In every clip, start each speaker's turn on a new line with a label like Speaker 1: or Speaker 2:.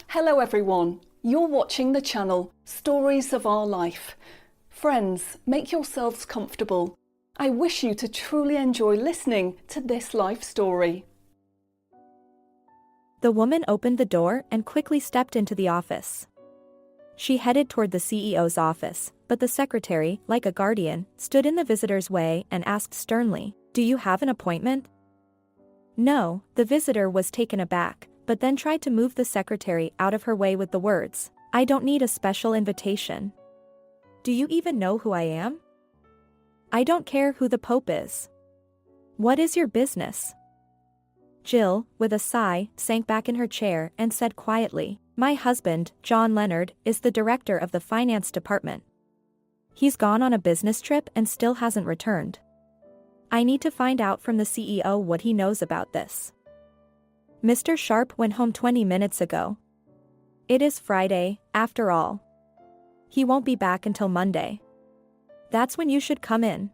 Speaker 1: Hello everyone, you're watching the channel Stories of Our Life. Friends, make yourselves comfortable. I wish you to truly enjoy listening to this life story.
Speaker 2: The woman opened the door and quickly stepped into the office. She headed toward the CEO's office, but the secretary, like a guardian, stood in the visitor's way and asked sternly, "Do you have an appointment?" No, the visitor was taken aback, but then tried to move the secretary out of her way with the words, "I don't need a special invitation. Do you even know who I am? I don't care who the Pope is. What is your business?" Jill, with a sigh, sank back in her chair and said quietly, "My husband, John Leonard, is the director of the finance department. He's gone on a business trip and still hasn't returned. I need to find out from the CEO what he knows about this. Mr. Sharp went home 20 minutes ago. It is Friday, after all. He won't be back until Monday. That's when you should come in.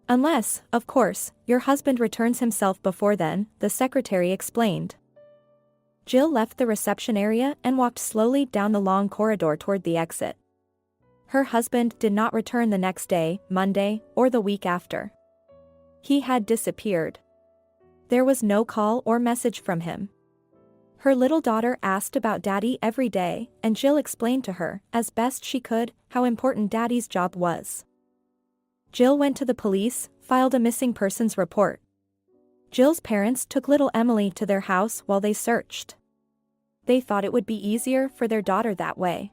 Speaker 2: Unless, of course, your husband returns himself before then," the secretary explained. Jill left the reception area and walked slowly down the long corridor toward the exit. Her husband did not return the next day, Monday, or the week after. He had disappeared. There was no call or message from him. Her little daughter asked about Daddy every day, and Jill explained to her, as best she could, how important Daddy's job was. Jill went to the police, filed a missing persons report. Jill's parents took little Emily to their house while they searched. They thought it would be easier for their daughter that way.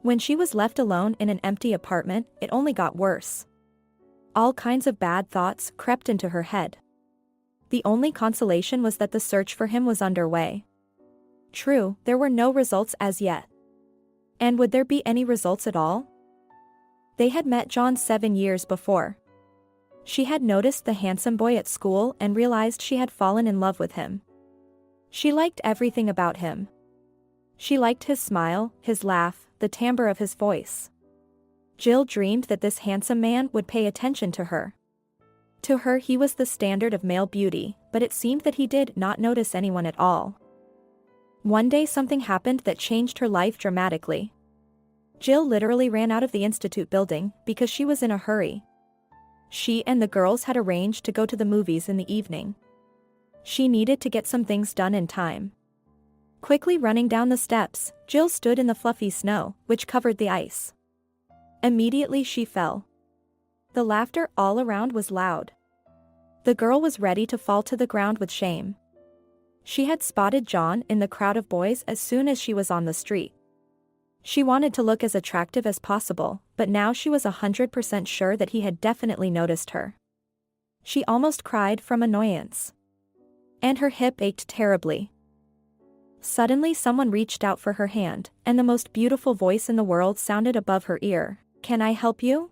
Speaker 2: When she was left alone in an empty apartment, it only got worse. All kinds of bad thoughts crept into her head. The only consolation was that the search for him was underway. True, there were no results as yet. And would there be any results at all? They had met John 7 years before. She had noticed the handsome boy at school and realized she had fallen in love with him. She liked everything about him. She liked his smile, his laugh, the timbre of his voice. Jill dreamed that this handsome man would pay attention to her. To her he was the standard of male beauty, but it seemed that he did not notice anyone at all. One day something happened that changed her life dramatically. Jill literally ran out of the institute building because she was in a hurry. She and the girls had arranged to go to the movies in the evening. She needed to get some things done in time. Quickly running down the steps, Jill stood in the fluffy snow, which covered the ice. Immediately she fell. The laughter all around was loud. The girl was ready to fall to the ground with shame. She had spotted John in the crowd of boys as soon as she was on the street. She wanted to look as attractive as possible, but now she was 100% sure that he had definitely noticed her. She almost cried from annoyance. And her hip ached terribly. Suddenly someone reached out for her hand, and the most beautiful voice in the world sounded above her ear. "Can I help you?"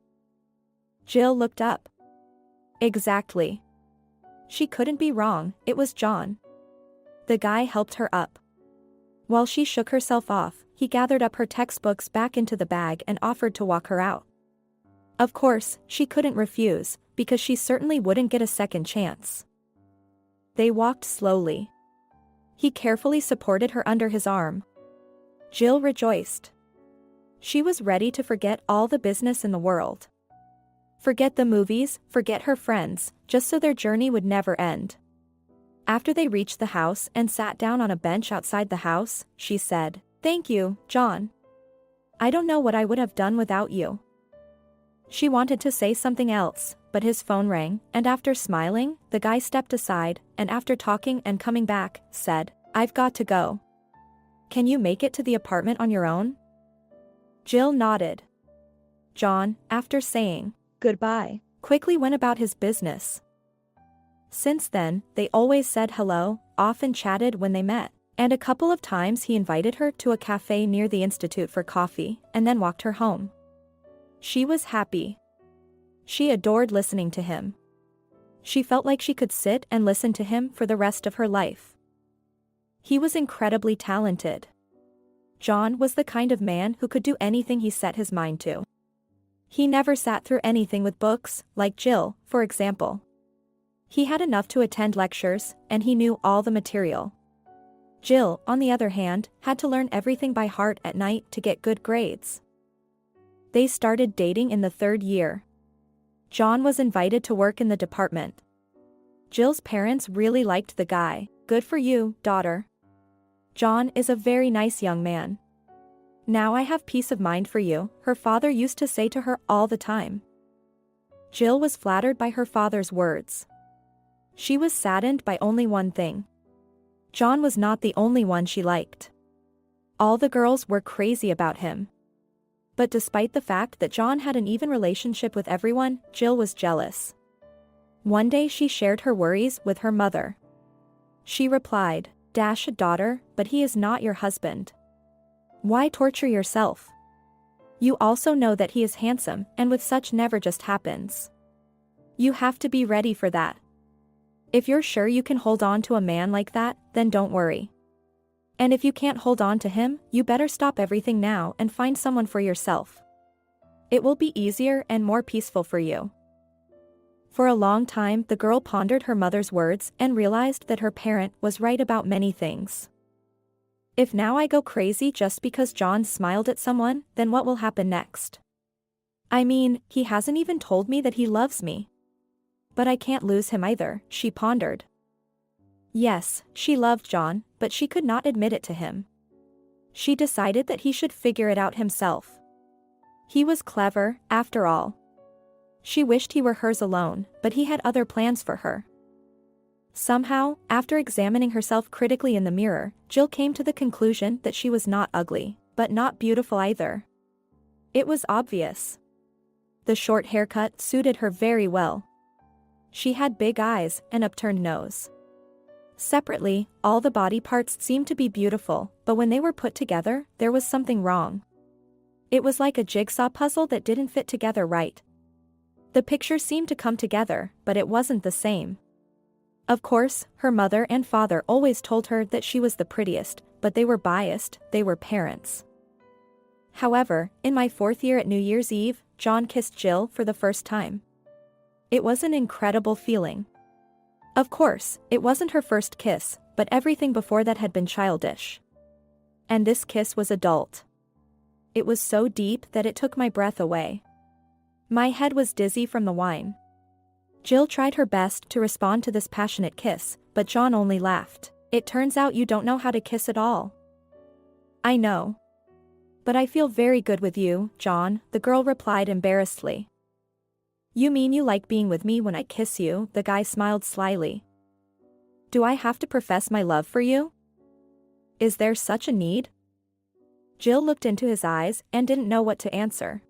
Speaker 2: Jill looked up. Exactly. She couldn't be wrong, it was John. The guy helped her up. While she shook herself off, he gathered up her textbooks back into the bag and offered to walk her out. Of course, she couldn't refuse, because she certainly wouldn't get a second chance. They walked slowly. He carefully supported her under his arm. Jill rejoiced. She was ready to forget all the business in the world. Forget the movies, forget her friends, just so their journey would never end. After they reached the house and sat down on a bench outside the house, she said, "Thank you, John. I don't know what I would have done without you." She wanted to say something else, but his phone rang, and after smiling, the guy stepped aside, and after talking and coming back, said, "I've got to go. Can you make it to the apartment on your own?" Jill nodded. John, after saying goodbye, quickly went about his business. Since then, they always said hello, often chatted when they met, and a couple of times he invited her to a cafe near the institute for coffee, and then walked her home. She was happy. She adored listening to him. She felt like she could sit and listen to him for the rest of her life. He was incredibly talented. John was the kind of man who could do anything he set his mind to. He never sat through anything with books, like Jill, for example. He had enough to attend lectures, and he knew all the material. Jill, on the other hand, had to learn everything by heart at night to get good grades. They started dating in the 3rd year. John was invited to work in the department. Jill's parents really liked the guy. Good for you, daughter. John is a very nice young man. Now I have peace of mind for you, her father used to say to her all the time. Jill was flattered by her father's words. She was saddened by only one thing. John was not the only one she liked. All the girls were crazy about him. But despite the fact that John had an even relationship with everyone, Jill was jealous. One day she shared her worries with her mother. She replied, "Daughter, but he is not your husband. Why torture yourself? You also know that he is handsome, and with such never just happens. You have to be ready for that. If you're sure you can hold on to a man like that, then don't worry. And if you can't hold on to him, you better stop everything now and find someone for yourself. It will be easier and more peaceful for you." For a long time the girl pondered her mother's words and realized that her parent was right about many things. If now I go crazy just because John smiled at someone, then what will happen next? I mean, he hasn't even told me that he loves me. But I can't lose him either, she pondered. Yes, she loved John, but she could not admit it to him. She decided that he should figure it out himself. He was clever, after all. She wished he were hers alone, but he had other plans for her. Somehow, after examining herself critically in the mirror, Jill came to the conclusion that she was not ugly, but not beautiful either. It was obvious. The short haircut suited her very well. She had big eyes, and upturned nose. Separately, all the body parts seemed to be beautiful, but when they were put together, there was something wrong. It was like a jigsaw puzzle that didn't fit together right. The picture seemed to come together, but it wasn't the same. Of course, her mother and father always told her that she was the prettiest, but they were biased, they were parents. However, in my 4th year at New Year's Eve, John kissed Jill for the first time. It was an incredible feeling. Of course, it wasn't her first kiss, but everything before that had been childish. And this kiss was adult. It was so deep that it took my breath away. My head was dizzy from the wine. Jill tried her best to respond to this passionate kiss, but John only laughed. "It turns out you don't know how to kiss at all." "I know. But I feel very good with you, John," the girl replied embarrassedly. "You mean you like being with me when I kiss you?" The guy smiled slyly. "Do I have to profess my love for you? Is there such a need?" Jill looked into his eyes and didn't know what to answer.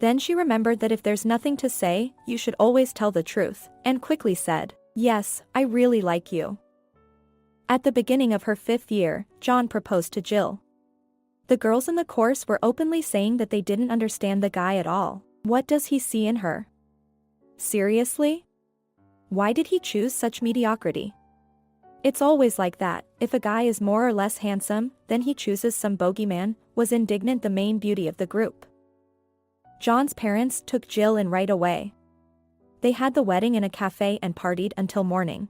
Speaker 2: Then she remembered that if there's nothing to say, you should always tell the truth, and quickly said, "Yes, I really like you." At the beginning of her 5th year, John proposed to Jill. The girls in the course were openly saying that they didn't understand the guy at all. What does he see in her? Seriously? Why did he choose such mediocrity? It's always like that. If a guy is more or less handsome, then he chooses some bogeyman. Was indignant the main beauty of the group. John's parents took Jill in right away. They had the wedding in a cafe and partied until morning.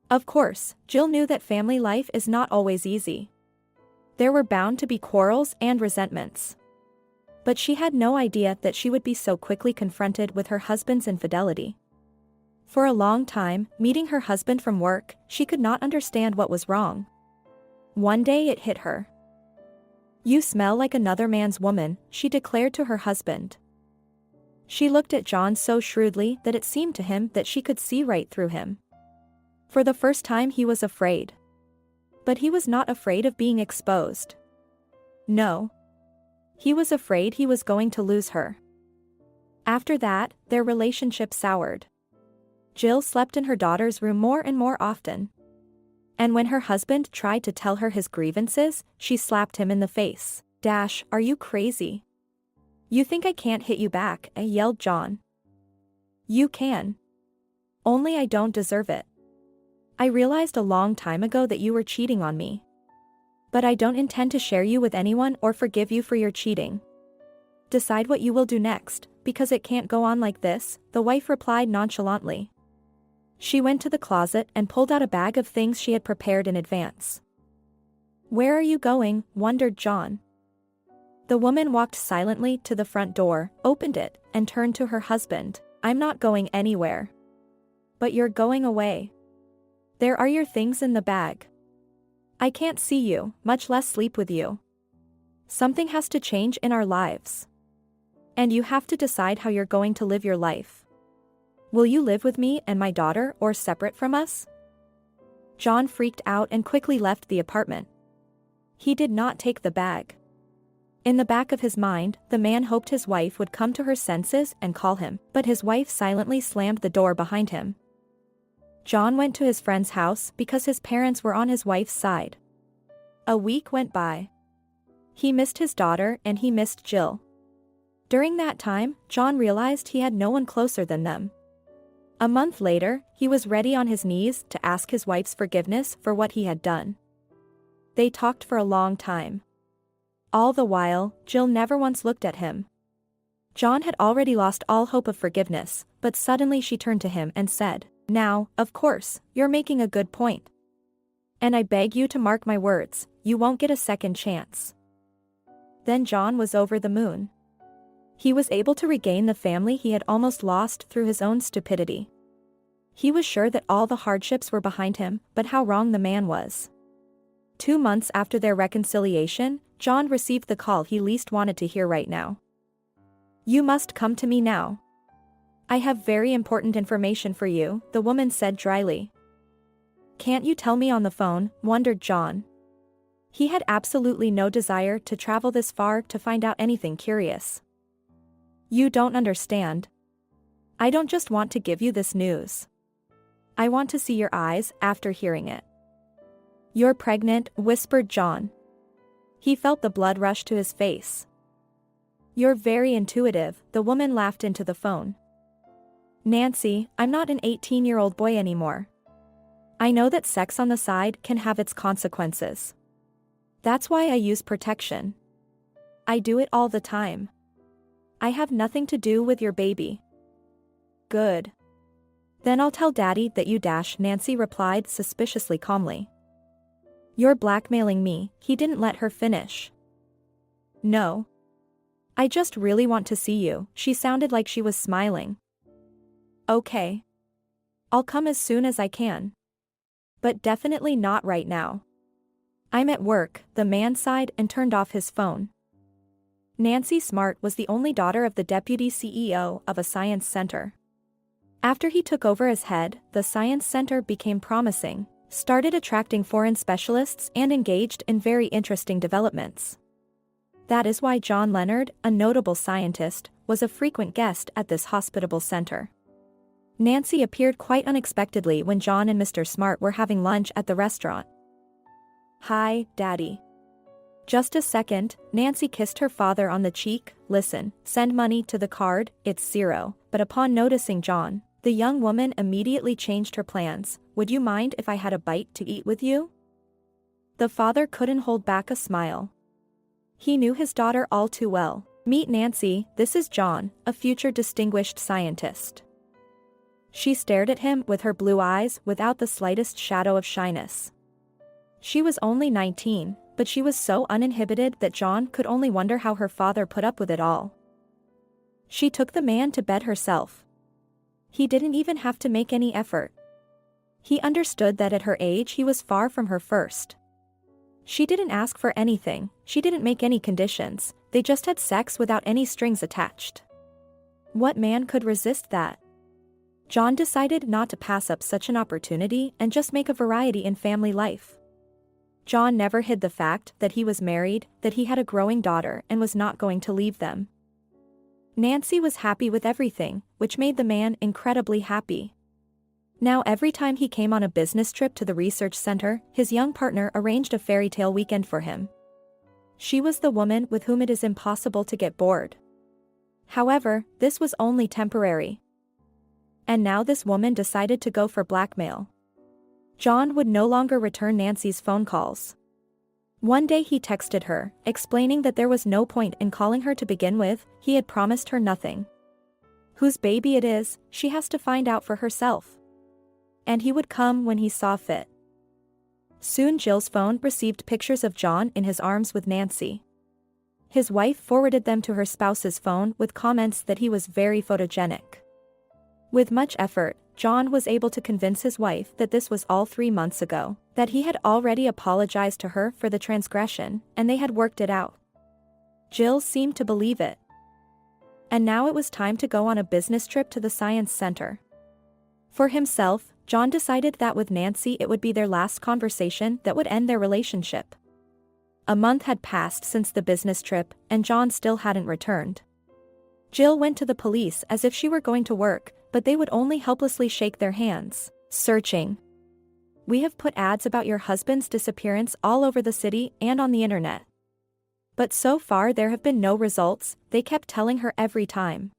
Speaker 2: Of course, Jill knew that family life is not always easy. There were bound to be quarrels and resentments. But she had no idea that she would be so quickly confronted with her husband's infidelity. For a long time, meeting her husband from work, she could not understand what was wrong. One day it hit her. "You smell like another man's woman," she declared to her husband. She looked at John so shrewdly that it seemed to him that she could see right through him. For the first time he was afraid. But he was not afraid of being exposed. No. He was afraid he was going to lose her. After that, their relationship soured. Jill slept in her daughter's room more and more often. And when her husband tried to tell her his grievances, she slapped him in the face. "Are you crazy? You think I can't hit you back?" yelled John. "You can. Only I don't deserve it. I realized a long time ago that you were cheating on me. But I don't intend to share you with anyone or forgive you for your cheating. Decide what you will do next, because it can't go on like this," the wife replied nonchalantly. She went to the closet and pulled out a bag of things she had prepared in advance. "Where are you going?" wondered John. The woman walked silently to the front door, opened it, and turned to her husband. "I'm not going anywhere." "But you're going away. There are your things in the bag. I can't see you, much less sleep with you. Something has to change in our lives. And you have to decide how you're going to live your life. Will you live with me and my daughter or separate from us?" John freaked out and quickly left the apartment. He did not take the bag. In the back of his mind, the man hoped his wife would come to her senses and call him, but his wife silently slammed the door behind him. John went to his friend's house because his parents were on his wife's side. A week went by. He missed his daughter and he missed Jill. During that time, John realized he had no one closer than them. A month later, he was ready on his knees to ask his wife's forgiveness for what he had done. They talked for a long time. All the while, Jill never once looked at him. John had already lost all hope of forgiveness, but suddenly she turned to him and said, "Now, of course, you're making a good point. And I beg you to mark my words, you won't get a second chance." Then John was over the moon. He was able to regain the family he had almost lost through his own stupidity. He was sure that all the hardships were behind him, but how wrong the man was. 2 months after their reconciliation, John received the call he least wanted to hear right now. "You must come to me now. I have very important information for you," the woman said dryly. "Can't you tell me on the phone?" wondered John. He had absolutely no desire to travel this far to find out anything curious. "You don't understand. I don't just want to give you this news. I want to see your eyes after hearing it." "You're pregnant," whispered John. He felt the blood rush to his face. "You're very intuitive," the woman laughed into the phone. "Nancy, I'm not an 18-year-old boy anymore. I know that sex on the side can have its consequences. That's why I use protection. I do it all the time. I have nothing to do with your baby." "Good. Then I'll tell Daddy that you dash," Nancy replied suspiciously calmly. "You're blackmailing me," he didn't let her finish. "No. I just really want to see you," she sounded like she was smiling. "Okay. I'll come as soon as I can. But definitely not right now. I'm at work," the man sighed and turned off his phone. Nancy Smart was the only daughter of the deputy CEO of a science center. After he took over as head, the science center became promising, started attracting foreign specialists and engaged in very interesting developments. That is why John Leonard, a notable scientist, was a frequent guest at this hospitable center. Nancy appeared quite unexpectedly when John and Mr. Smart were having lunch at the restaurant. "Hi, Daddy." "Just a second," Nancy kissed her father on the cheek. "Listen, send money to the card, it's 0. But upon noticing John, the young woman immediately changed her plans. "Would you mind if I had a bite to eat with you?" The father couldn't hold back a smile. He knew his daughter all too well. "Meet Nancy, this is John, a future distinguished scientist." She stared at him with her blue eyes without the slightest shadow of shyness. She was only 19, but she was so uninhibited that John could only wonder how her father put up with it all. She took the man to bed herself. He didn't even have to make any effort. He understood that at her age he was far from her first. She didn't ask for anything, she didn't make any conditions, they just had sex without any strings attached. What man could resist that? John decided not to pass up such an opportunity and just make a variety in family life. John never hid the fact that he was married, that he had a growing daughter and was not going to leave them. Nancy was happy with everything, which made the man incredibly happy. Now every time he came on a business trip to the research center, his young partner arranged a fairy tale weekend for him. She was the woman with whom it is impossible to get bored. However, this was only temporary. And now this woman decided to go for blackmail. John would no longer return Nancy's phone calls. One day he texted her, explaining that there was no point in calling her to begin with, he had promised her nothing. Whose baby it is, she has to find out for herself. And he would come when he saw fit. Soon Jill's phone received pictures of John in his arms with Nancy. His wife forwarded them to her spouse's phone with comments that he was very photogenic. With much effort, John was able to convince his wife that this was all 3 months ago, that he had already apologized to her for the transgression, and they had worked it out. Jill seemed to believe it. And now it was time to go on a business trip to the science center. For himself, John decided that with Nancy it would be their last conversation that would end their relationship. A month had passed since the business trip, and John still hadn't returned. Jill went to the police as if she were going to work, but they would only helplessly shake their hands, searching. "We have put ads about your husband's disappearance all over the city and on the internet. But so far there have been no results," they kept telling her every time.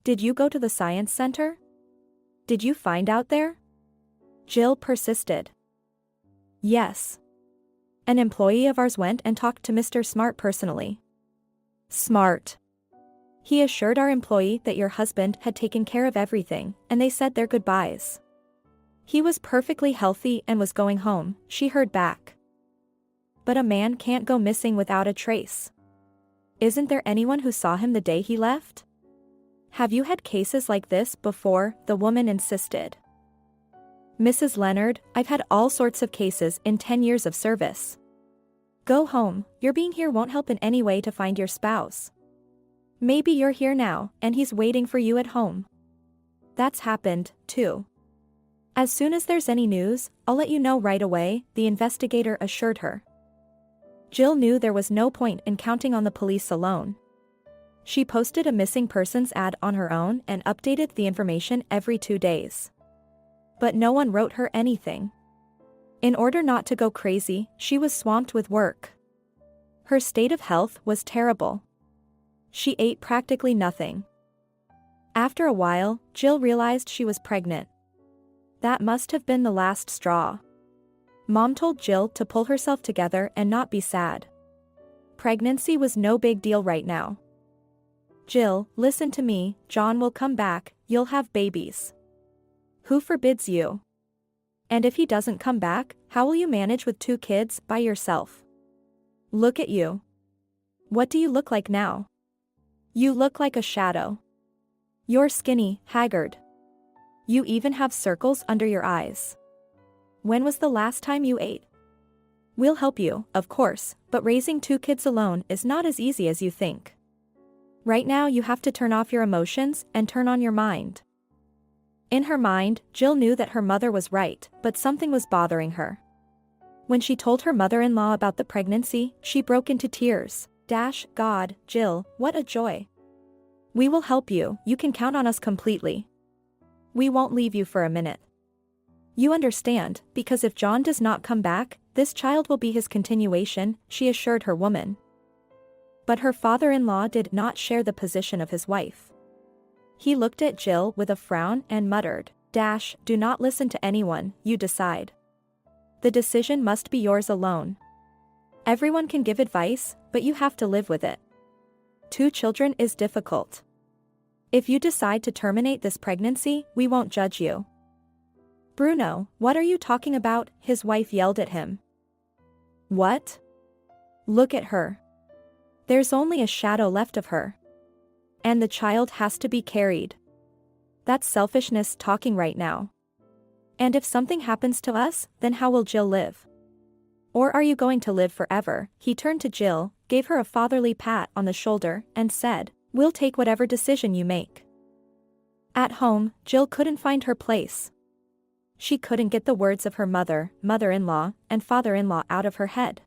Speaker 2: "Did you go to the science center? Did you find out there?" Jill persisted. "Yes. An employee of ours went and talked to Mr. Smart personally." "Smart. He assured our employee that your husband had taken care of everything, and they said their goodbyes. He was perfectly healthy and was going home," she heard back. "But a man can't go missing without a trace. Isn't there anyone who saw him the day he left?" "Have you had cases like this before?" the woman insisted. "Mrs. Leonard, I've had all sorts of cases in 10 years of service. Go home, your being here won't help in any way to find your spouse. Maybe you're here now, and he's waiting for you at home. That's happened, too. As soon as there's any news, I'll let you know right away," the investigator assured her. Jill knew there was no point in counting on the police alone. She posted a missing persons ad on her own and updated the information every 2 days. But no one wrote her anything. In order not to go crazy, she was swamped with work. Her state of health was terrible. She ate practically nothing. After a while, Jill realized she was pregnant. That must have been the last straw. Mom told Jill to pull herself together and not be sad. Pregnancy was no big deal right now. "Jill, listen to me, John will come back, you'll have babies. Who forbids you? And if he doesn't come back, how will you manage with 2 kids by yourself? Look at you. What do you look like now? You look like a shadow. You're skinny, haggard. You even have circles under your eyes. When was the last time you ate? We'll help you, of course, but raising 2 kids alone is not as easy as you think. Right now you have to turn off your emotions and turn on your mind." In her mind, Jill knew that her mother was right, but something was bothering her. When she told her mother-in-law about the pregnancy, she broke into tears. God, Jill, what a joy. "We will help you, you can count on us completely. We won't leave you for a minute. You understand, because if John does not come back, this child will be his continuation," she assured her woman. But her father-in-law did not share the position of his wife. He looked at Jill with a frown and muttered, "Do not listen to anyone, you decide. The decision must be yours alone. Everyone can give advice, but you have to live with it. 2 children is difficult. If you decide to terminate this pregnancy, we won't judge you." "Bruno, what are you talking about?" his wife yelled at him. "What? Look at her. There's only a shadow left of her. And the child has to be carried. That's selfishness talking right now. And if something happens to us, then how will Jill live? Or are you going to live forever?" He turned to Jill, gave her a fatherly pat on the shoulder, and said, "We'll take whatever decision you make." At home, Jill couldn't find her place. She couldn't get the words of her mother, mother-in-law, and father-in-law out of her head.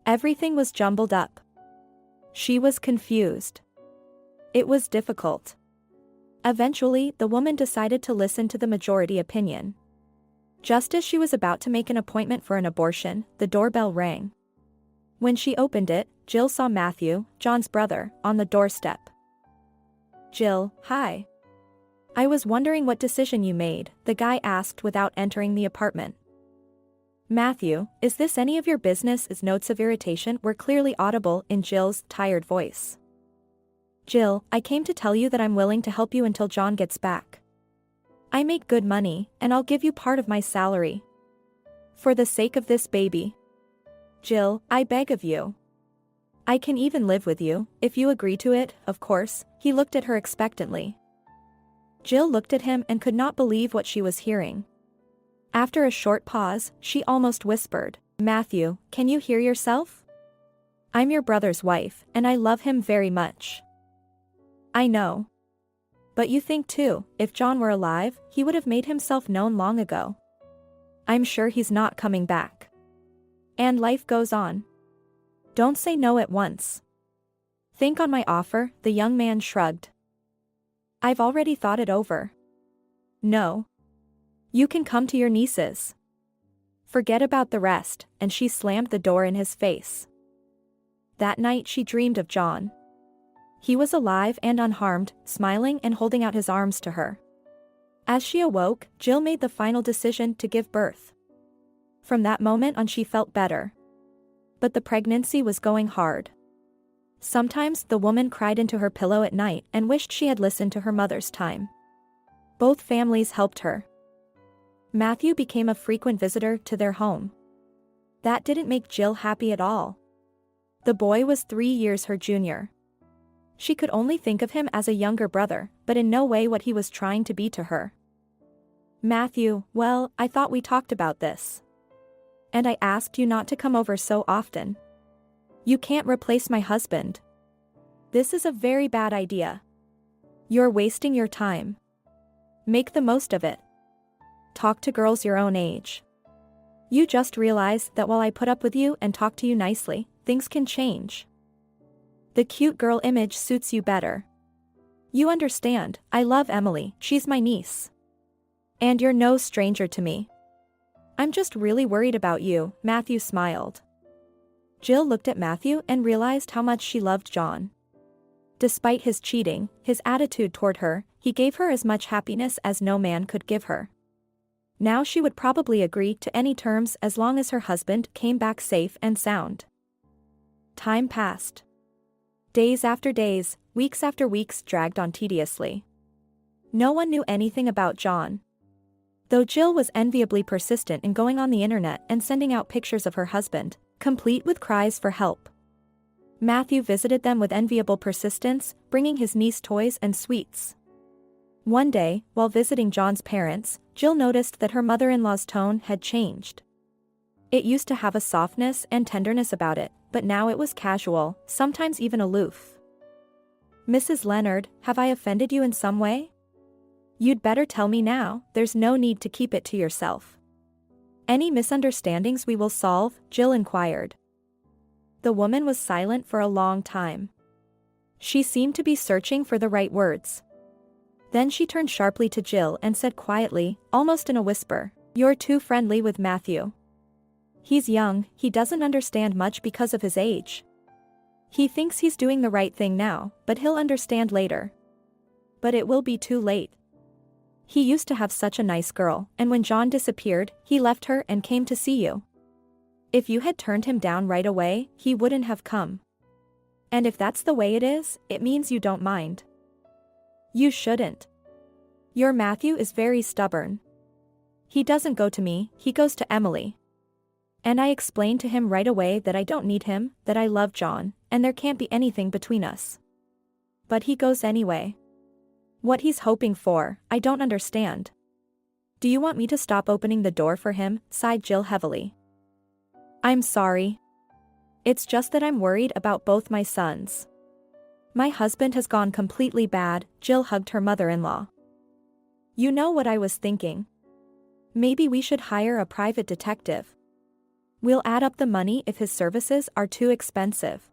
Speaker 2: Everything was jumbled up. She was confused. It was difficult. Eventually, the woman decided to listen to the majority opinion. Just as she was about to make an appointment for an abortion, the doorbell rang. When she opened it, Jill saw Matthew, John's brother, on the doorstep. "Jill, hi. I was wondering what decision you made," the guy asked without entering the apartment. "Matthew, is this any of your business?" His notes of irritation were clearly audible in Jill's tired voice. "Jill, I came to tell you that I'm willing to help you until John gets back. I make good money, and I'll give you part of my salary." For the sake of this baby. Jill, I beg of you. I can even live with you, if you agree to it, of course. He looked at her expectantly. Jill looked at him and could not believe what she was hearing. After a short pause, she almost whispered, Matthew, can you hear yourself? I'm your brother's wife, and I love him very much. I know. But you think too, if John were alive, he would have made himself known long ago. I'm sure he's not coming back. And life goes on. Don't say no at once. Think on my offer, the young man shrugged. I've already thought it over. No. You can come to your niece's. Forget about the rest, and she slammed the door in his face. That night she dreamed of John. He was alive and unharmed, smiling and holding out his arms to her. As she awoke, Jill made the final decision to give birth. From that moment on she felt better. But the pregnancy was going hard. Sometimes the woman cried into her pillow at night and wished she had listened to her mother's time. Both families helped her. Matthew became a frequent visitor to their home. That didn't make Jill happy at all. The boy was 3 years her junior. She could only think of him as a younger brother, but in no way what he was trying to be to her. Matthew, well, I thought we talked about this. And I asked you not to come over so often. You can't replace my husband. This is a very bad idea. You're wasting your time. Make the most of it. Talk to girls your own age. You just realize that while I put up with you and talk to you nicely, things can change. The cute girl image suits you better. You understand, I love Emily, she's my niece. And you're no stranger to me. I'm just really worried about you, Matthew smiled. Jill looked at Matthew and realized how much she loved John. Despite his cheating, his attitude toward her, he gave her as much happiness as no man could give her. Now she would probably agree to any terms as long as her husband came back safe and sound. Time passed. Days after days, weeks after weeks dragged on tediously. No one knew anything about John. Though Jill was enviably persistent in going on the internet and sending out pictures of her husband, complete with cries for help. Matthew visited them with enviable persistence, bringing his niece toys and sweets. One day, while visiting John's parents, Jill noticed that her mother-in-law's tone had changed. It used to have a softness and tenderness about it, but now it was casual, sometimes even aloof. Mrs. Leonard, have I offended you in some way? You'd better tell me now, there's no need to keep it to yourself. Any misunderstandings we will solve? Jill inquired. The woman was silent for a long time. She seemed to be searching for the right words. Then she turned sharply to Jill and said quietly, almost in a whisper, "You're too friendly with Matthew. He's young, he doesn't understand much because of his age. He thinks he's doing the right thing now, but he'll understand later. But it will be too late. He used to have such a nice girl, and when John disappeared, he left her and came to see you. If you had turned him down right away, he wouldn't have come. And if that's the way it is, it means you don't mind. You shouldn't. Your Matthew is very stubborn. He doesn't go to me, he goes to Emily. And I explained to him right away that I don't need him, that I love John, and there can't be anything between us. But he goes anyway. What he's hoping for, I don't understand. Do you want me to stop opening the door for him?" sighed Jill heavily. "I'm sorry. It's just that I'm worried about both my sons. My husband has gone completely bad." Jill hugged her mother-in-law. "You know what I was thinking? Maybe we should hire a private detective. We'll add up the money if his services are too expensive.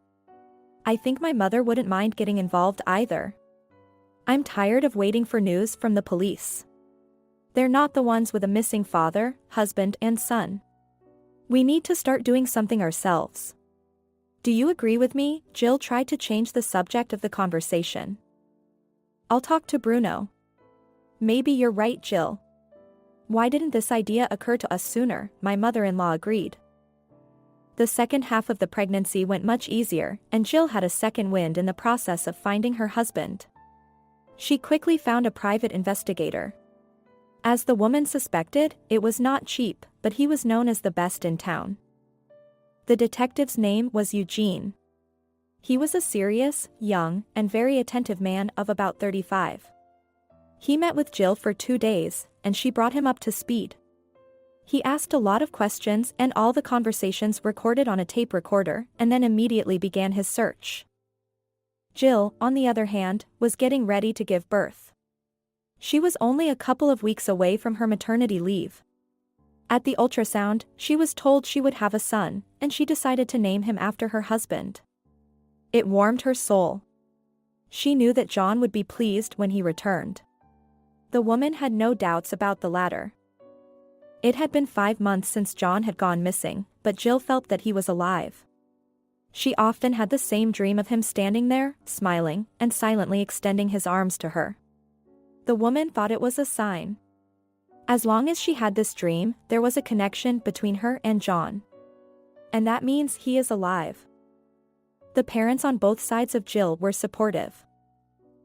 Speaker 2: I think my mother wouldn't mind getting involved either. I'm tired of waiting for news from the police. They're not the ones with a missing father, husband, and son. We need to start doing something ourselves. Do you agree with me?" Jill tried to change the subject of the conversation. "I'll talk to Bruno." "Maybe you're right, Jill. Why didn't this idea occur to us sooner?" my mother-in-law agreed. The second half of the pregnancy went much easier, and Jill had a second wind in the process of finding her husband. She quickly found a private investigator. As the woman suspected, it was not cheap, but he was known as the best in town. The detective's name was Eugene. He was a serious, young, and very attentive man of about 35. He met with Jill for 2 days, and she brought him up to speed. He asked a lot of questions and all the conversations recorded on a tape recorder, and then immediately began his search. Jill, on the other hand, was getting ready to give birth. She was only a couple of weeks away from her maternity leave. At the ultrasound, she was told she would have a son, and she decided to name him after her husband. It warmed her soul. She knew that John would be pleased when he returned. The woman had no doubts about the latter. It had been 5 months since John had gone missing, but Jill felt that he was alive. She often had the same dream of him standing there, smiling, and silently extending his arms to her. The woman thought it was a sign. As long as she had this dream, there was a connection between her and John. And that means he is alive. The parents on both sides of Jill were supportive.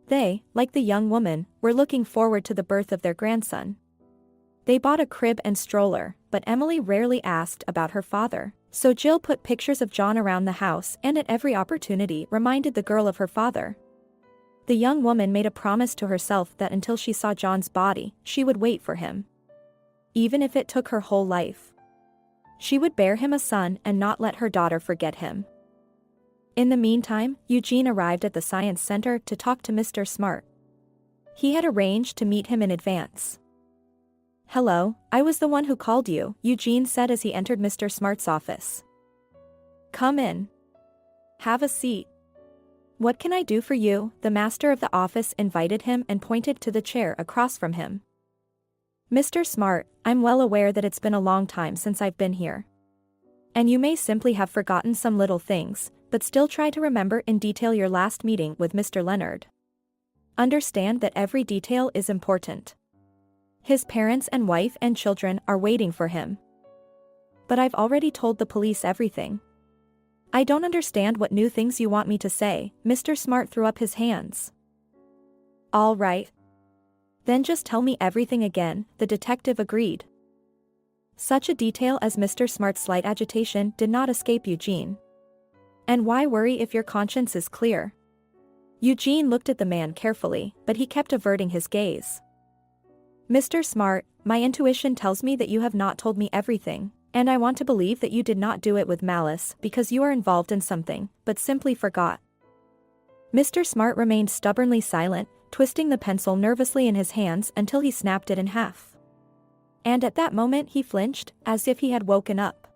Speaker 2: They, like the young woman, were looking forward to the birth of their grandson. They bought a crib and stroller, but Emily rarely asked about her father, so Jill put pictures of John around the house and at every opportunity reminded the girl of her father. The young woman made a promise to herself that until she saw John's body, she would wait for him. Even if it took her whole life. She would bear him a son and not let her daughter forget him. In the meantime, Eugene arrived at the science center to talk to Mr. Smart. He had arranged to meet him in advance. "Hello, I was the one who called you," Eugene said as he entered Mr. Smart's office. "Come in. Have a seat. What can I do for you?" The master of the office invited him and pointed to the chair across from him. "Mr. Smart, I'm well aware that it's been a long time since I've been here. And you may simply have forgotten some little things, but still try to remember in detail your last meeting with Mr. Leonard. Understand that every detail is important. His parents and wife and children are waiting for him. But I've already told the police everything. I don't understand what new things you want me to say." Mr. Smart threw up his hands. "All right. Then just tell me everything again," the detective agreed. Such a detail as Mr. Smart's slight agitation did not escape Eugene. "And why worry if your conscience is clear?" Eugene looked at the man carefully, but he kept averting his gaze. "Mr. Smart, my intuition tells me that you have not told me everything, and I want to believe that you did not do it with malice because you are involved in something, but simply forgot." Mr. Smart remained stubbornly silent, twisting the pencil nervously in his hands until he snapped it in half. And at that moment he flinched, as if he had woken up.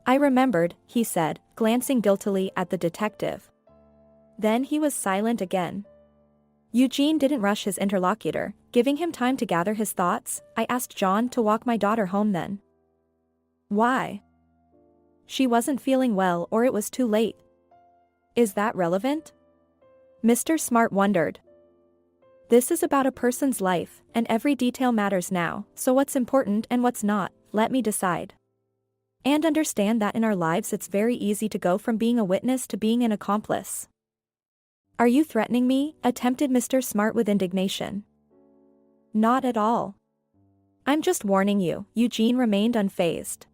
Speaker 2: "I remembered," he said, glancing guiltily at the detective. Then he was silent again. Eugene didn't rush his interlocutor, giving him time to gather his thoughts. "I asked John to walk my daughter home then." "Why?" "She wasn't feeling well or it was too late." "Is that relevant?" Mr. Smart wondered. "This is about a person's life, and every detail matters now, so what's important and what's not, let me decide. And understand that in our lives it's very easy to go from being a witness to being an accomplice." "Are you threatening me?" attempted Mr. Smart with indignation. "Not at all. I'm just warning you." Eugene remained unfazed.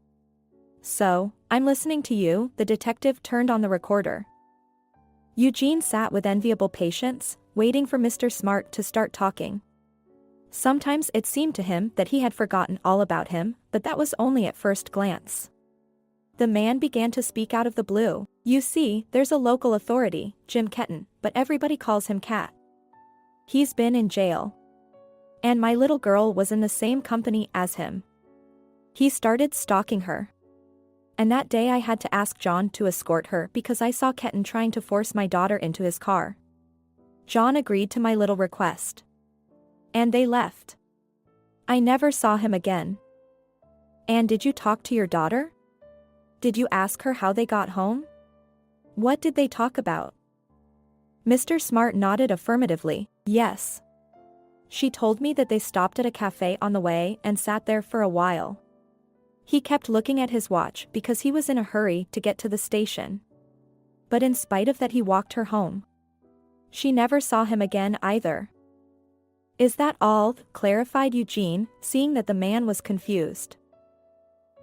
Speaker 2: "So, I'm listening to you." The detective turned on the recorder. Eugene sat with enviable patience, waiting for Mr. Smart to start talking. Sometimes it seemed to him that he had forgotten all about him, but that was only at first glance. The man began to speak out of the blue. "You see, there's a local authority, Jim Ketton, but everybody calls him Cat. He's been in jail. And my little girl was in the same company as him. He started stalking her. And that day I had to ask John to escort her because I saw Ketton trying to force my daughter into his car. John agreed to my little request. And they left. I never saw him again." "And did you talk to your daughter? Did you ask her how they got home? What did they talk about?" Mr. Smart nodded affirmatively. "Yes. She told me that they stopped at a cafe on the way and sat there for a while." He kept looking at his watch because he was in a hurry to get to the station. But in spite of that he walked her home. She never saw him again either. "Is that all?" clarified Eugene, seeing that the man was confused.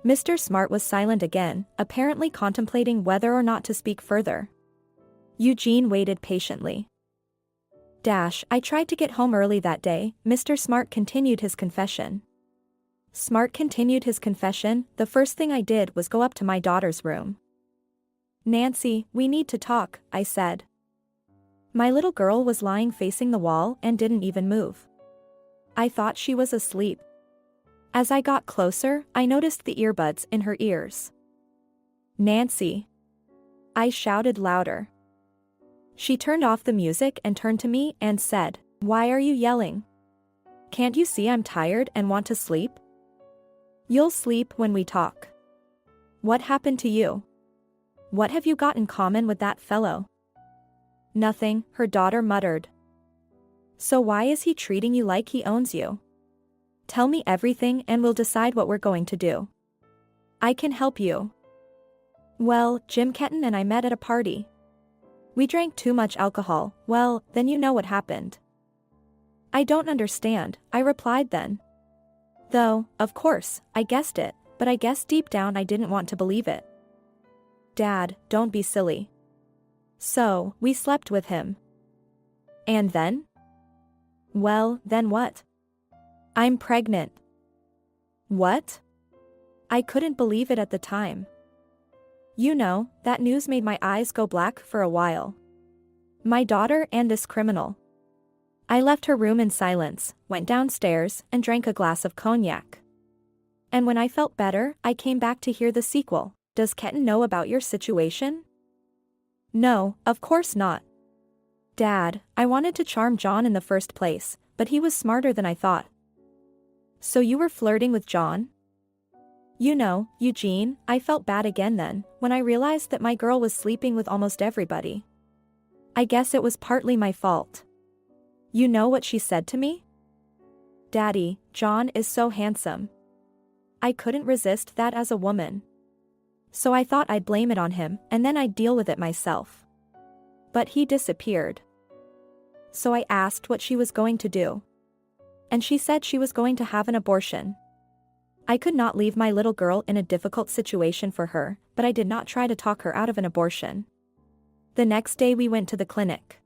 Speaker 2: Mr. Smart was silent again, apparently contemplating whether or not to speak further. Eugene waited patiently. I tried to get home early that day, Mr. Smart continued his confession. The first thing I did was go up to my daughter's room. Nancy, we need to talk, I said. My little girl was lying facing the wall and didn't even move. I thought she was asleep. As I got closer, I noticed the earbuds in her ears. Nancy! I shouted louder. She turned off the music and turned to me and said, "Why are you yelling? Can't you see I'm tired and want to sleep? You'll sleep when we talk. What happened to you? What have you got in common with that fellow?" "Nothing," her daughter muttered. "So why is he treating you like he owns you? Tell me everything and we'll decide what we're going to do. I can help you." "Well, Jim Ketton and I met at a party. We drank too much alcohol, well, then you know what happened." "I don't understand," I replied then. Though, of course, I guessed it, but I guess deep down I didn't want to believe it. "Dad, don't be silly. So, we slept with him. And then?" "Well, then what? I'm pregnant." "What?" I couldn't believe it at the time. You know, that news made my eyes go black for a while. My daughter and this criminal. I left her room in silence, went downstairs, and drank a glass of cognac. And when I felt better, I came back to hear the sequel. "Does Ketton know about your situation?" "No, of course not. Dad, I wanted to charm John in the first place, but he was smarter than I thought." "So you were flirting with John?" "You know, Eugene, I felt bad again then, when I realized that my girl was sleeping with almost everybody. I guess it was partly my fault. You know what she said to me? 'Daddy, John is so handsome.' I couldn't resist that as a woman. So I thought I'd blame it on him, and then I'd deal with it myself. But he disappeared. So I asked what she was going to do. And she said she was going to have an abortion. I could not leave my little girl in a difficult situation for her, but I did not try to talk her out of an abortion. The next day we went to the clinic.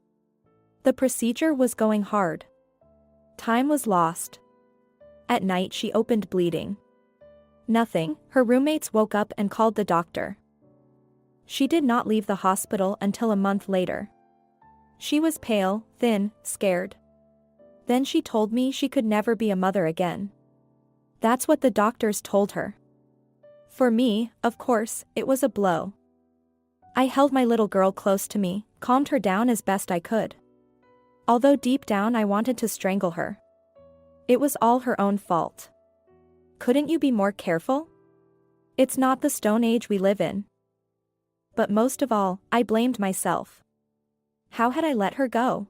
Speaker 2: The procedure was going hard. Time was lost. At night she opened bleeding. Nothing, her roommates woke up and called the doctor. She did not leave the hospital until a month later. She was pale, thin, scared. Then she told me she could never be a mother again. That's what the doctors told her. For me, of course, it was a blow. I held my little girl close to me, calmed her down as best I could. Although deep down I wanted to strangle her. It was all her own fault. Couldn't you be more careful? It's not the Stone Age we live in. But most of all, I blamed myself. How had I let her go?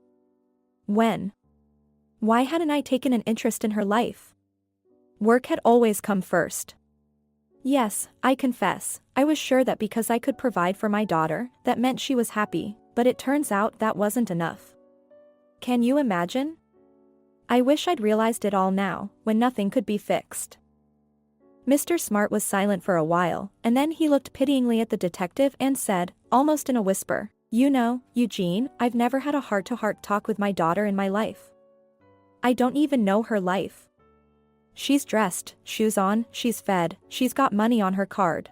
Speaker 2: When? Why hadn't I taken an interest in her life? Work had always come first. Yes, I confess, I was sure that because I could provide for my daughter, that meant she was happy, but it turns out that wasn't enough. Can you imagine? I wish I'd realized it all now, when nothing could be fixed. Mr. Smart was silent for a while, and then he looked pityingly at the detective and said, almost in a whisper, "You know, Eugene, I've never had a heart-to-heart talk with my daughter in my life. I don't even know her life. She's dressed, shoes on, she's fed, she's got money on her card.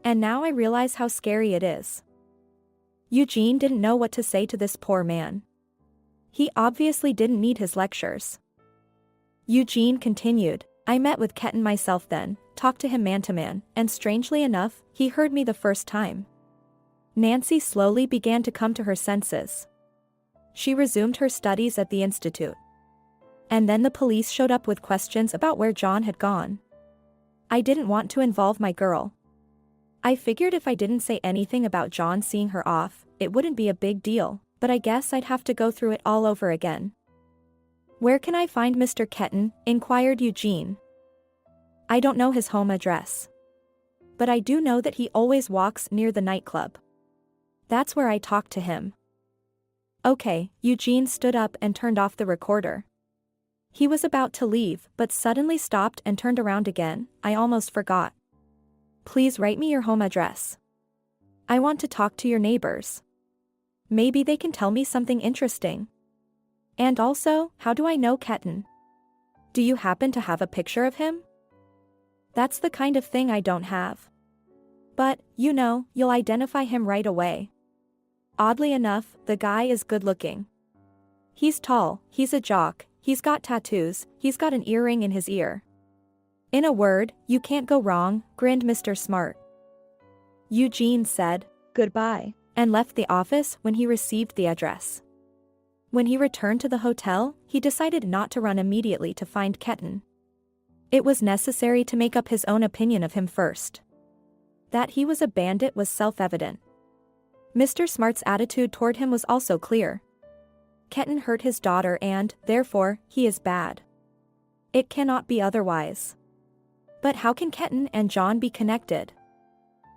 Speaker 2: And now I realize how scary it is." Eugene didn't know what to say to this poor man. He obviously didn't need his lectures. Eugene continued, "I met with Ketton myself then, talked to him man-to-man, and strangely enough, he heard me the first time." Nancy slowly began to come to her senses. She resumed her studies at the institute. And then the police showed up with questions about where John had gone. I didn't want to involve my girl. I figured if I didn't say anything about John seeing her off, it wouldn't be a big deal, but I guess I'd have to go through it all over again. "Where can I find Mr. Ketton?" inquired Eugene. "I don't know his home address. But I do know that he always walks near the nightclub. That's where I talked to him." Okay, Eugene stood up and turned off the recorder. He was about to leave, but suddenly stopped and turned around again. "I almost forgot. Please write me your home address. I want to talk to your neighbors. Maybe they can tell me something interesting. And also, how do I know Ketan? Do you happen to have a picture of him? That's the kind of thing I don't have. But, you'll identify him right away. Oddly enough, the guy is good looking. He's tall, he's a jock, he's got tattoos, he's got an earring in his ear. In a word, you can't go wrong, grinned Mr. Smart. Eugene said, "Goodbye," and left the office when he received the address. When he returned to the hotel, he decided not to run immediately to find Ketan. It was necessary to make up his own opinion of him first. That he was a bandit was self-evident. Mr. Smart's attitude toward him was also clear. Ketan hurt his daughter and, therefore, he is bad. It cannot be otherwise. But how can Ketan and John be connected?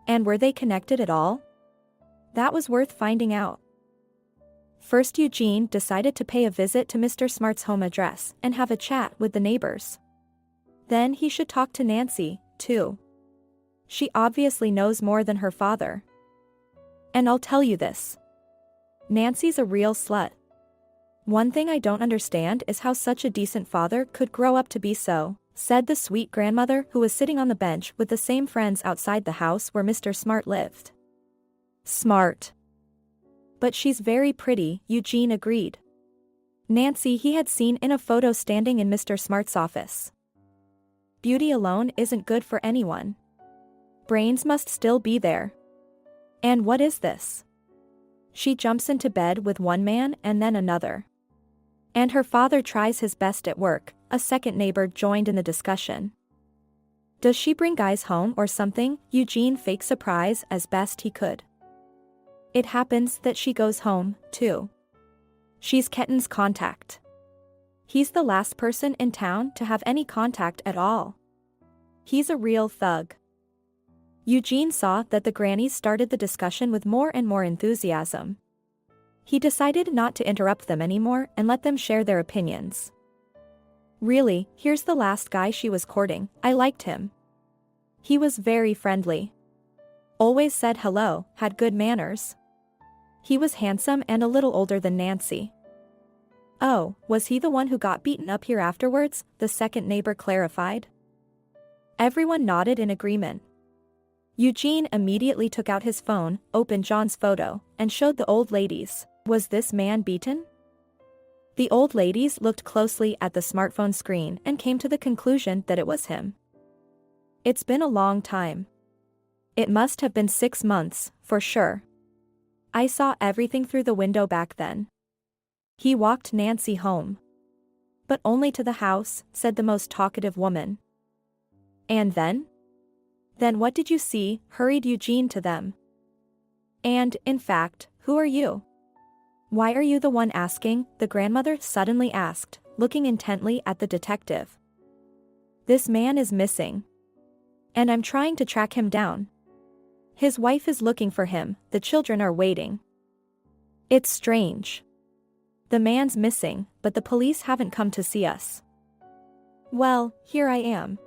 Speaker 2: And were they connected at all? That was worth finding out. First, Eugene decided to pay a visit to Mr. Smart's home address and have a chat with the neighbors. Then he should talk to Nancy, too. She obviously knows more than her father. And I'll tell you this. Nancy's a real slut. One thing I don't understand is how such a decent father could grow up to be so, said the sweet grandmother who was sitting on the bench with the same friends outside the house where Mr. Smart lived. Smart. But she's very pretty, Eugene agreed. Nancy he had seen in a photo standing in Mr. Smart's office. Beauty alone isn't good for anyone. Brains must still be there. And what is this? She jumps into bed with one man and then another. And her father tries his best at work, a second neighbor joined in the discussion. Does she bring guys home or something? Eugene faked surprise as best he could. It happens that she goes home, too. She's Ketan's contact. He's the last person in town to have any contact at all. He's a real thug. Eugene saw that the grannies started the discussion with more and more enthusiasm. He decided not to interrupt them anymore and let them share their opinions. Really, here's the last guy she was courting. I liked him. He was very friendly. Always said hello, had good manners. He was handsome and a little older than Nancy. Oh, was he the one who got beaten up here afterwards? The second neighbor clarified. Everyone nodded in agreement. Eugene immediately took out his phone, opened John's photo, and showed the old ladies. Was this man beaten? The old ladies looked closely at the smartphone screen and came to the conclusion that it was him. It's been a long time. It must have been 6 months, for sure. I saw everything through the window back then. He walked Nancy home. But only to the house, said the most talkative woman. And then? Then what did you see? Hurried Eugene to them. And, in fact, who are you? Why are you the one asking? The grandmother suddenly asked, looking intently at the detective. This man is missing. And I'm trying to track him down. His wife is looking for him, the children are waiting. It's strange. The man's missing, but the police haven't come to see us. Well, here I am.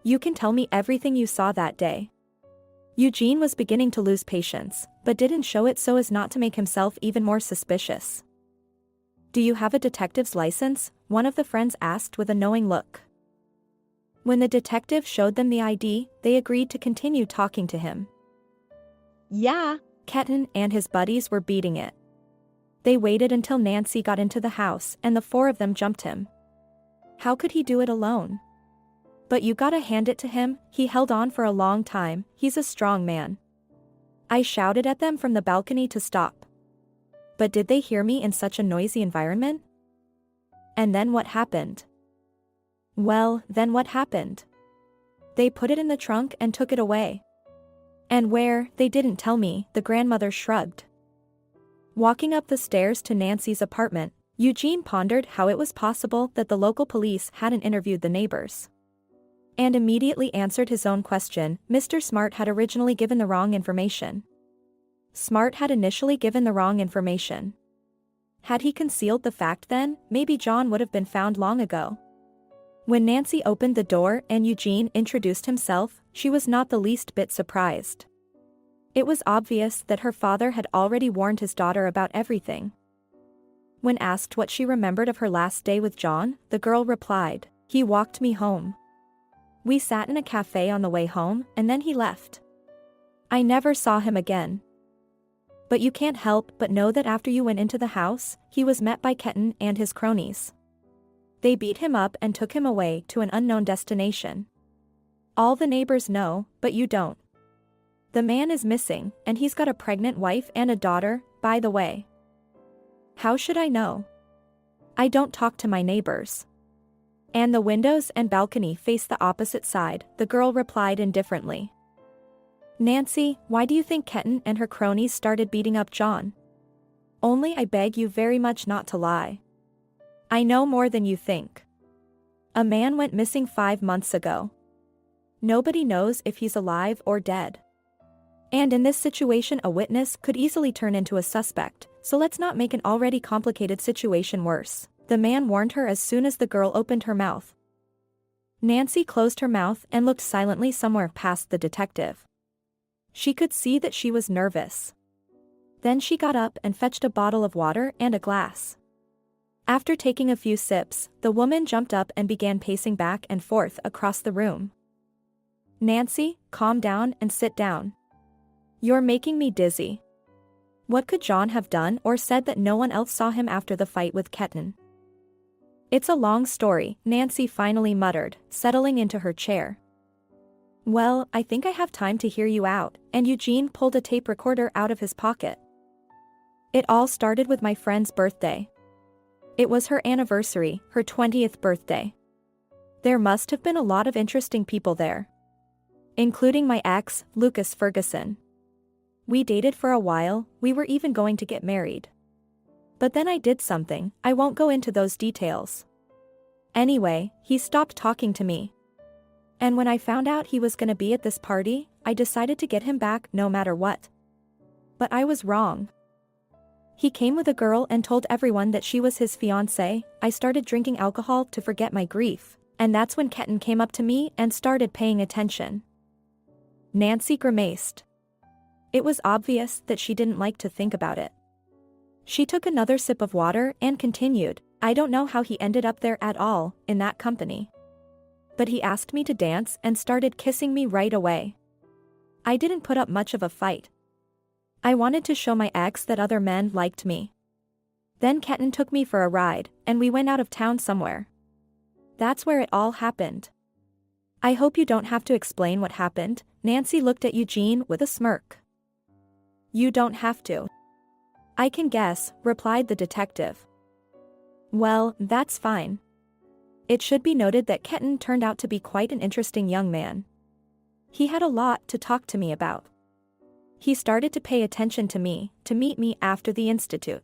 Speaker 2: You can tell me everything you saw that day. Eugene was beginning to lose patience, but didn't show it so as not to make himself even more suspicious. Do you have a detective's license? One of the friends asked with a knowing look. When the detective showed them the ID, they agreed to continue talking to him. Yeah, Ketan and his buddies were beating it. They waited until Nancy got into the house and the 4 of them jumped him. How could he do it alone? But you gotta hand it to him, he held on for a long time, he's a strong man. I shouted at them from the balcony to stop. But did they hear me in such a noisy environment? And then what happened? Well, then what happened? They put it in the trunk and took it away. And where, they didn't tell me, the grandmother shrugged. Walking up the stairs to Nancy's apartment, Eugene pondered how it was possible that the local police hadn't interviewed the neighbors. And immediately answered his own question. Mr. Smart had originally given the wrong information. Smart had initially given the wrong information. Had he concealed the fact then, maybe John would have been found long ago. When Nancy opened the door and Eugene introduced himself, she was not the least bit surprised. It was obvious that her father had already warned his daughter about everything. When asked what she remembered of her last day with John, the girl replied, "He walked me home. We sat in a cafe on the way home, and then he left. I never saw him again." But you can't help but know that after you went into the house, he was met by Ketan and his cronies. They beat him up and took him away to an unknown destination. All the neighbors know, but you don't. The man is missing, and he's got a pregnant wife and a daughter, by the way. How should I know? I don't talk to my neighbors. And the windows and balcony face the opposite side, the girl replied indifferently. Nancy, why do you think Ketan and her cronies started beating up John? Only I beg you very much not to lie. I know more than you think. A man went missing 5 months ago. Nobody knows if he's alive or dead. And in this situation, a witness could easily turn into a suspect, so let's not make an already complicated situation worse. The man warned her as soon as the girl opened her mouth. Nancy closed her mouth and looked silently somewhere past the detective. She could see that she was nervous. Then she got up and fetched a bottle of water and a glass. After taking a few sips, the woman jumped up and began pacing back and forth across the room. Nancy, calm down and sit down. You're making me dizzy. What could John have done or said that no one else saw him after the fight with Ketan? It's a long story, Nancy finally muttered, settling into her chair. Well, I think I have time to hear you out, and Eugene pulled a tape recorder out of his pocket. It all started with my friend's birthday. It was her anniversary, her 20th birthday. There must have been a lot of interesting people there. Including my ex, Lucas Ferguson. We dated for a while, we were even going to get married. But then I did something, I won't go into those details. Anyway, he stopped talking to me. And when I found out he was gonna be at this party, I decided to get him back no matter what. But I was wrong. He came with a girl and told everyone that she was his fiancée. I started drinking alcohol to forget my grief, and that's when Ketan came up to me and started paying attention. Nancy grimaced. It was obvious that she didn't like to think about it. She took another sip of water and continued, I don't know how he ended up there at all, in that company. But he asked me to dance and started kissing me right away. I didn't put up much of a fight. I wanted to show my ex that other men liked me. Then Ketan took me for a ride, and we went out of town somewhere. That's where it all happened. I hope you don't have to explain what happened, Nancy looked at Eugene with a smirk. You don't have to. I can guess, replied the detective. Well, that's fine. It should be noted that Ketan turned out to be quite an interesting young man. He had a lot to talk to me about. He started to pay attention to me, to meet me after the institute.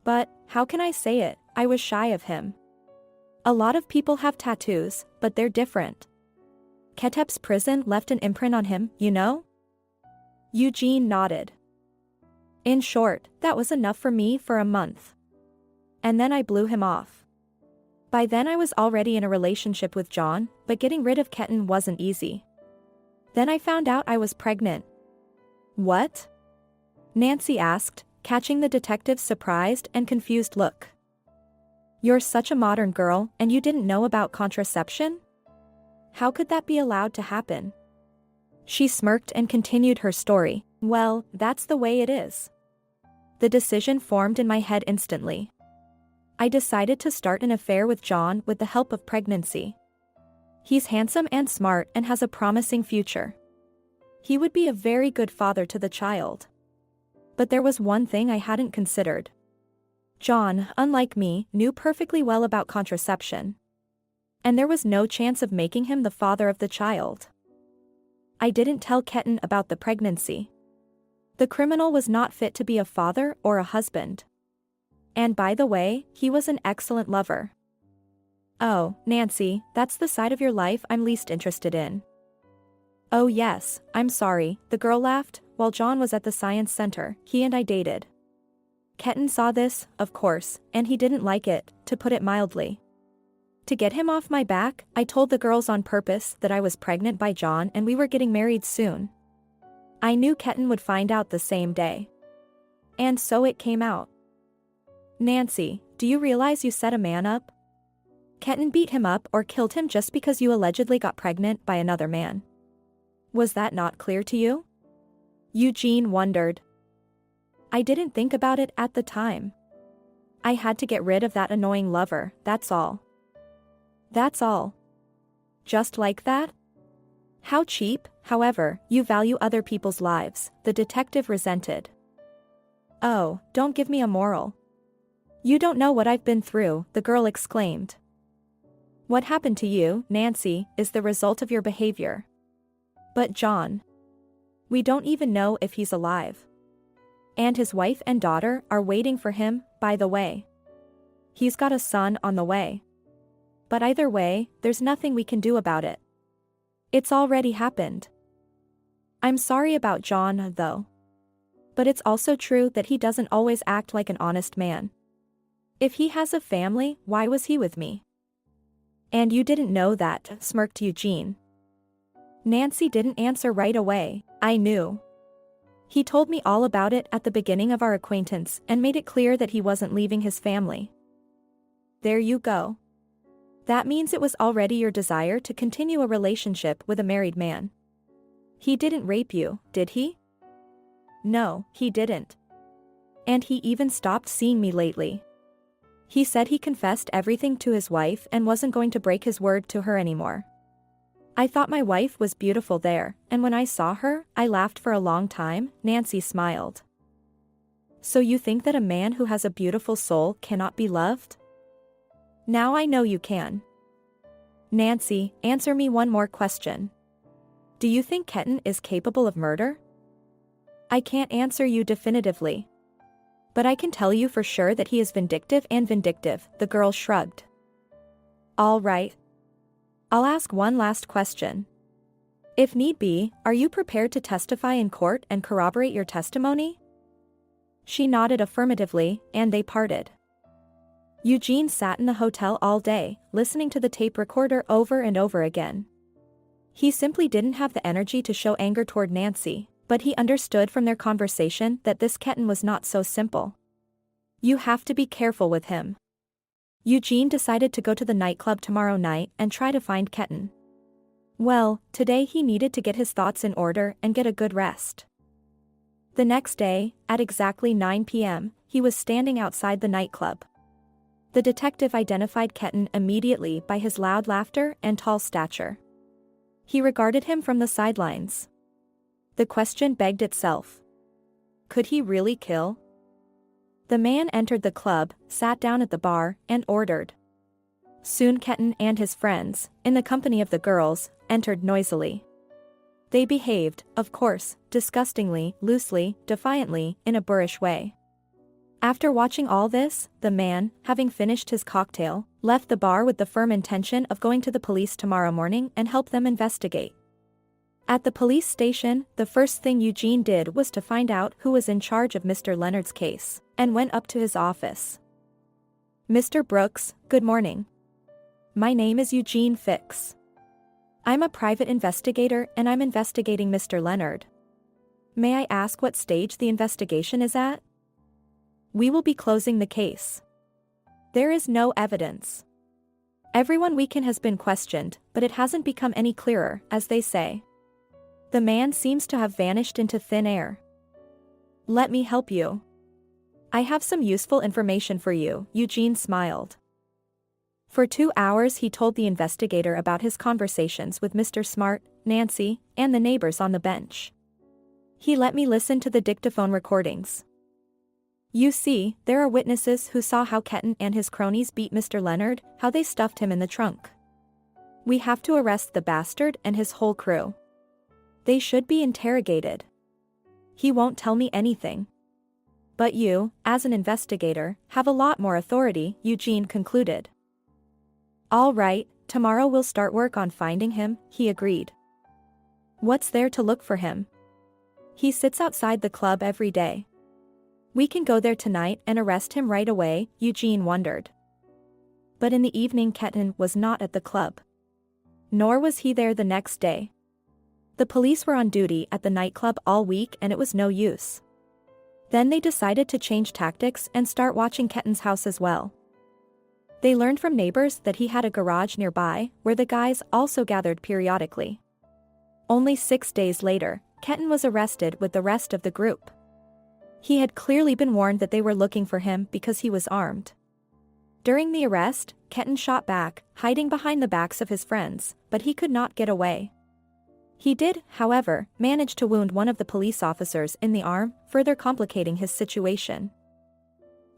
Speaker 2: But, how can I say it, I was shy of him. A lot of people have tattoos, but they're different. Ketep's prison left an imprint on him, you know? Eugene nodded. In short, that was enough for me for a month. And then I blew him off. By then I was already in a relationship with John, but getting rid of Ketan wasn't easy. Then I found out I was pregnant. What? Nancy asked, catching the detective's surprised and confused look. You're such a modern girl, and you didn't know about contraception? How could that be allowed to happen? She smirked and continued her story. Well, that's the way it is. The decision formed in my head instantly. I decided to start an affair with John with the help of pregnancy. He's handsome and smart and has a promising future. He would be a very good father to the child. But there was one thing I hadn't considered. John, unlike me, knew perfectly well about contraception. And there was no chance of making him the father of the child. I didn't tell Ketan about the pregnancy. The criminal was not fit to be a father or a husband. And by the way, he was an excellent lover. Oh, Nancy, that's the side of your life I'm least interested in. Oh yes, I'm sorry, the girl laughed. While John was at the science center, he and I dated. Ketan saw this, of course, and he didn't like it, to put it mildly. To get him off my back, I told the girls on purpose that I was pregnant by John and we were getting married soon. I knew Ketan would find out the same day. And so it came out. Nancy, do you realize you set a man up? Ketan beat him up or killed him just because you allegedly got pregnant by another man. Was that not clear to you? Eugene wondered. I didn't think about it at the time. I had to get rid of that annoying lover, that's all. That's all. Just like that? How cheap, however, you value other people's lives, the detective resented. Oh, don't give me a moral. You don't know what I've been through, the girl exclaimed. What happened to you, Nancy, is the result of your behavior. But John. We don't even know if he's alive. And his wife and daughter are waiting for him, by the way. He's got a son on the way. But either way, there's nothing we can do about it. It's already happened. I'm sorry about John, though. But it's also true that he doesn't always act like an honest man. If he has a family, why was he with me? And you didn't know that, smirked Eugene. Nancy didn't answer right away. I knew. He told me all about it at the beginning of our acquaintance and made it clear that he wasn't leaving his family. There you go. That means it was already your desire to continue a relationship with a married man. He didn't rape you, did he? No, he didn't. And he even stopped seeing me lately. He said he confessed everything to his wife and wasn't going to break his word to her anymore. I thought my wife was beautiful there, and when I saw her, I laughed for a long time, Nancy smiled. So you think that a man who has a beautiful soul cannot be loved? Now I know you can. Nancy, answer me one more question. Do you think Ketan is capable of murder? I can't answer you definitively. But I can tell you for sure that he is vindictive, the girl shrugged. All right. I'll ask one last question. If need be, are you prepared to testify in court and corroborate your testimony? She nodded affirmatively, and they parted. Eugene sat in the hotel all day, listening to the tape recorder over and over again. He simply didn't have the energy to show anger toward Nancy, but he understood from their conversation that this Ketan was not so simple. You have to be careful with him. Eugene decided to go to the nightclub tomorrow night and try to find Ketan. Well, today he needed to get his thoughts in order and get a good rest. The next day, at exactly 9 p.m., he was standing outside the nightclub. The detective identified Ketan immediately by his loud laughter and tall stature. He regarded him from the sidelines. The question begged itself. Could he really kill? The man entered the club, sat down at the bar, and ordered. Soon Ketan and his friends, in the company of the girls, entered noisily. They behaved, of course, disgustingly, loosely, defiantly, in a boorish way. After watching all this, the man, having finished his cocktail, left the bar with the firm intention of going to the police tomorrow morning and help them investigate. At the police station, the first thing Eugene did was to find out who was in charge of Mr. Leonard's case, and went up to his office. Mr. Brooks, good morning. My name is Eugene Fix. I'm a private investigator and I'm investigating Mr. Leonard. May I ask what stage the investigation is at? We will be closing the case. There is no evidence. Everyone we can has been questioned, but it hasn't become any clearer, as they say. The man seems to have vanished into thin air. Let me help you. I have some useful information for you, Eugene smiled. For 2 hours he told the investigator about his conversations with Mr. Smart, Nancy, and the neighbors on the bench. He let me listen to the dictaphone recordings. You see, there are witnesses who saw how Ketan and his cronies beat Mr. Leonard, how they stuffed him in the trunk. We have to arrest the bastard and his whole crew. They should be interrogated. He won't tell me anything. But you, as an investigator, have a lot more authority, Eugene concluded. All right, tomorrow we'll start work on finding him, he agreed. What's there to look for him? He sits outside the club every day. We can go there tonight and arrest him right away, Eugene wondered. but in the evening Ketten was not at the club. Nor was he there the next day. The police were on duty at the nightclub all week and it was no use. Then they decided to change tactics and start watching Ketten's house as well. They learned from neighbors that he had a garage nearby, where the guys also gathered periodically. Only 6 days later, Ketten was arrested with the rest of the group. He had clearly been warned that they were looking for him because he was armed. During the arrest, Ketten shot back, hiding behind the backs of his friends, but he could not get away. He did, however, manage to wound one of the police officers in the arm, further complicating his situation.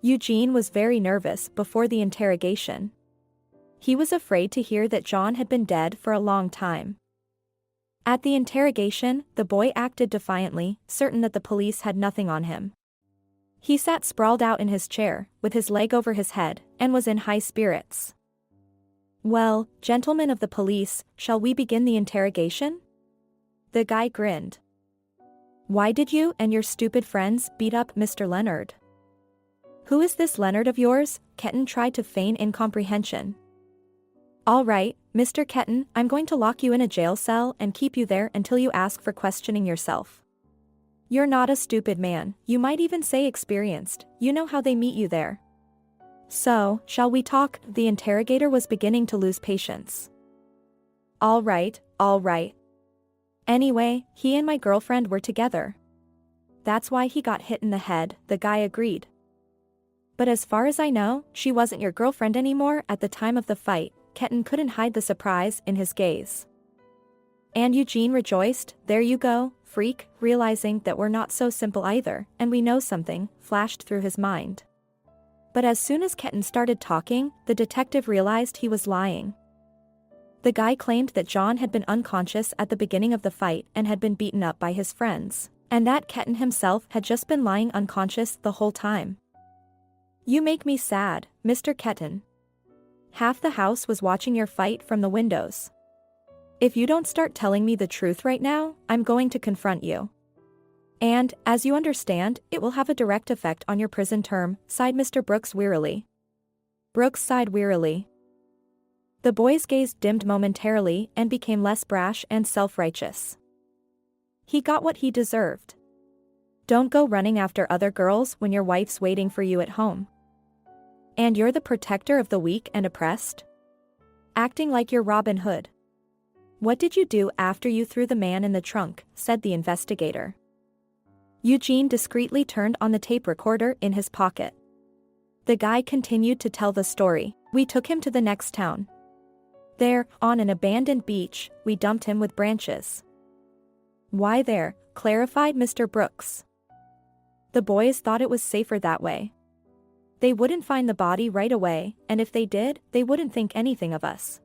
Speaker 2: Eugene was very nervous before the interrogation. He was afraid to hear that John had been dead for a long time. At the interrogation, the boy acted defiantly, certain that the police had nothing on him. He sat sprawled out in his chair, with his leg over his head, and was in high spirits. "Well, gentlemen of the police, shall we begin the interrogation?" The guy grinned. "Why did you and your stupid friends beat up Mr. Leonard?" "Who is this Leonard of yours?" Ketten tried to feign incomprehension. "All right, Mr. Ketten, I'm going to lock you in a jail cell and keep you there until you ask for questioning yourself. You're not a stupid man, you might even say experienced, you know how they meet you there. So, shall we talk?" The interrogator was beginning to lose patience. All right. Anyway, he and my girlfriend were together. That's why he got hit in the head," the guy agreed. "But as far as I know, she wasn't your girlfriend anymore at the time of the fight." Ketten couldn't hide the surprise in his gaze. And Eugene rejoiced, "There you go, freak," realizing that we're not so simple either, and we know something, flashed through his mind. But as soon as Ketten started talking, the detective realized he was lying. The guy claimed that John had been unconscious at the beginning of the fight and had been beaten up by his friends, and that Ketten himself had just been lying unconscious the whole time. "You make me sad, Mr. Ketten. Half the house was watching your fight from the windows. If you don't start telling me the truth right now, I'm going to confront you. And, as you understand, it will have a direct effect on your prison term," sighed Mr. Brooks wearily. Brooks sighed wearily. The boy's gaze dimmed momentarily and became less brash and self-righteous. He got what he deserved. Don't go running after other girls when your wife's waiting for you at home. And you're the protector of the weak and oppressed? Acting like you're Robin Hood. "What did you do after you threw the man in the trunk?" said the investigator. Eugene discreetly turned on the tape recorder in his pocket. The guy continued to tell the story. "We took him to the next town. There, on an abandoned beach, we dumped him with branches." "Why there?" clarified Mr. Brooks. "The boys thought it was safer that way. They wouldn't find the body right away, and if they did, they wouldn't think anything of us."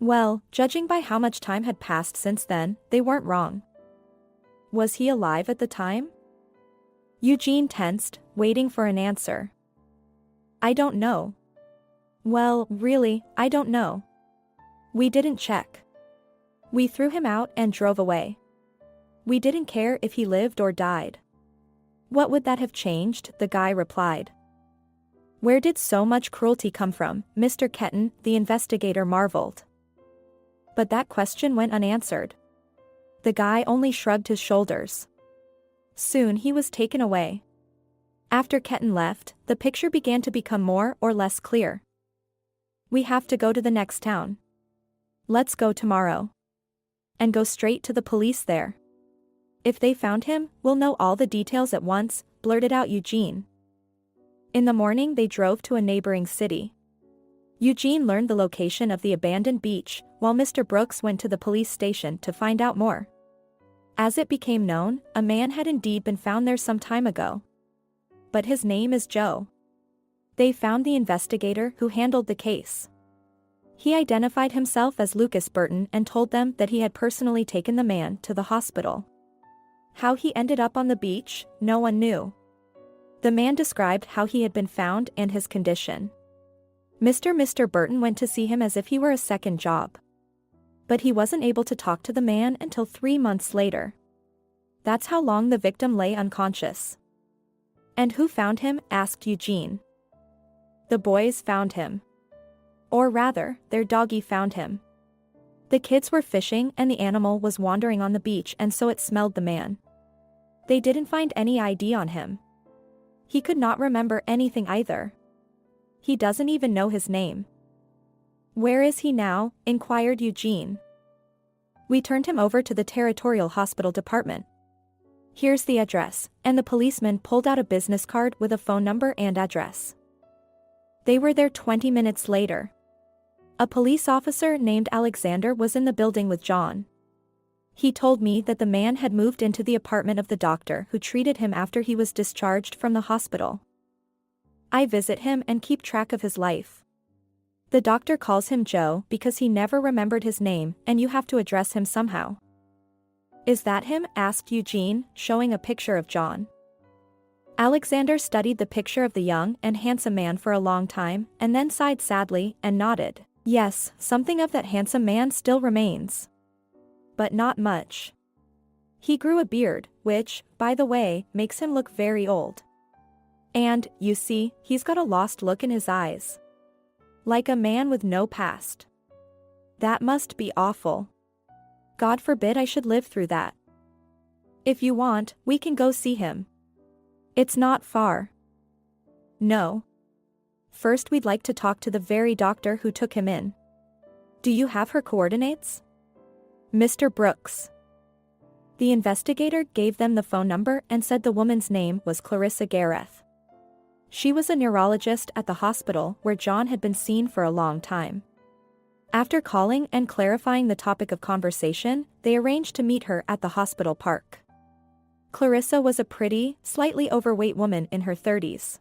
Speaker 2: Well, judging by how much time had passed since then, they weren't wrong. "Was he alive at the time?" Eugene tensed, waiting for an answer. "I don't know." "Well, really, I don't know. We didn't check. We threw him out and drove away. We didn't care if he lived or died." "What would that have changed?" the guy replied. "Where did so much cruelty come from, Mr. Ketten?" the investigator marveled. But that question went unanswered. The guy only shrugged his shoulders. Soon he was taken away. After Ketten left, the picture began to become more or less clear. "We have to go to the next town. Let's go tomorrow. And go straight to the police there. If they found him, we'll know all the details at once," blurted out Eugene. In the morning they drove to a neighboring city. Eugene learned the location of the abandoned beach, while Mr. Brooks went to the police station to find out more. As it became known, a man had indeed been found there some time ago. But his name is Joe. They found the investigator who handled the case. He identified himself as Lucas Burton and told them that he had personally taken the man to the hospital. How he ended up on the beach, no one knew. The man described how he had been found and his condition. Mr. Burton went to see him as if he were a second job. But he wasn't able to talk to the man until 3 months later. That's how long the victim lay unconscious. "And who found him?" asked Eugene. "The boys found him. Or rather, their doggy found him. The kids were fishing and the animal was wandering on the beach, and so it smelled the man. They didn't find any ID on him. He could not remember anything either. He doesn't even know his name. Where is he now? Inquired Eugene. We turned him over to the territorial hospital department. Here's the address, and the policeman pulled out a business card with a phone number and address. They were there 20 minutes later. A police officer named Alexander was in the building with John. He told me that the man had moved into the apartment of the doctor who treated him after he was discharged from the hospital. I visit him and keep track of his life. The doctor calls him Joe because he never remembered his name, and you have to address him somehow. Is that him? Asked Eugene, showing a picture of John. Alexander studied the picture of the young and handsome man for a long time, and then sighed sadly and nodded. Yes, something of that handsome man still remains. But not much. He grew a beard, which, by the way, makes him look very old. And, you see, he's got a lost look in his eyes. Like a man with no past. That must be awful. God forbid I should live through that. If you want, we can go see him. It's not far. No. First, we'd like to talk to the very doctor who took him in. Do you have her coordinates? Mr. Brooks. The investigator gave them the phone number and said the woman's name was Clarissa Gareth. She was a neurologist at the hospital where John had been seen for a long time. After calling and clarifying the topic of conversation, they arranged to meet her at the hospital park. Clarissa was a pretty, slightly overweight woman in her 30s.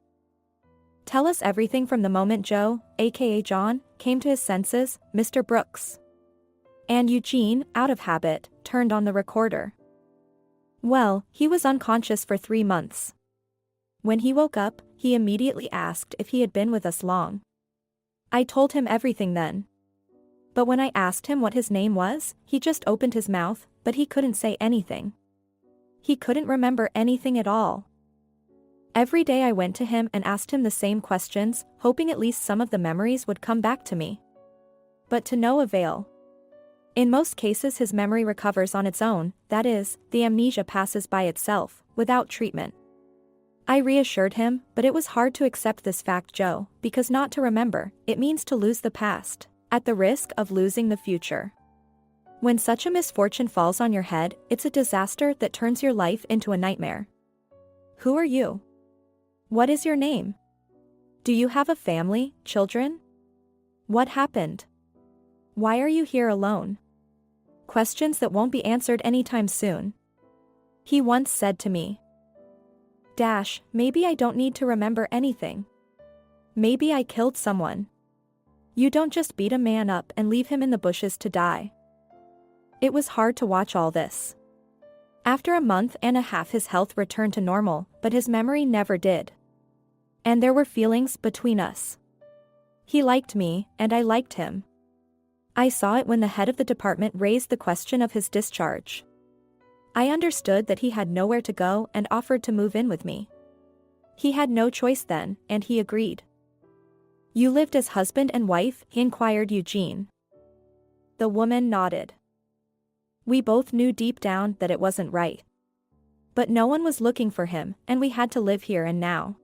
Speaker 2: Tell us everything from the moment Joe, aka John, came to his senses, Mr. Brooks. And Eugene, out of habit, turned on the recorder. Well, he was unconscious for 3 months. When he woke up, he immediately asked if he had been with us long. I told him everything then. But when I asked him what his name was, he just opened his mouth, but he couldn't say anything. He couldn't remember anything at all. Every day I went to him and asked him the same questions, hoping at least some of the memories would come back to me. But to no avail. In most cases his memory recovers on its own, that is, the amnesia passes by itself, without treatment. I reassured him, but it was hard to accept this fact, Joe, because not to remember, it means to lose the past, at the risk of losing the future. When such a misfortune falls on your head, it's a disaster that turns your life into a nightmare. Who are you? What is your name? Do you have a family, children? What happened? Why are you here alone? Questions that won't be answered anytime soon. He once said to me, maybe I don't need to remember anything. Maybe I killed someone. You don't just beat a man up and leave him in the bushes to die. It was hard to watch all this. After a month and a half his health returned to normal, but his memory never did. And there were feelings between us. He liked me, and I liked him. I saw it when the head of the department raised the question of his discharge. I understood that he had nowhere to go and offered to move in with me. He had no choice then, and he agreed. You lived as husband and wife? Inquired Eugene. The woman nodded. We both knew deep down that it wasn't right. But no one was looking for him, and we had to live here and now.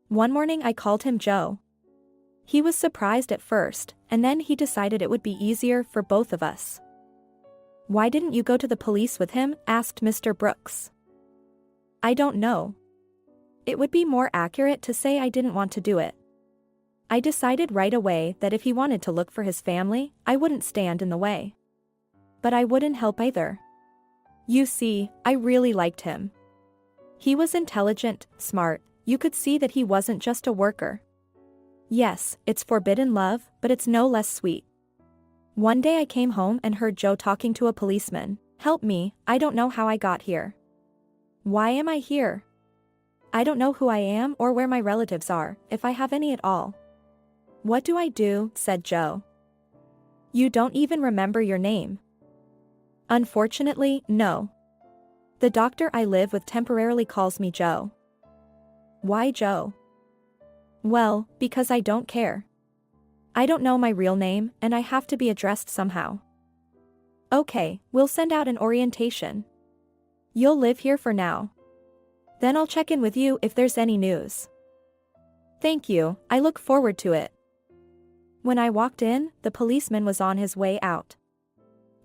Speaker 2: One morning I called him Joe. He was surprised at first, and then he decided it would be easier for both of us. Why didn't you go to the police with him? Asked Mr. Brooks. I don't know. It would be more accurate to say I didn't want to do it. I decided right away that if he wanted to look for his family, I wouldn't stand in the way. But I wouldn't help either. You see, I really liked him. He was intelligent, smart, you could see that he wasn't just a worker. Yes, it's forbidden love, but it's no less sweet. One day I came home and heard Joe talking to a policeman. Help me, I don't know how I got here. Why am I here? I don't know who I am or where my relatives are, if I have any at all. What do I do? Said Joe. You don't even remember your name. Unfortunately, no. The doctor I live with temporarily calls me Joe. Why Joe? Well, because I don't care. I don't know my real name, and I have to be addressed somehow. Okay, we'll send out an orientation. You'll live here for now. Then I'll check in with you if there's any news. Thank you, I look forward to it. When I walked in, the policeman was on his way out.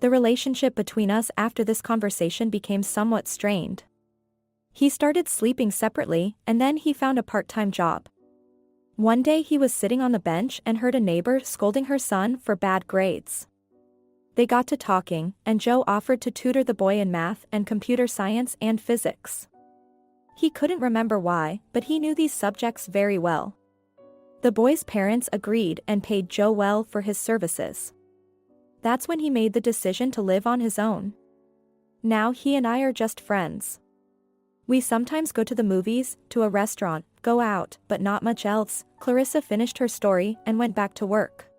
Speaker 2: The relationship between us after this conversation became somewhat strained. He started sleeping separately, and then he found a part-time job. One day he was sitting on the bench and heard a neighbor scolding her son for bad grades. They got to talking, and Joe offered to tutor the boy in math and computer science and physics. He couldn't remember why, but he knew these subjects very well. The boy's parents agreed and paid Joe well for his services. That's when he made the decision to live on his own. Now he and I are just friends. We sometimes go to the movies, to a restaurant, go out, but not much else. Clarissa finished her story and went back to work.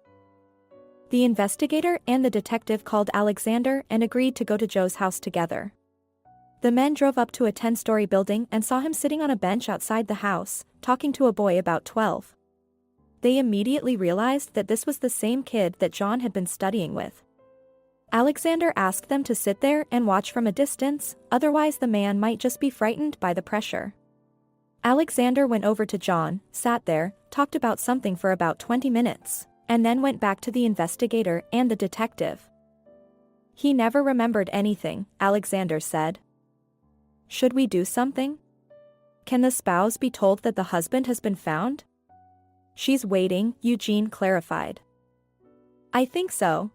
Speaker 2: The investigator and the detective called Alexander and agreed to go to Joe's house together. The men drove up to a 10-story building and saw him sitting on a bench outside the house, talking to a boy about 12. They immediately realized that this was the same kid that John had been studying with. Alexander asked them to sit there and watch from a distance, otherwise the man might just be frightened by the pressure. Alexander went over to John, sat there, talked about something for about 20 minutes, and then went back to the investigator and the detective. He never remembered anything, Alexander said. Should we do something? Can the spouse be told that the husband has been found? She's waiting, Eugene clarified. I think so.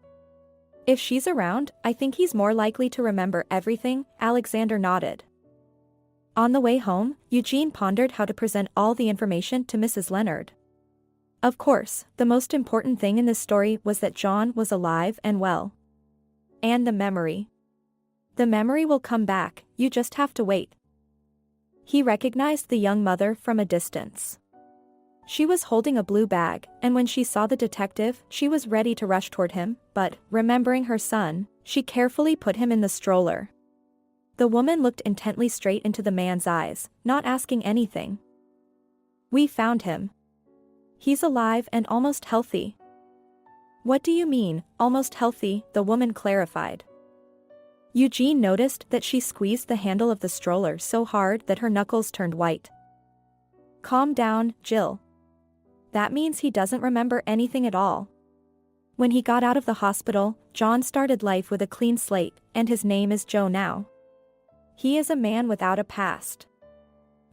Speaker 2: If she's around, I think he's more likely to remember everything, Alexander nodded. On the way home, Eugene pondered how to present all the information to Mrs. Leonard. Of course, the most important thing in this story was that John was alive and well. And the memory. The memory will come back, you just have to wait. He recognized the young mother from a distance. She was holding a blue bag, and when she saw the detective, she was ready to rush toward him, but, remembering her son, she carefully put him in the stroller. The woman looked intently straight into the man's eyes, not asking anything. We found him. He's alive and almost healthy. What do you mean, almost healthy? The woman clarified. Eugene noticed that she squeezed the handle of the stroller so hard that her knuckles turned white. Calm down, Jill. That means he doesn't remember anything at all. When he got out of the hospital, John started life with a clean slate, and his name is Joe now. He is a man without a past.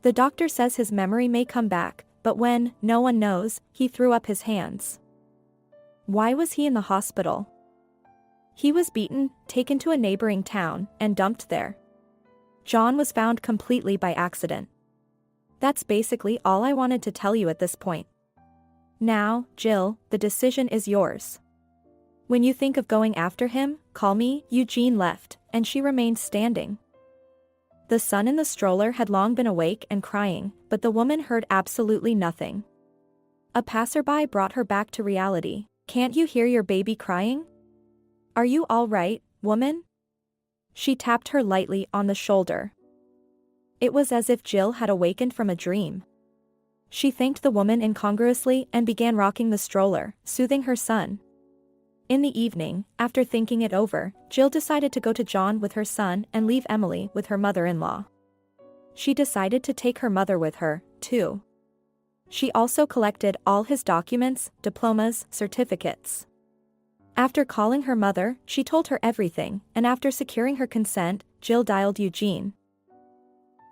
Speaker 2: The doctor says his memory may come back, but when, no one knows, he threw up his hands. Why was he in the hospital? He was beaten, taken to a neighboring town, and dumped there. John was found completely by accident. That's basically all I wanted to tell you at this point. Now, Jill, the decision is yours. When you think of going after him, call me. Eugene left, and she remained standing. The son in the stroller had long been awake and crying, but the woman heard absolutely nothing. A passerby brought her back to reality. Can't you hear your baby crying? Are you all right, woman? She tapped her lightly on the shoulder. It was as if Jill had awakened from a dream. She thanked the woman incongruously and began rocking the stroller, soothing her son. In the evening, after thinking it over, Jill decided to go to John with her son and leave Emily with her mother-in-law. She decided to take her mother with her, too. She also collected all his documents, diplomas, certificates. After calling her mother, she told her everything, and after securing her consent, Jill dialed Eugene.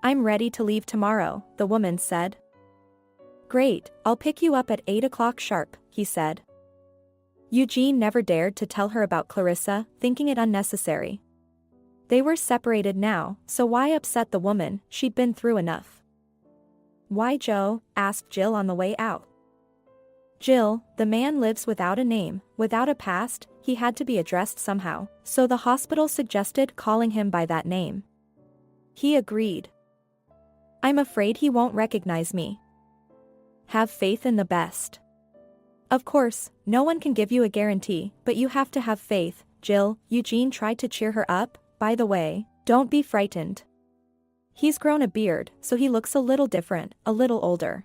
Speaker 2: I'm ready to leave tomorrow, the woman said. Great, I'll pick you up at 8 o'clock sharp, he said. Eugene never dared to tell her about Clarissa, thinking it unnecessary. They were separated now, so why upset the woman? She'd been through enough. Why Joe? Asked Jill on the way out. Jill, the man lives without a name, without a past, he had to be addressed somehow, so the hospital suggested calling him by that name. He agreed. I'm afraid he won't recognize me. Have faith in the best. Of course, no one can give you a guarantee, but you have to have faith, Jill. Eugene tried to cheer her up. By the way, don't be frightened. He's grown a beard, so he looks a little different, a little older.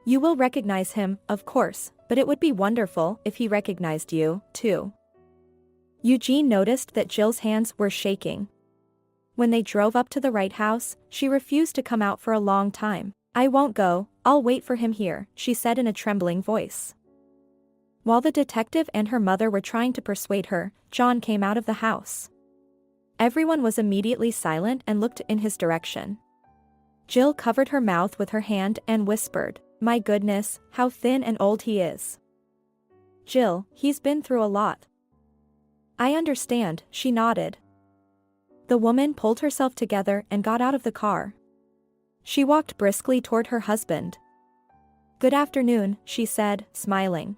Speaker 2: You will recognize him, of course, but it would be wonderful if he recognized you, too. Eugene noticed that Jill's hands were shaking. When they drove up to the right house, she refused to come out for a long time. I won't go, I'll wait for him here, she said in a trembling voice. While the detective and her mother were trying to persuade her, John came out of the house. Everyone was immediately silent and looked in his direction. Jill covered her mouth with her hand and whispered, "My goodness, how thin and old he is." "Jill, he's been through a lot." "I understand," she nodded. The woman pulled herself together and got out of the car. She walked briskly toward her husband. "Good afternoon," she said, smiling.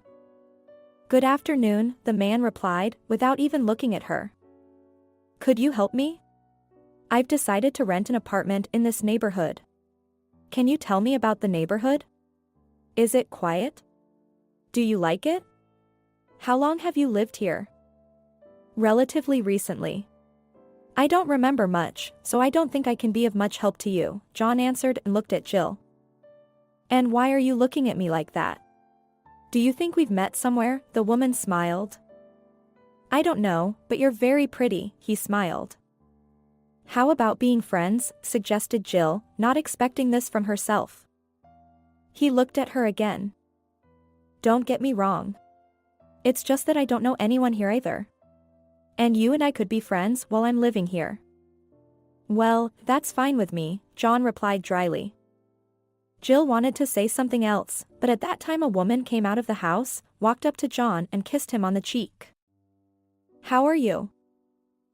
Speaker 2: "Good afternoon," the man replied, without even looking at her. "Could you help me? I've decided to rent an apartment in this neighborhood. Can you tell me about the neighborhood? Is it quiet? Do you like it? How long have you lived here?" "Relatively recently." "I don't remember much, so I don't think I can be of much help to you," John answered and looked at Jill. "And why are you looking at me like that? Do you think we've met somewhere?" The woman smiled. "I don't know, but you're very pretty," he smiled. "How about being friends?" suggested Jill, not expecting this from herself. He looked at her again. "Don't get me wrong. It's just that I don't know anyone here either. And you and I could be friends while I'm living here." "Well, that's fine with me," John replied dryly. Jill wanted to say something else, but at that time a woman came out of the house, walked up to John and kissed him on the cheek. "How are you?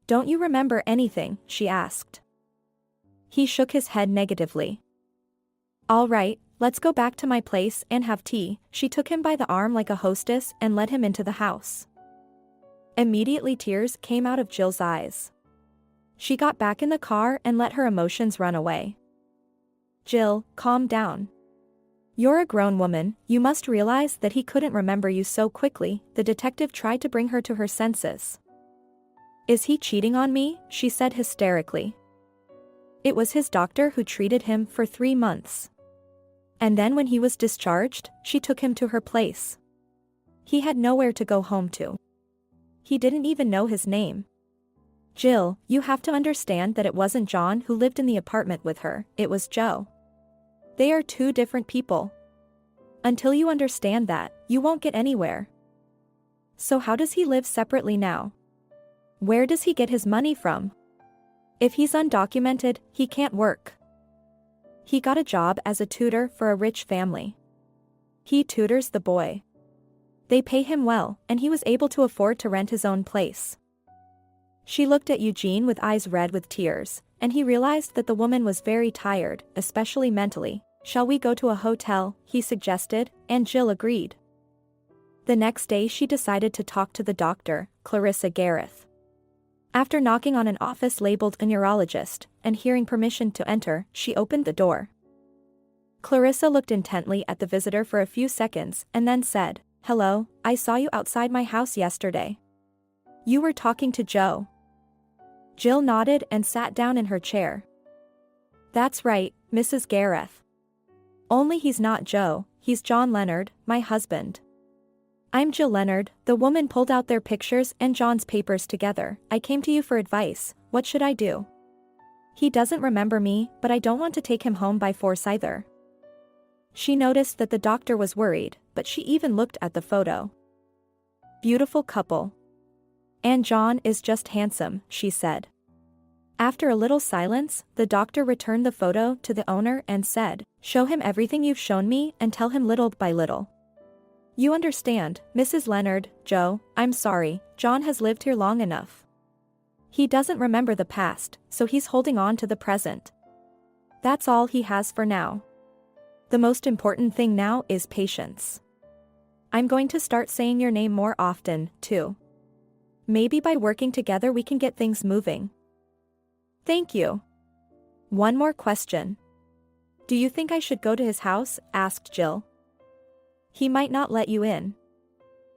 Speaker 2: Don't you remember anything?" she asked. He shook his head negatively. "All right, let's go back to my place and have tea." She took him by the arm like a hostess and led him into the house. Immediately tears came out of Jill's eyes. She got back in the car and let her emotions run away. "Jill, calm down. You're a grown woman, you must realize that he couldn't remember you so quickly." The detective tried to bring her to her senses. "Is he cheating on me?" she said hysterically. "It was his doctor who treated him for 3 months. And then when he was discharged, she took him to her place. He had nowhere to go home to. He didn't even know his name. Jill, you have to understand that it wasn't John who lived in the apartment with her, it was Joe. They are 2 different people. Until you understand that, you won't get anywhere. So how does he live separately now? Where does he get his money from? If he's undocumented, he can't work. He got a job as a tutor for a rich family. He tutors the boy. They pay him well, and he was able to afford to rent his own place." She looked at Eugene with eyes red with tears, and he realized that the woman was very tired, especially mentally. "Shall we go to a hotel?" he suggested, and Jill agreed. The next day she decided to talk to the doctor, Clarissa Gareth. After knocking on an office labeled a neurologist, and hearing permission to enter, she opened the door. Clarissa looked intently at the visitor for a few seconds, and then said, "Hello, I saw you outside my house yesterday. You were talking to Joe." Jill nodded and sat down in her chair. "That's right, Mrs. Gareth. Only he's not Joe, he's John Leonard, my husband." "I'm Jill Leonard." The woman pulled out their pictures and John's papers together. "I came to you for advice. What should I do? He doesn't remember me, but I don't want to take him home by force either." She noticed that the doctor was worried, but she even looked at the photo. "Beautiful couple. And John is just handsome," she said. After a little silence, the doctor returned the photo to the owner and said, "Show him everything you've shown me and tell him little by little. You understand, Mrs. Leonard. Joe, I'm sorry, John has lived here long enough. He doesn't remember the past, so he's holding on to the present. That's all he has for now. The most important thing now is patience. I'm going to start saying your name more often, too. Maybe by working together we can get things moving." "Thank you. One more question. Do you think I should go to his house?" asked Jill. "He might not let you in.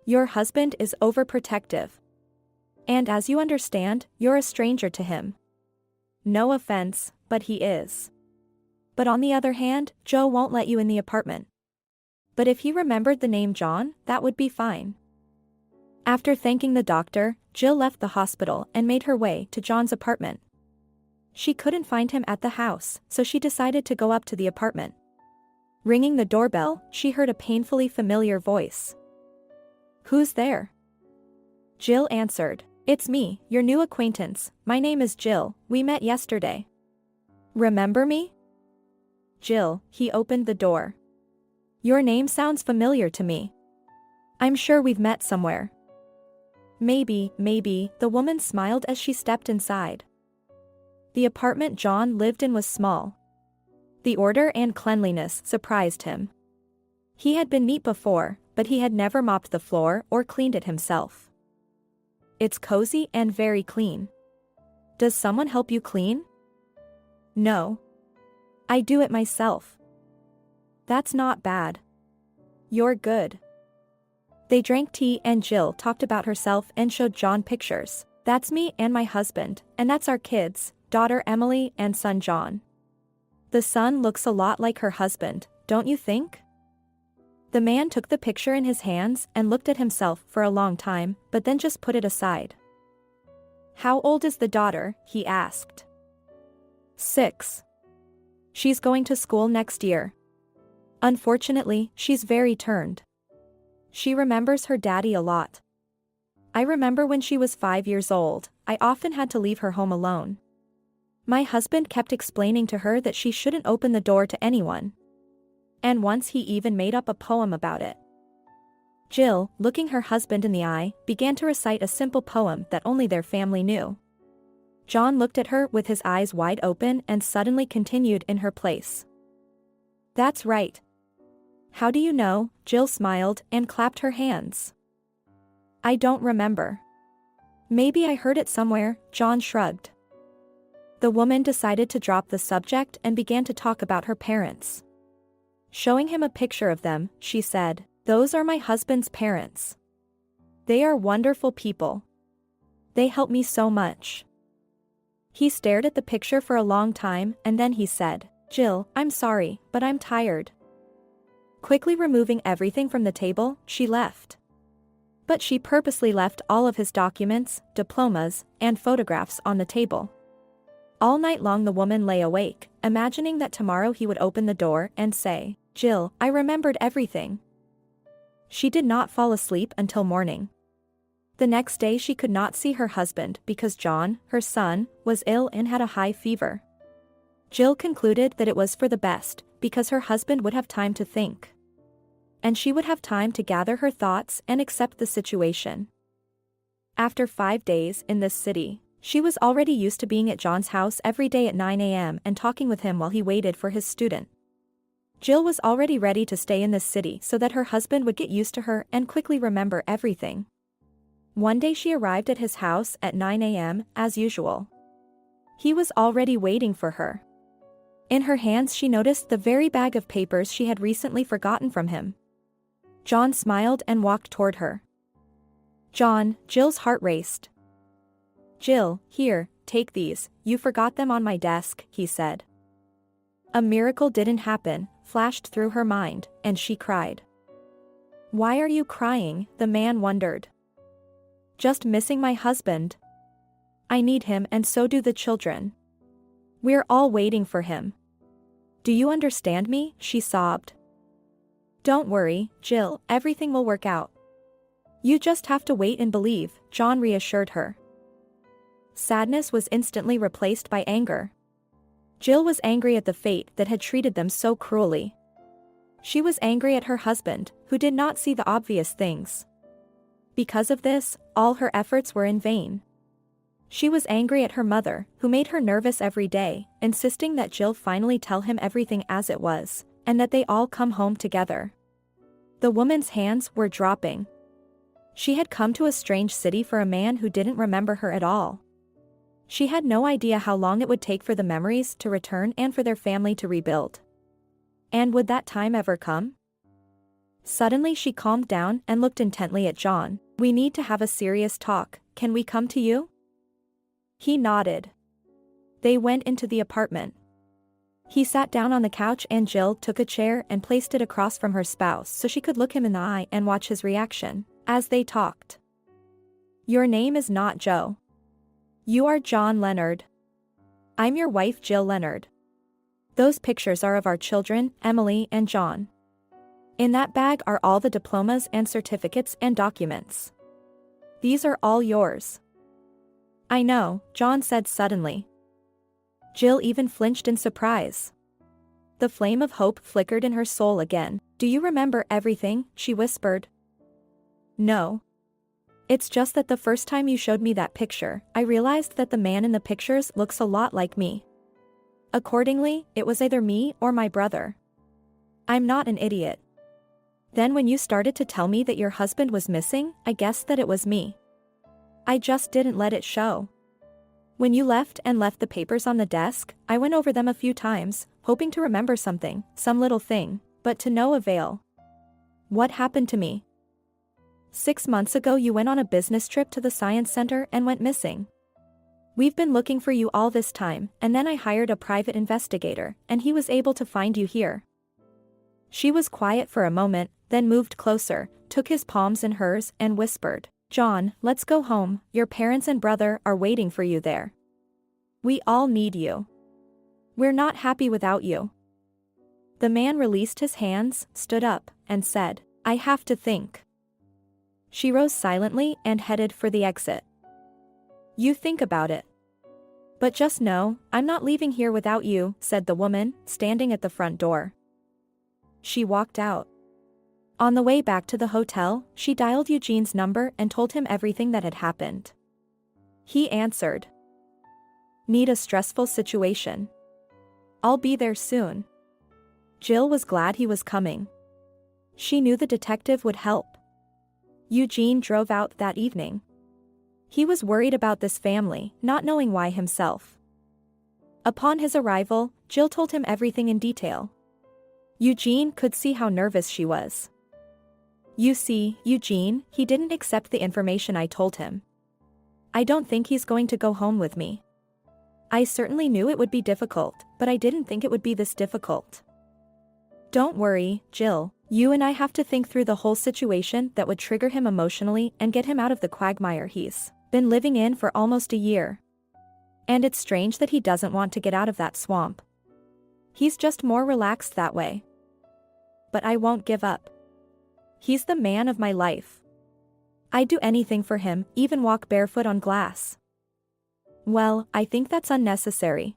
Speaker 2: Your husband is overprotective. And as you understand, you're a stranger to him. No offense, but he is. But on the other hand, Joe won't let you in the apartment. But if he remembered the name John, that would be fine. After thanking the doctor, Jill left the hospital and made her way to John's apartment. She couldn't find him at the house, so she decided to go up to the apartment. Ringing the doorbell, she heard a painfully familiar voice. "Who's there?" Jill answered. "It's me, your new acquaintance. My name is Jill, we met yesterday. Remember me?" "Jill," he opened the door. "Your name sounds familiar to me. I'm sure we've met somewhere." Maybe, the woman smiled as she stepped inside. The apartment John lived in was small. The order and cleanliness surprised him. He had been neat before, but he had never mopped the floor or cleaned it himself. "It's cozy and very clean. Does someone help you clean?" "No. I do it myself." "That's not bad. You're good." They drank tea and Jill talked about herself and showed John pictures. "That's me and my husband, and that's our kids, daughter Emily and son John. The son looks a lot like her husband, don't you think?" The man took the picture in his hands and looked at himself for a long time, but then just put it aside. "How old is the daughter?" he asked. 6. She's going to school next year. Unfortunately, she's very turned. She remembers her daddy a lot. I remember when she was 5 years old, I often had to leave her home alone. My husband kept explaining to her that she shouldn't open the door to anyone. And once he even made up a poem about it." Jill, looking her husband in the eye, began to recite a simple poem that only their family knew. John looked at her with his eyes wide open and suddenly continued in her place. "That's right. How do you know?" Jill smiled and clapped her hands. "I don't remember. Maybe I heard it somewhere," John shrugged. The woman decided to drop the subject and began to talk about her parents. Showing him a picture of them, she said, "Those are my husband's parents. They are wonderful people. They help me so much." He stared at the picture for a long time and then he said, "Jill, I'm sorry, but I'm tired." Quickly removing everything from the table, she left. But she purposely left all of his documents, diplomas, and photographs on the table. All night long the woman lay awake, imagining that tomorrow he would open the door and say, "Jill, I remembered everything." She did not fall asleep until morning. The next day she could not see her husband because John, her son, was ill and had a high fever. Jill concluded that it was for the best, because her husband would have time to think. And she would have time to gather her thoughts and accept the situation. After 5 days in this city, she was already used to being at John's house every day at 9 a.m. and talking with him while he waited for his student. Jill was already ready to stay in this city so that her husband would get used to her and quickly remember everything. One day she arrived at his house at 9 a.m. as usual. He was already waiting for her. In her hands she noticed the very bag of papers she had recently forgotten from him. John smiled and walked toward her. "John," Jill's heart raced. "Jill, here, take these, you forgot them on my desk," he said. A miracle didn't happen, flashed through her mind, and she cried. "Why are you crying?" the man wondered. "Just missing my husband. I need him and so do the children. We're all waiting for him. Do you understand me?" she sobbed. "Don't worry, Jill, everything will work out. You just have to wait and believe," John reassured her. Sadness was instantly replaced by anger. Jill was angry at the fate that had treated them so cruelly. She was angry at her husband, who did not see the obvious things. Because of this, all her efforts were in vain. She was angry at her mother, who made her nervous every day, insisting that Jill finally tell him everything as it was, and that they all come home together. The woman's hands were dropping. She had come to a strange city for a man who didn't remember her at all. She had no idea how long it would take for the memories to return and for their family to rebuild. And would that time ever come? Suddenly she calmed down and looked intently at John. "We need to have a serious talk, can we come to you?" He nodded. They went into the apartment. He sat down on the couch and Jill took a chair and placed it across from her spouse so she could look him in the eye and watch his reaction, as they talked. Your name is not Joe. You are John Leonard. I'm your wife Jill Leonard. Those pictures are of our children, Emily and John. In that bag are all the diplomas and certificates and documents. These are all yours. I know, John said suddenly. Jill even flinched in surprise. The flame of hope flickered in her soul again. Do you remember everything? She whispered. No. It's just that the first time you showed me that picture, I realized that the man in the pictures looks a lot like me. Accordingly, it was either me or my brother. I'm not an idiot. Then when you started to tell me that your husband was missing, I guessed that it was me. I just didn't let it show. When you left the papers on the desk, I went over them a few times, hoping to remember something, some little thing, but to no avail. What happened to me? 6 months ago you went on a business trip to the science center and went missing. We've been looking for you all this time, and then I hired a private investigator, and he was able to find you here. She was quiet for a moment, then moved closer, took his palms in hers and whispered, John, let's go home, your parents and brother are waiting for you there. We all need you. We're not happy without you. The man released his hands, stood up, and said, I have to think. She rose silently and headed for the exit. You think about it. But just know, I'm not leaving here without you, said the woman, standing at the front door. She walked out. On the way back to the hotel, she dialed Eugene's number and told him everything that had happened. He answered. Need a stressful situation. I'll be there soon. Jill was glad he was coming. She knew the detective would help. Eugene drove out that evening. He was worried about this family, not knowing why himself. Upon his arrival, Jill told him everything in detail. Eugene could see how nervous she was. You see, Eugene, he didn't accept the information I told him. I don't think he's going to go home with me. I certainly knew it would be difficult, but I didn't think it would be this difficult. Don't worry, Jill, you and I have to think through the whole situation that would trigger him emotionally and get him out of the quagmire he's been living in for almost a year. And it's strange that he doesn't want to get out of that swamp. He's just more relaxed that way. But I won't give up. He's the man of my life. I'd do anything for him, even walk barefoot on glass. Well, I think that's unnecessary.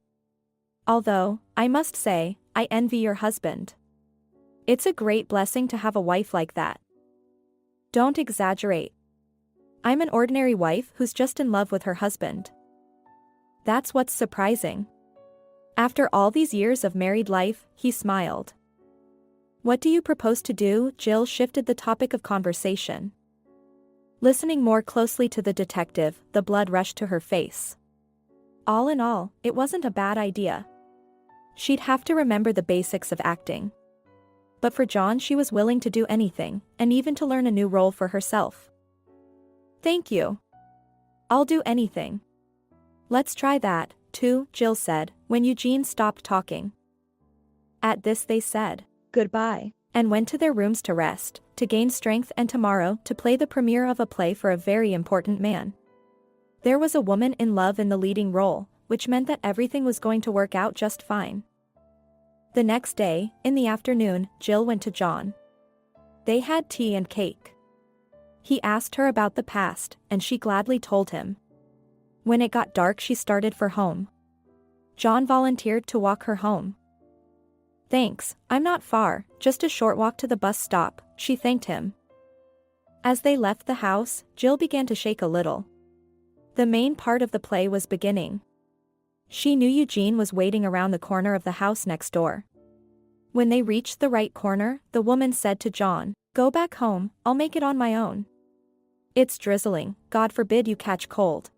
Speaker 2: Although, I must say, I envy your husband. It's a great blessing to have a wife like that. Don't exaggerate. I'm an ordinary wife who's just in love with her husband. That's what's surprising. After all these years of married life, he smiled. What do you propose to do? Jill shifted the topic of conversation. Listening more closely to the detective, the blood rushed to her face. All in all, it wasn't a bad idea. She'd have to remember the basics of acting. But for John she was willing to do anything, and even to learn a new role for herself. Thank you. I'll do anything. Let's try that, too, Jill said, when Eugene stopped talking. At this they said, goodbye, and went to their rooms to rest, to gain strength and tomorrow to play the premiere of a play for a very important man. There was a woman in love in the leading role, which meant that everything was going to work out just fine. The next day, in the afternoon, Jill went to John. They had tea and cake. He asked her about the past, and she gladly told him. When it got dark she started for home. John volunteered to walk her home. Thanks, I'm not far, just a short walk to the bus stop, she thanked him. As they left the house, Jill began to shake a little. The main part of the play was beginning. She knew Eugene was waiting around the corner of the house next door. When they reached the right corner, the woman said to John, "Go back home, I'll make it on my own. It's drizzling, God forbid you catch cold."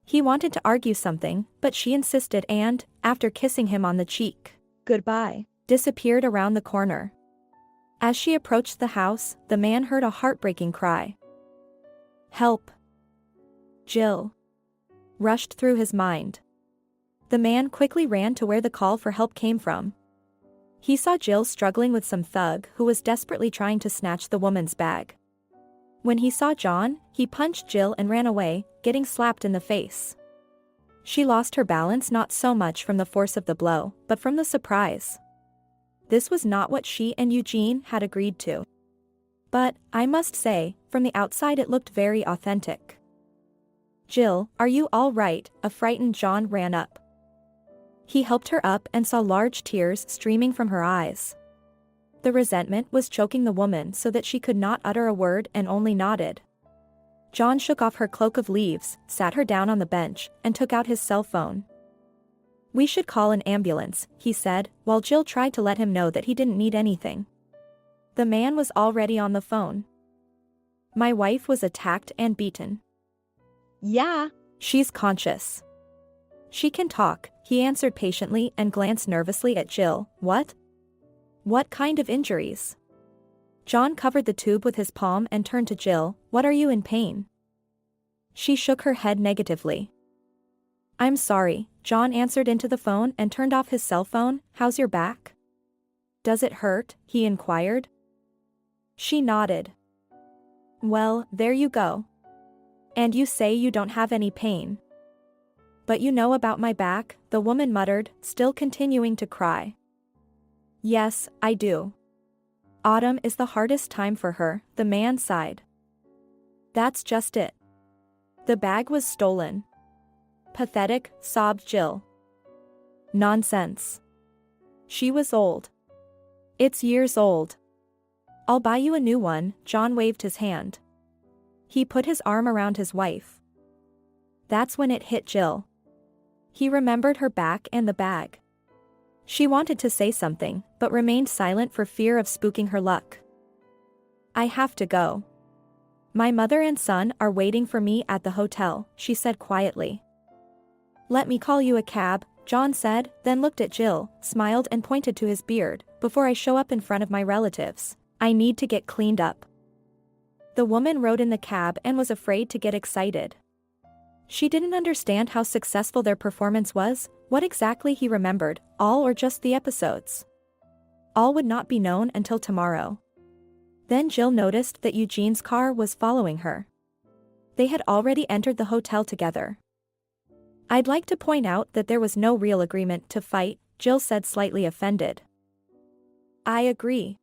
Speaker 2: He wanted to argue something, but she insisted and, after kissing him on the cheek, "Goodbye," disappeared around the corner. As she approached the house, the man heard a heartbreaking cry. "Help! Jill!" rushed through his mind. The man quickly ran to where the call for help came from. He saw Jill struggling with some thug who was desperately trying to snatch the woman's bag. When he saw John, he punched Jill and ran away, getting slapped in the face. She lost her balance not so much from the force of the blow, but from the surprise. This was not what she and Eugene had agreed to. But, I must say, from the outside it looked very authentic. "Jill, are you all right?" a frightened John ran up. He helped her up and saw large tears streaming from her eyes. The resentment was choking the woman so that she could not utter a word and only nodded. John shook off her cloak of leaves, sat her down on the bench, and took out his cell phone. "We should call an ambulance," he said, while Jill tried to let him know that he didn't need anything. The man was already on the phone. "My wife was attacked and beaten."
Speaker 3: Yeah.
Speaker 2: "She's conscious. She can talk," he answered patiently and glanced nervously at Jill. "What? What kind of injuries?" John covered the tube with his palm and turned to Jill. "What, are you in pain?" She shook her head negatively. "I'm sorry," John answered into the phone and turned off his cell phone. "How's your back? Does it hurt?" he inquired. She nodded. "Well, there you go. And you say you don't have any pain. But you know about my back," the woman muttered, still continuing to cry. "Yes, I do. Autumn is the hardest time for her," the man sighed. "That's just it. The bag was stolen." "Pathetic," sobbed Jill. "Nonsense. She was old. It's years old. I'll buy you a new one." John waved his hand. He put his arm around his wife. That's when it hit Jill. He remembered her back and the bag. She wanted to say something, but remained silent for fear of spooking her luck. "I have to go. My mother and son are waiting for me at the hotel," she said quietly. "Let me call you a cab," John said, then looked at Jill, smiled and pointed to his beard. "Before I show up in front of my relatives, I need to get cleaned up." The woman rode in the cab and was afraid to get excited. She didn't understand how successful their performance was, what exactly he remembered, all or just the episodes. All would not be known until tomorrow. Then Jill noticed that Eugene's car was following her. They had already entered the hotel together. "I'd like to point out that there was no real agreement to fight," Jill said, slightly offended. "I agree.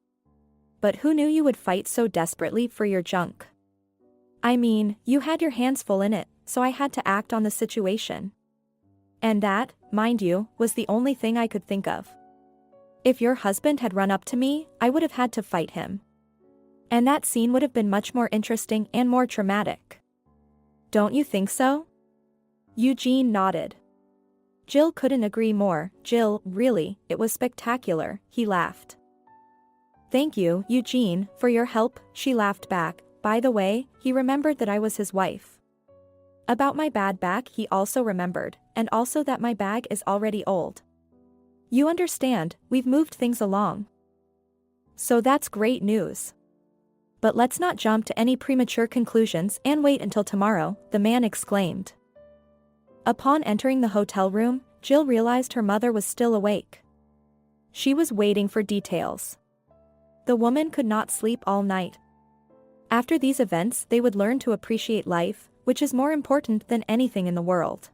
Speaker 2: But who knew you would fight so desperately for your junk? I mean, you had your hands full in it, so I had to act on the situation. And that, mind you, was the only thing I could think of. If your husband had run up to me, I would have had to fight him. And that scene would have been much more interesting and more traumatic. Don't you think so?" Eugene nodded. Jill couldn't agree more. "Jill, really, it was spectacular," he laughed. "Thank you, Eugene, for your help," she laughed back. By the way, he remembered that I was his wife. About my bad back he also remembered, and also that my bag is already old. You understand, we've moved things along. So that's great news. But let's not jump to any premature conclusions and wait until tomorrow," the man exclaimed. Upon entering the hotel room, Jill realized her mother was still awake. She was waiting for details. The woman could not sleep all night. After these events, they would learn to appreciate life, which is more important than anything in the world.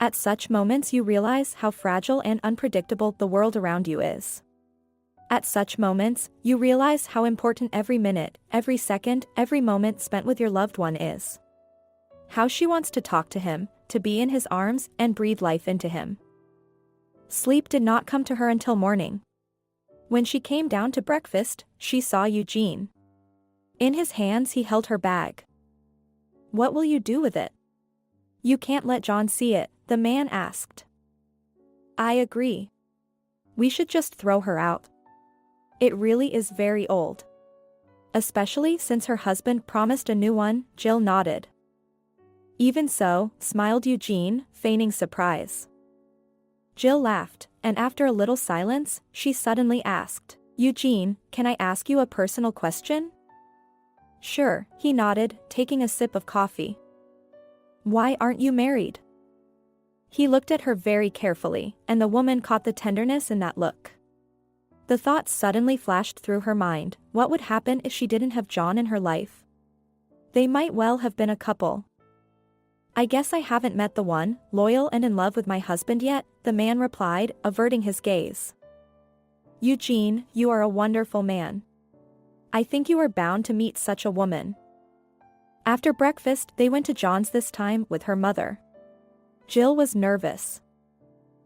Speaker 2: At such moments you realize how fragile and unpredictable the world around you is. At such moments, you realize how important every minute, every second, every moment spent with your loved one is. How she wants to talk to him, to be in his arms and breathe life into him. Sleep did not come to her until morning. When she came down to breakfast, she saw Eugene. In his hands he held her bag. "What will you do with it?" "You can't let John see it," the man asked. "I agree. We should just throw her out. It really is very old. Especially since her husband promised a new one," Jill nodded. "Even so," smiled Eugene, feigning surprise. Jill laughed, and after a little silence, she suddenly asked, "Eugene, can I ask you a personal question?" "Sure," he nodded, taking a sip of coffee. "Why aren't you married?" He looked at her very carefully, and the woman caught the tenderness in that look. The thought suddenly flashed through her mind, what would happen if she didn't have John in her life? They might well have been a couple. I guess I haven't met the one, loyal and in love with my husband yet, the man replied, averting his gaze. Eugene, you are a wonderful man. I think you are bound to meet such a woman. After breakfast, they went to John's, this time with her mother. Jill was nervous.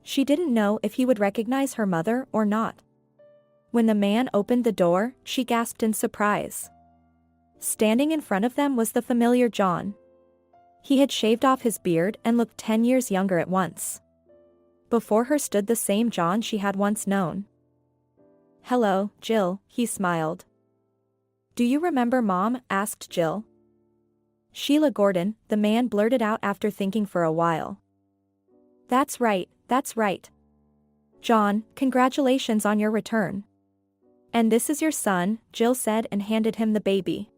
Speaker 2: She didn't know if he would recognize her mother or not. When the man opened the door, she gasped in surprise. Standing in front of them was the familiar John. He had shaved off his beard and looked 10 years younger at once. Before her stood the same John she had once known. Hello, Jill, he smiled. Do you remember Mom? Asked Jill. Sheila Gordon, the man blurted out after thinking for a while. That's right, that's right. John, congratulations on your return. And this is your son, Jill said and handed him the baby.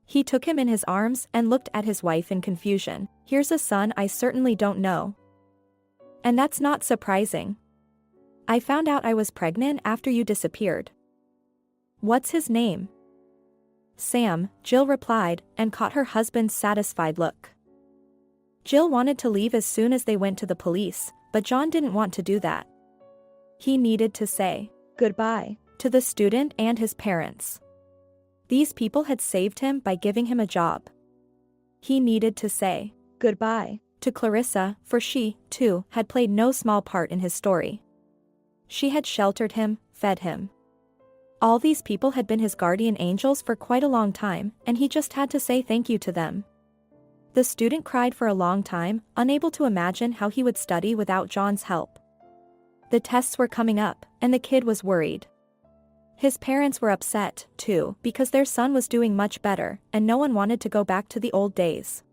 Speaker 2: He took him in his arms and looked at his wife in confusion. Here's a son I certainly don't know. And that's not surprising. I found out I was pregnant after you disappeared. What's his name? Sam, Jill replied, and caught her husband's satisfied look. Jill wanted to leave as soon as they went to the police, but John didn't want to do that. He needed to say goodbye to the student and his parents. These people had saved him by giving him a job. He needed to say goodbye to Clarissa, for she, too, had played no small part in his story. She had sheltered him, fed him. All these people had been his guardian angels for quite a long time, and he just had to say thank you to them. The student cried for a long time, unable to imagine how he would study without John's help. The tests were coming up, and the kid was worried. His parents were upset, too, because their son was doing much better, and no one wanted to go back to the old days.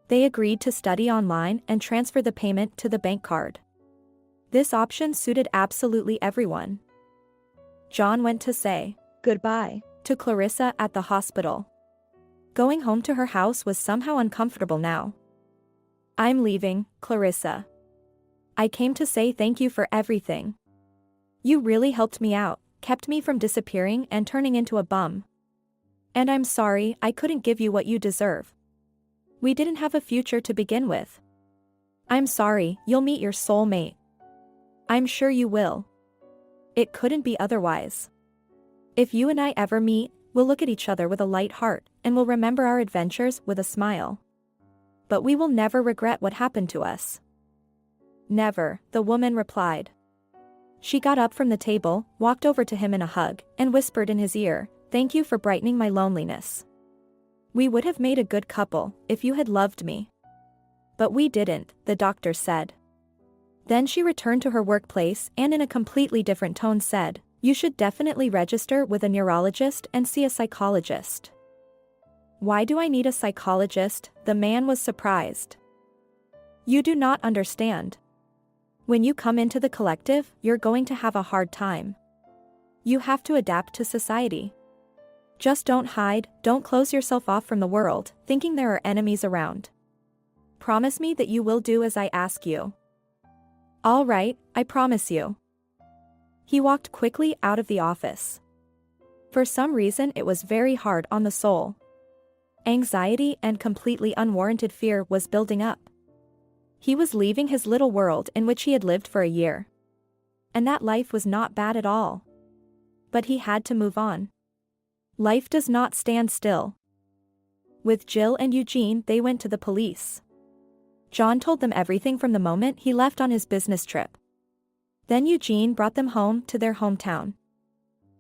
Speaker 2: They agreed to study online and transfer the payment to the bank card. This option suited absolutely everyone. John went to say goodbye to Clarissa at the hospital. Going home to her house was somehow uncomfortable now. I'm leaving, Clarissa. I came to say thank you for everything. You really helped me out, kept me from disappearing and turning into a bum. And I'm sorry I couldn't give you what you deserve. We didn't have a future to begin with. I'm sorry, you'll meet your soulmate. I'm sure you will. It couldn't be otherwise. If you and I ever meet, we'll look at each other with a light heart, and we'll remember our adventures with a smile. But we will never regret what happened to us. Never, the woman replied. She got up from the table, walked over to him in a hug, and whispered in his ear, "Thank you for brightening my loneliness. We would have made a good couple, if you had loved me. But we didn't," the doctor said. Then she returned to her workplace and in a completely different tone said, "You should definitely register with a neurologist and see a psychologist." Why do I need a psychologist? The man was surprised. You do not understand. When you come into the collective, you're going to have a hard time. You have to adapt to society. Just don't hide, don't close yourself off from the world, thinking there are enemies around. Promise me that you will do as I ask you. All right, I promise you. He walked quickly out of the office. For some reason it was very hard on the soul. Anxiety and completely unwarranted fear was building up. He was leaving his little world in which he had lived for a year. And that life was not bad at all. But he had to move on. Life does not stand still. With Jill and Eugene, they went to the police. John told them everything from the moment he left on his business trip. Then Eugene brought them home to their hometown.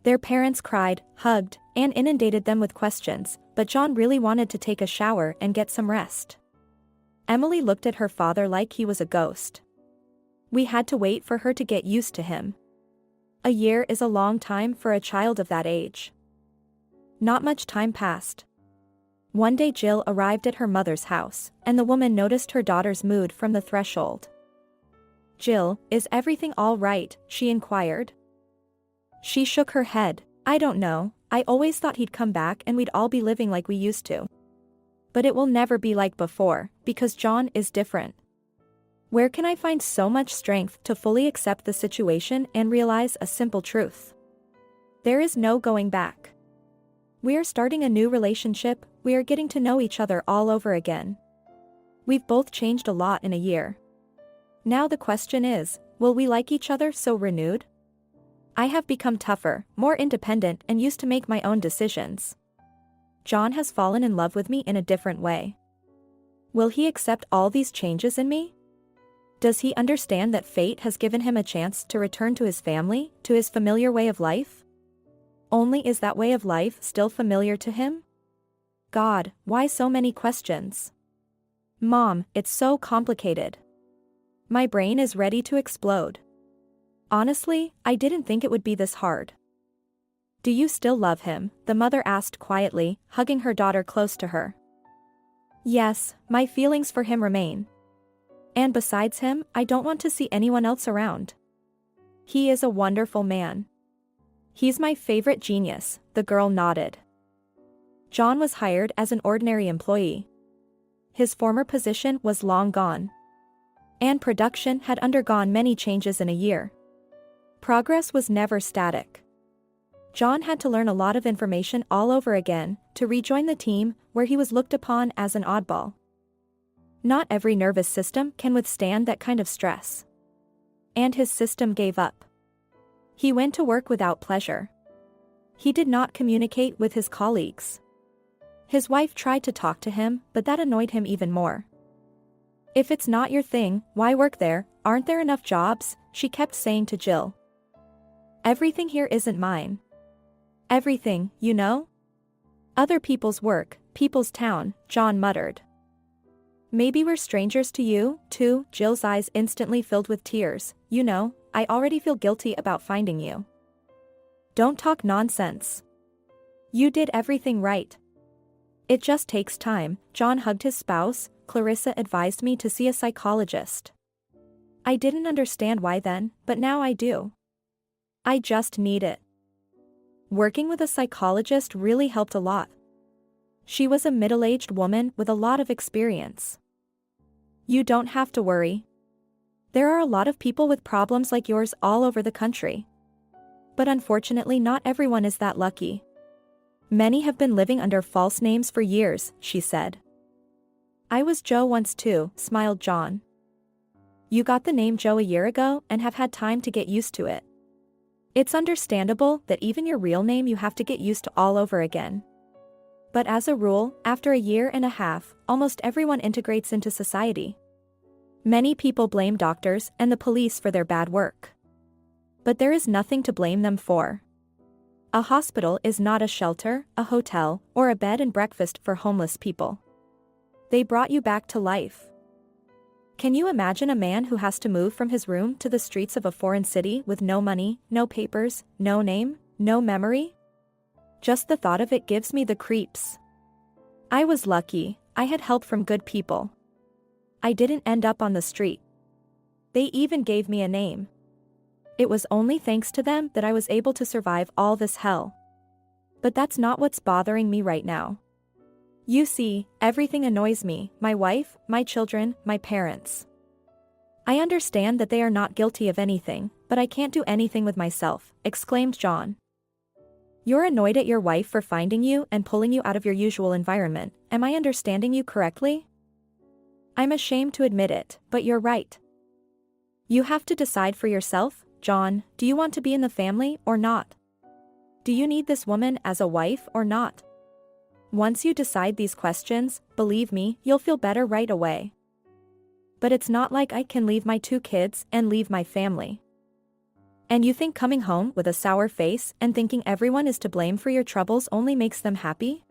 Speaker 2: Their parents cried, hugged, and inundated them with questions, but John really wanted to take a shower and get some rest. Emily looked at her father like he was a ghost. We had to wait for her to get used to him. A year is a long time for a child of that age. Not much time passed. One day Jill arrived at her mother's house, and the woman noticed her daughter's mood from the threshold. "Jill, is everything all right?" she inquired. She shook her head. "I don't know, I always thought he'd come back and we'd all be living like we used to. But it will never be like before, because John is different." Where can I find so much strength to fully accept the situation and realize a simple truth? There is no going back. We are starting a new relationship, we are getting to know each other all over again. We've both changed a lot in a year. Now the question is, will we like each other so renewed? I have become tougher, more independent and used to make my own decisions. John has fallen in love with me in a different way. Will he accept all these changes in me? Does he understand that fate has given him a chance to return to his family, to his familiar way of life? Only is that way of life still familiar to him? God, why so many questions? Mom, it's so complicated. My brain is ready to explode. Honestly, I didn't think it would be this hard. Do you still love him? The mother asked quietly, hugging her daughter close to her. Yes, my feelings for him remain. And besides him, I don't want to see anyone else around. He is a wonderful man. He's my favorite genius, the girl nodded. John was hired as an ordinary employee. His former position was long gone. And production had undergone many changes in a year. Progress was never static. John had to learn a lot of information all over again to rejoin the team where he was looked upon as an oddball. Not every nervous system can withstand that kind of stress. And his system gave up. He went to work without pleasure. He did not communicate with his colleagues. His wife tried to talk to him, but that annoyed him even more. If it's not your thing, why work there? Aren't there enough jobs? She kept saying to Jill. Everything here isn't mine. Everything, you know? Other people's work, people's town, John muttered. Maybe we're strangers to you, too, Jill's eyes instantly filled with tears. You know, I already feel guilty about finding you. Don't talk nonsense. You did everything right. It just takes time. John hugged his spouse. Clarissa advised me to see a psychologist. I didn't understand why then, but now I do. I just need it. Working with a psychologist really helped a lot. She was a middle-aged woman with a lot of experience. You don't have to worry. There are a lot of people with problems like yours all over the country. But unfortunately not everyone is that lucky. Many have been living under false names for years, she said. I was Joe once too, smiled John. You got the name Joe a year ago and have had time to get used to it. It's understandable that even your real name you have to get used to all over again. But as a rule, after a year and a half, almost everyone integrates into society. Many people blame doctors and the police for their bad work. But there is nothing to blame them for. A hospital is not a shelter, a hotel, or a bed and breakfast for homeless people. They brought you back to life. Can you imagine a man who has to move from his room to the streets of a foreign city with no money, no papers, no name, no memory? Just the thought of it gives me the creeps. I was lucky, I had help from good people. I didn't end up on the street. They even gave me a name. It was only thanks to them that I was able to survive all this hell. But that's not what's bothering me right now. You see, everything annoys me, my wife, my children, my parents. I understand that they are not guilty of anything, but I can't do anything with myself, exclaimed John. You're annoyed at your wife for finding you and pulling you out of your usual environment, am I understanding you correctly? I'm ashamed to admit it, but you're right. You have to decide for yourself, John, do you want to be in the family or not? Do you need this woman as a wife or not? Once you decide these questions, believe me, you'll feel better right away. But it's not like I can leave my 2 kids and leave my family. And you think coming home with a sour face and thinking everyone is to blame for your troubles only makes them happy?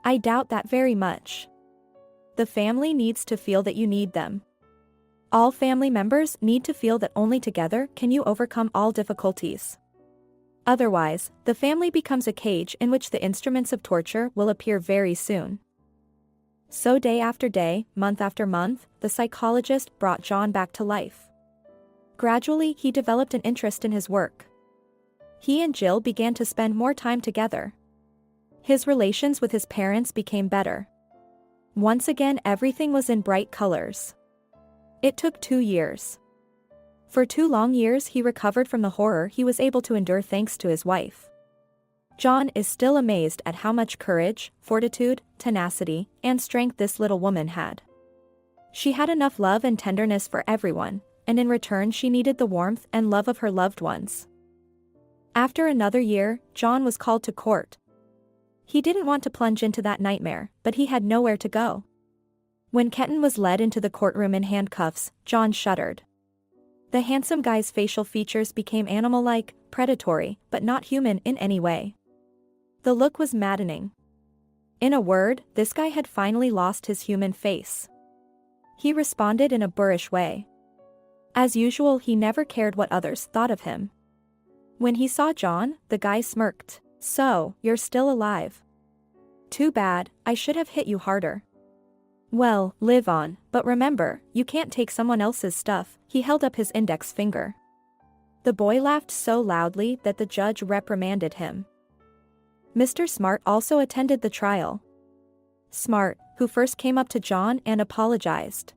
Speaker 2: I doubt that very much. The family needs to feel that you need them. All family members need to feel that only together can you overcome all difficulties. Otherwise, the family becomes a cage in which the instruments of torture will appear very soon. So day after day, month after month, the psychologist brought John back to life. Gradually, he developed an interest in his work. He and Jill began to spend more time together. His relations with his parents became better. Once again, everything was in bright colors. It took 2 years. For 2 long years he recovered from the horror he was able to endure thanks to his wife. John is still amazed at how much courage, fortitude, tenacity, and strength this little woman had. She had enough love and tenderness for everyone, and in return she needed the warmth and love of her loved ones. After another year, John was called to court. He didn't want to plunge into that nightmare, but he had nowhere to go. When Kenton was led into the courtroom in handcuffs, John shuddered. The handsome guy's facial features became animal-like, predatory, but not human in any way. The look was maddening. In a word, this guy had finally lost his human face. He responded in a boorish way. As usual, he never cared what others thought of him. When he saw John, the guy smirked. "So, you're still alive. Too bad, I should have hit you harder. Well, live on, but remember, you can't take someone else's stuff." He held up his index finger. The boy laughed so loudly that the judge reprimanded him. Mr. Smart also attended the trial. Smart, who first came up to John and apologized.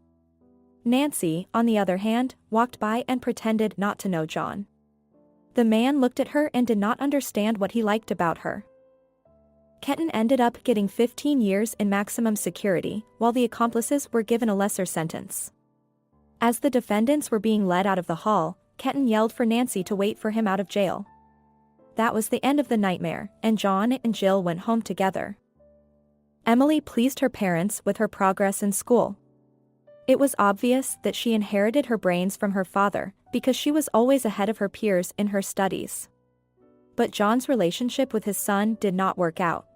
Speaker 2: Nancy, on the other hand, walked by and pretended not to know John. The man looked at her and did not understand what he liked about her. Kenton ended up getting 15 years in maximum security, while the accomplices were given a lesser sentence. As the defendants were being led out of the hall, Kenton yelled for Nancy to wait for him out of jail. That was the end of the nightmare, and John and Jill went home together. Emily pleased her parents with her progress in school. It was obvious that she inherited her brains from her father, because she was always ahead of her peers in her studies. But John's relationship with his son did not work out.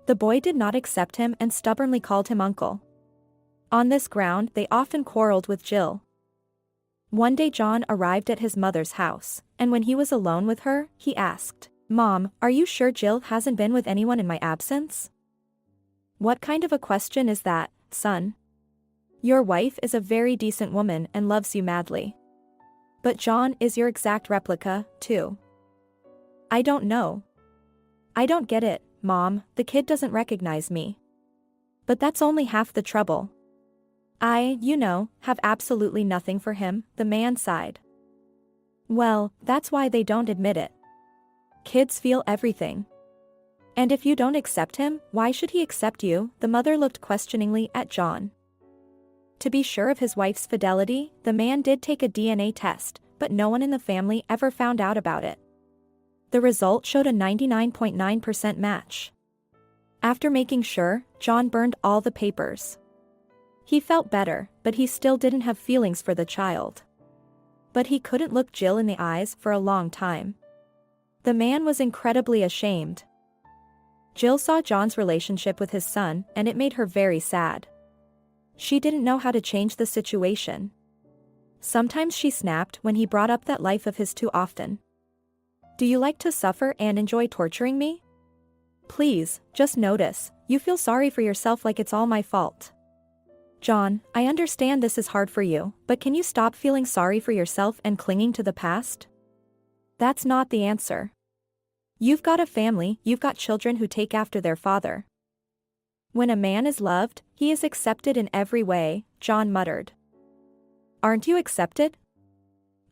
Speaker 2: The boy did not accept him and stubbornly called him uncle. On this ground, they often quarreled with Jill. One day John arrived at his mother's house, and when he was alone with her, he asked, "Mom, are you sure Jill hasn't been with anyone in my absence?" "What kind of a question is that, son? Your wife is a very decent woman and loves you madly. But John is your exact replica, too." "I don't know. I don't get it, Mom, the kid doesn't recognize me." "But that's only half the trouble. I, have absolutely nothing for him," the man sighed. "Well, that's why they don't admit it. Kids feel everything. And if you don't accept him, why should he accept you?" The mother looked questioningly at John. To be sure of his wife's fidelity, the man did take a DNA test, but no one in the family ever found out about it. The result showed a 99.9% match. After making sure, John burned all the papers. He felt better, but he still didn't have feelings for the child. But he couldn't look Jill in the eyes for a long time. The man was incredibly ashamed. Jill saw John's relationship with his son, and it made her very sad. She didn't know how to change the situation. Sometimes she snapped when he brought up that life of his too often. "Do you like to suffer and enjoy torturing me? Please, just notice, you feel sorry for yourself like it's all my fault. John, I understand this is hard for you, but can you stop feeling sorry for yourself and clinging to the past? That's not the answer. You've got a family, you've got children who take after their father. When a man is loved, he is accepted in every way," John muttered. "Aren't you accepted?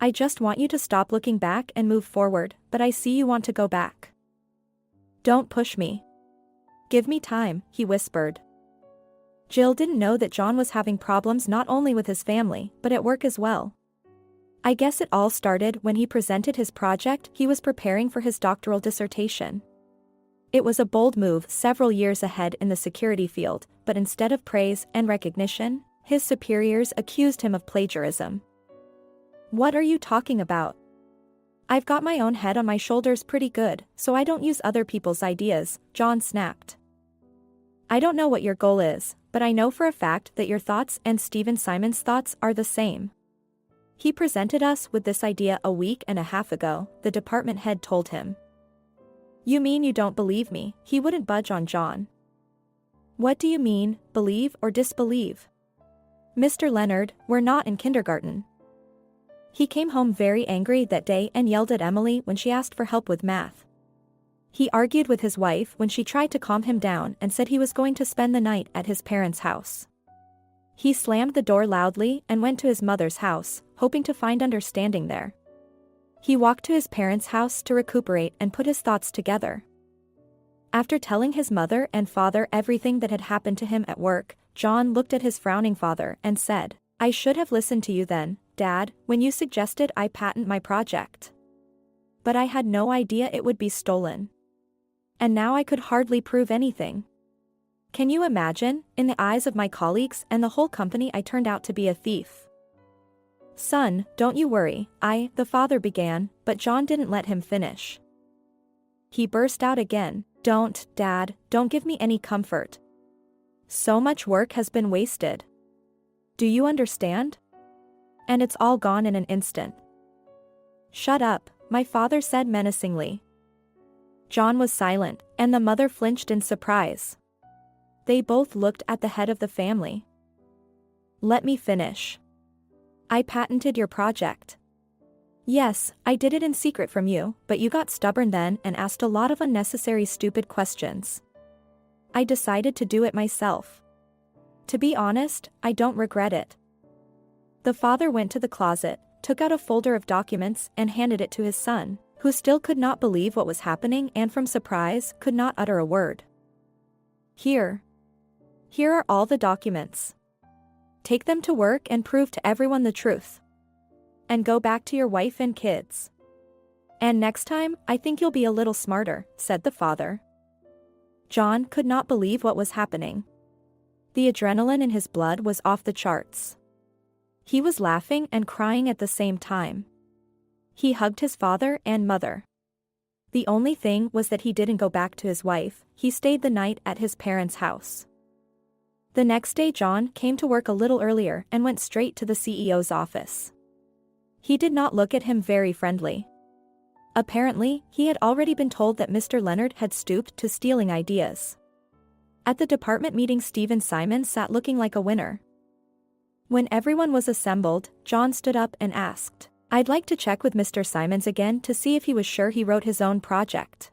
Speaker 2: I just want you to stop looking back and move forward, but I see you want to go back. Don't push me. Give me time," he whispered. Jill didn't know that John was having problems not only with his family, but at work as well. I guess it all started when he presented his project. He was preparing for his doctoral dissertation. It was a bold move several years ahead in the security field, but instead of praise and recognition, his superiors accused him of plagiarism. "What are you talking about? I've got my own head on my shoulders pretty good, so I don't use other people's ideas," John snapped. "I don't know what your goal is, but I know for a fact that your thoughts and Stephen Simon's thoughts are the same. He presented us with this idea a week and a half ago," the department head told him. "You mean you don't believe me?" He wouldn't budge on John. "What do you mean, believe or disbelieve? Mr. Leonard, we're not in kindergarten." He came home very angry that day and yelled at Emily when she asked for help with math. He argued with his wife when she tried to calm him down and said he was going to spend the night at his parents' house. He slammed the door loudly and went to his mother's house, hoping to find understanding there. He walked to his parents' house to recuperate and put his thoughts together. After telling his mother and father everything that had happened to him at work, John looked at his frowning father and said, "I should have listened to you then, Dad, when you suggested I patent my project. But I had no idea it would be stolen. And now I could hardly prove anything. Can you imagine, in the eyes of my colleagues and the whole company, I turned out to be a thief?" "Son, don't you worry," the father began, but John didn't let him finish. He burst out again, "Don't, Dad, don't give me any comfort. So much work has been wasted. Do you understand? And it's all gone in an instant." "Shut up," my father said menacingly. John was silent, and the mother flinched in surprise. They both looked at the head of the family. "Let me finish. I patented your project. Yes, I did it in secret from you, but you got stubborn then and asked a lot of unnecessary stupid questions. I decided to do it myself. To be honest, I don't regret it." The father went to the closet, took out a folder of documents and handed it to his son, who still could not believe what was happening and from surprise could not utter a word. Here are all the documents. Take them to work and prove to everyone the truth. And go back to your wife and kids. And next time, I think you'll be a little smarter," said the father. John could not believe what was happening. The adrenaline in his blood was off the charts. He was laughing and crying at the same time. He hugged his father and mother. The only thing was that he didn't go back to his wife, he stayed the night at his parents' house. The next day John came to work a little earlier and went straight to the CEO's office. He did not look at him very friendly. Apparently, he had already been told that Mr. Leonard had stooped to stealing ideas. At the department meeting, Stephen Simons sat looking like a winner. When everyone was assembled, John stood up and asked, "I'd like to check with Mr. Simons again to see if he was sure he wrote his own project."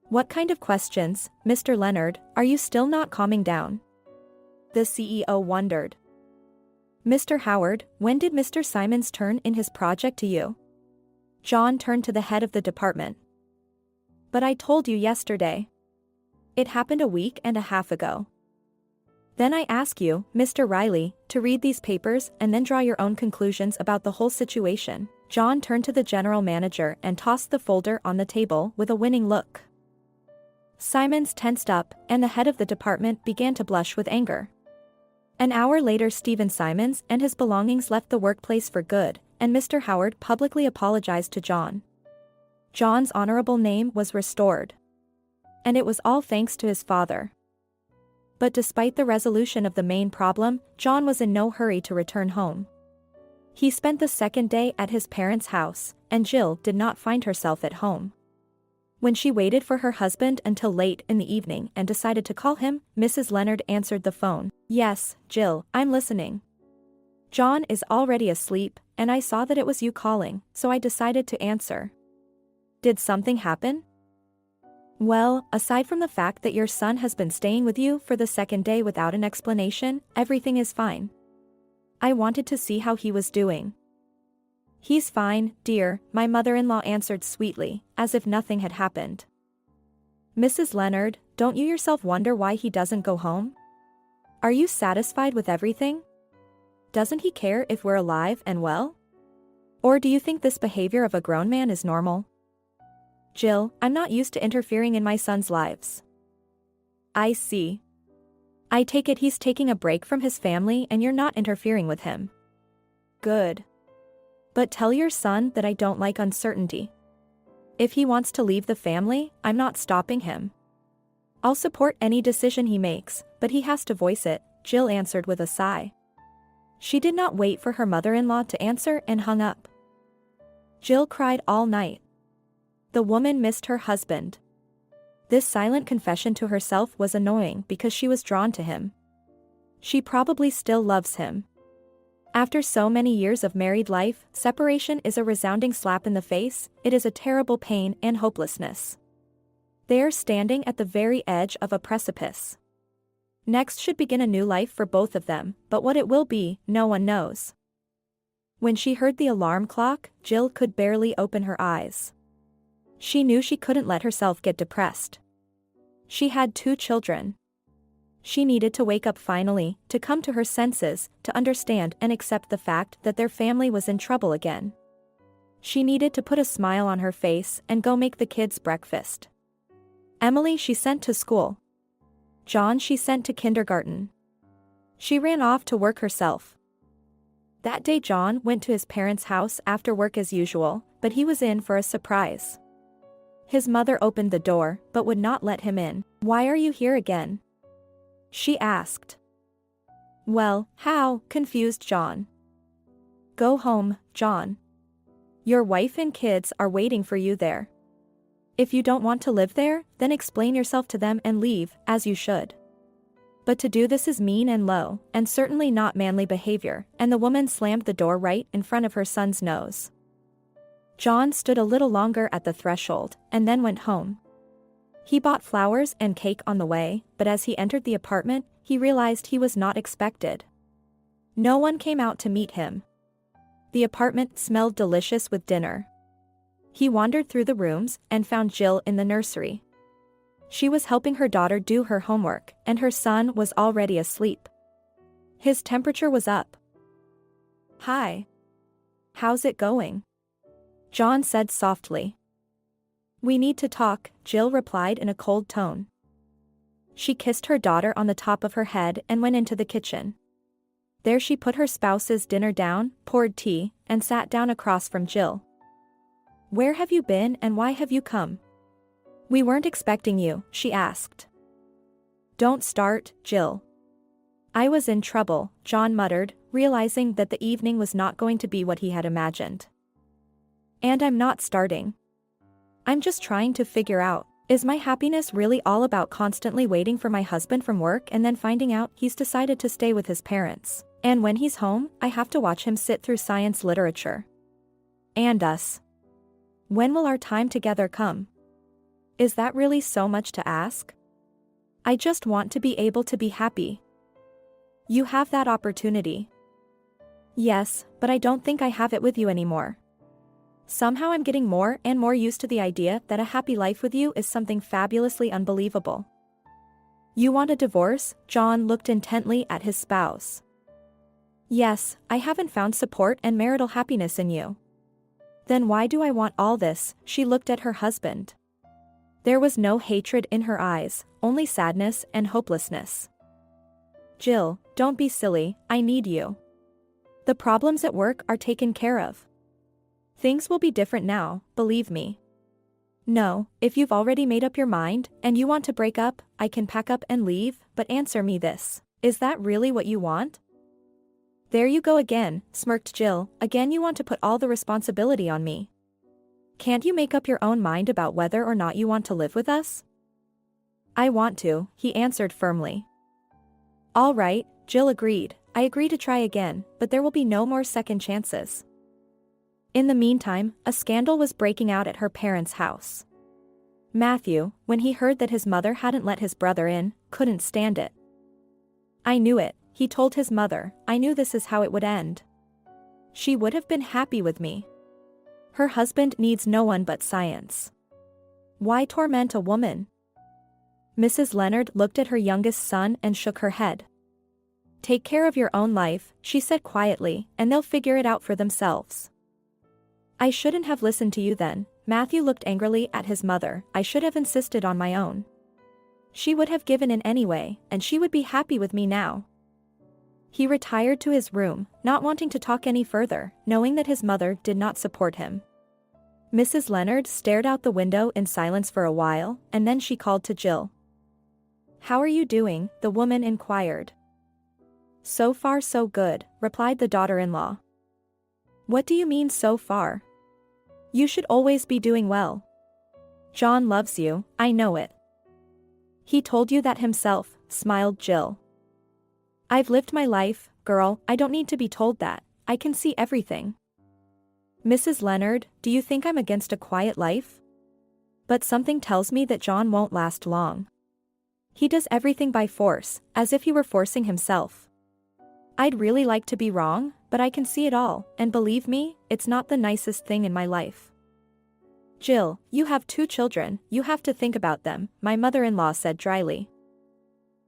Speaker 2: "What kind of questions, Mr. Leonard, are you still not calming down?" the CEO wondered. "Mr. Howard, when did Mr. Simons turn in his project to you?" John turned to the head of the department. "But I told you yesterday. It happened a week and a half ago." "Then I ask you, Mr. Riley, to read these papers and then draw your own conclusions about the whole situation." John turned to the general manager and tossed the folder on the table with a winning look. Simons tensed up, and the head of the department began to blush with anger. An hour later, Stephen Simons and his belongings left the workplace for good, and Mr. Howard publicly apologized to John. John's honorable name was restored. And it was all thanks to his father. But despite the resolution of the main problem, John was in no hurry to return home. He spent the second day at his parents' house, and Jill did not find herself at home. When she waited for her husband until late in the evening and decided to call him, Mrs. Leonard answered the phone. "Yes, Jill, I'm listening. John is already asleep, and I saw that it was you calling, so I decided to answer. Did something happen?" "Well, aside from the fact that your son has been staying with you for the second day without an explanation, everything is fine. I wanted to see how he was doing." "He's fine, dear," my mother-in-law answered sweetly, as if nothing had happened. "Mrs. Leonard, don't you yourself wonder why he doesn't go home? Are you satisfied with everything? Doesn't he care if we're alive and well? Or do you think this behavior of a grown man is normal?" "Jill, I'm not used to interfering in my son's lives." "I see. I take it he's taking a break from his family and you're not interfering with him." "Good. But tell your son that I don't like uncertainty. If he wants to leave the family, I'm not stopping him. I'll support any decision he makes, but he has to voice it," Jill answered with a sigh. She did not wait for her mother-in-law to answer and hung up. Jill cried all night. The woman missed her husband. This silent confession to herself was annoying because she was drawn to him. She probably still loves him. After so many years of married life, separation is a resounding slap in the face, it is a terrible pain and hopelessness. They are standing at the very edge of a precipice. Next should begin a new life for both of them, but what it will be, no one knows. When she heard the alarm clock, Jill could barely open her eyes. She knew she couldn't let herself get depressed. She had 2 children. She needed to wake up finally, to come to her senses, to understand and accept the fact that their family was in trouble again. She needed to put a smile on her face and go make the kids breakfast. Emily she sent to school. John she sent to kindergarten. She ran off to work herself. That day John went to his parents' house after work as usual, but he was in for a surprise. His mother opened the door, but would not let him in. "Why are you here again?" she asked. "Well, how?" confused John. "Go home, John. Your wife and kids are waiting for you there. If you don't want to live there, then explain yourself to them and leave, as you should. But to do this is mean and low, and certainly not manly behavior," and the woman slammed the door right in front of her son's nose. John stood a little longer at the threshold, and then went home. He bought flowers and cake on the way, but as he entered the apartment, he realized he was not expected. No one came out to meet him. The apartment smelled delicious with dinner. He wandered through the rooms and found Jill in the nursery. She was helping her daughter do her homework, and her son was already asleep. His temperature was up. "Hi. How's it going?" John said softly. "We need to talk," Jill replied in a cold tone. She kissed her daughter on the top of her head and went into the kitchen. There she put her spouse's dinner down, poured tea, and sat down across from Jill. "Where have you been and why have you come? We weren't expecting you," she asked. "Don't start, Jill." "I was in trouble," John muttered, realizing that the evening was not going to be what he had imagined. "And I'm not starting. I'm just trying to figure out, is my happiness really all about constantly waiting for my husband from work and then finding out he's decided to stay with his parents, and when he's home, I have to watch him sit through science literature? And us. When will our time together come? Is that really so much to ask? I just want to be able to be happy. You have that opportunity." "Yes, but I don't think I have it with you anymore. Somehow I'm getting more and more used to the idea that a happy life with you is something fabulously unbelievable." "You want a divorce?" John looked intently at his spouse. "Yes, I haven't found support and marital happiness in you." "Then why do I want all this?" She looked at her husband. There was no hatred in her eyes, only sadness and hopelessness. "Jill, don't be silly, I need you. The problems at work are taken care of. Things will be different now, believe me. No, if you've already made up your mind, and you want to break up, I can pack up and leave, but answer me this. Is that really what you want?" "There you go again," smirked Jill, "again you want to put all the responsibility on me. Can't you make up your own mind about whether or not you want to live with us?" "I want to," he answered firmly. "All right," Jill agreed, "I agree to try again, but there will be no more second chances." In the meantime, a scandal was breaking out at her parents' house. Matthew, when he heard that his mother hadn't let his brother in, couldn't stand it. "I knew it," he told his mother, "I knew this is how it would end. She would have been happy with me. Her husband needs no one but science. Why torment a woman?" Mrs. Leonard looked at her youngest son and shook her head. "Take care of your own life," she said quietly, "and they'll figure it out for themselves." "I shouldn't have listened to you then," Matthew looked angrily at his mother. "I should have insisted on my own. She would have given in anyway, and she would be happy with me now." He retired to his room, not wanting to talk any further, knowing that his mother did not support him. Mrs. Leonard stared out the window in silence for a while, and then she called to Jill. "How are you doing?" the woman inquired. "So far so good," replied the daughter-in-law. "What do you mean so far? You should always be doing well. John loves you, I know it." "He told you that himself," smiled Jill. "I've lived my life, girl, I don't need to be told that, I can see everything." "Mrs. Leonard, do you think I'm against a quiet life? But something tells me that John won't last long. He does everything by force, as if he were forcing himself. I'd really like to be wrong, but I can see it all, and believe me, it's not the nicest thing in my life. Jill, you have 2 children, you have to think about them, my mother-in-law said dryly.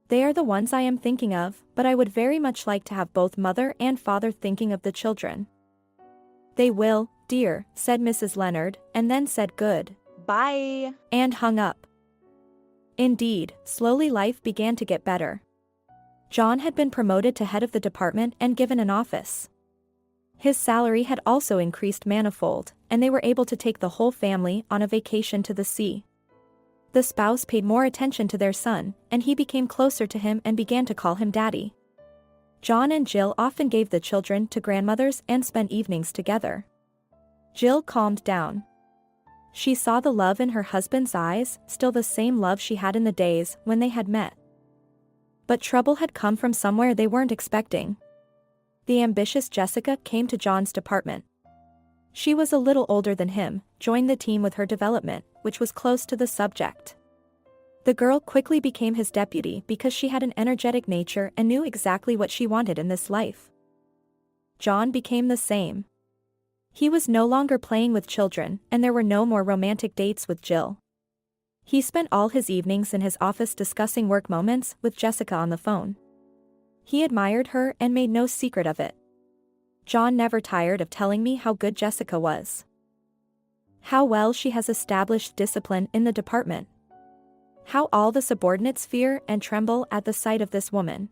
Speaker 2: They are the ones I am thinking of, but I would very much like to have both mother and father thinking of the children. They will, dear, said Mrs. Leonard, and then said good.
Speaker 3: Bye.
Speaker 2: And hung up. Indeed, slowly life began to get better. John had been promoted to head of the department and given an office. His salary had also increased manifold, and they were able to take the whole family on a vacation to the sea. The spouse paid more attention to their son, and he became closer to him and began to call him daddy. John and Jill often gave the children to grandmothers and spent evenings together. Jill calmed down. She saw the love in her husband's eyes, still the same love she had in the days when they had met. But trouble had come from somewhere they weren't expecting. The ambitious Jessica came to John's department. She was a little older than him, joined the team with her development, which was close to the subject. The girl quickly became his deputy because she had an energetic nature and knew exactly what she wanted in this life. John became the same. He was no longer playing with children, and there were no more romantic dates with Jill. He spent all his evenings in his office discussing work moments with Jessica on the phone. He admired her and made no secret of it. John never tired of telling me how good Jessica was. How well she has established discipline in the department. How all the subordinates fear and tremble at the sight of this woman.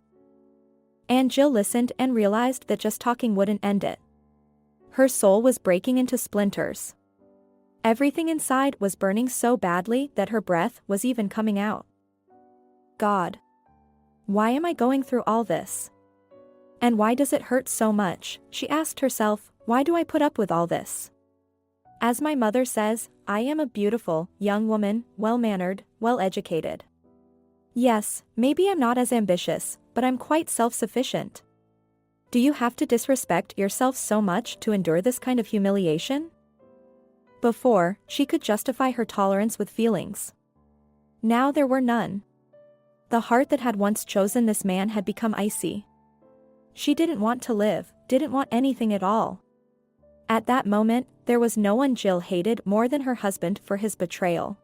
Speaker 2: And Jill listened and realized that just talking wouldn't end it. Her soul was breaking into splinters. Everything inside was burning so badly that her breath was even coming out. God. Why am I going through all this? And why does it hurt so much? She asked herself, why do I put up with all this? As my mother says, I am a beautiful, young woman, well-mannered, well-educated. Yes, maybe I'm not as ambitious, but I'm quite self-sufficient. Do you have to disrespect yourself so much to endure this kind of humiliation? Before, she could justify her tolerance with feelings. Now there were none. The heart that had once chosen this man had become icy. She didn't want to live, didn't want anything at all. At that moment, there was no one Jill hated more than her husband for his betrayal.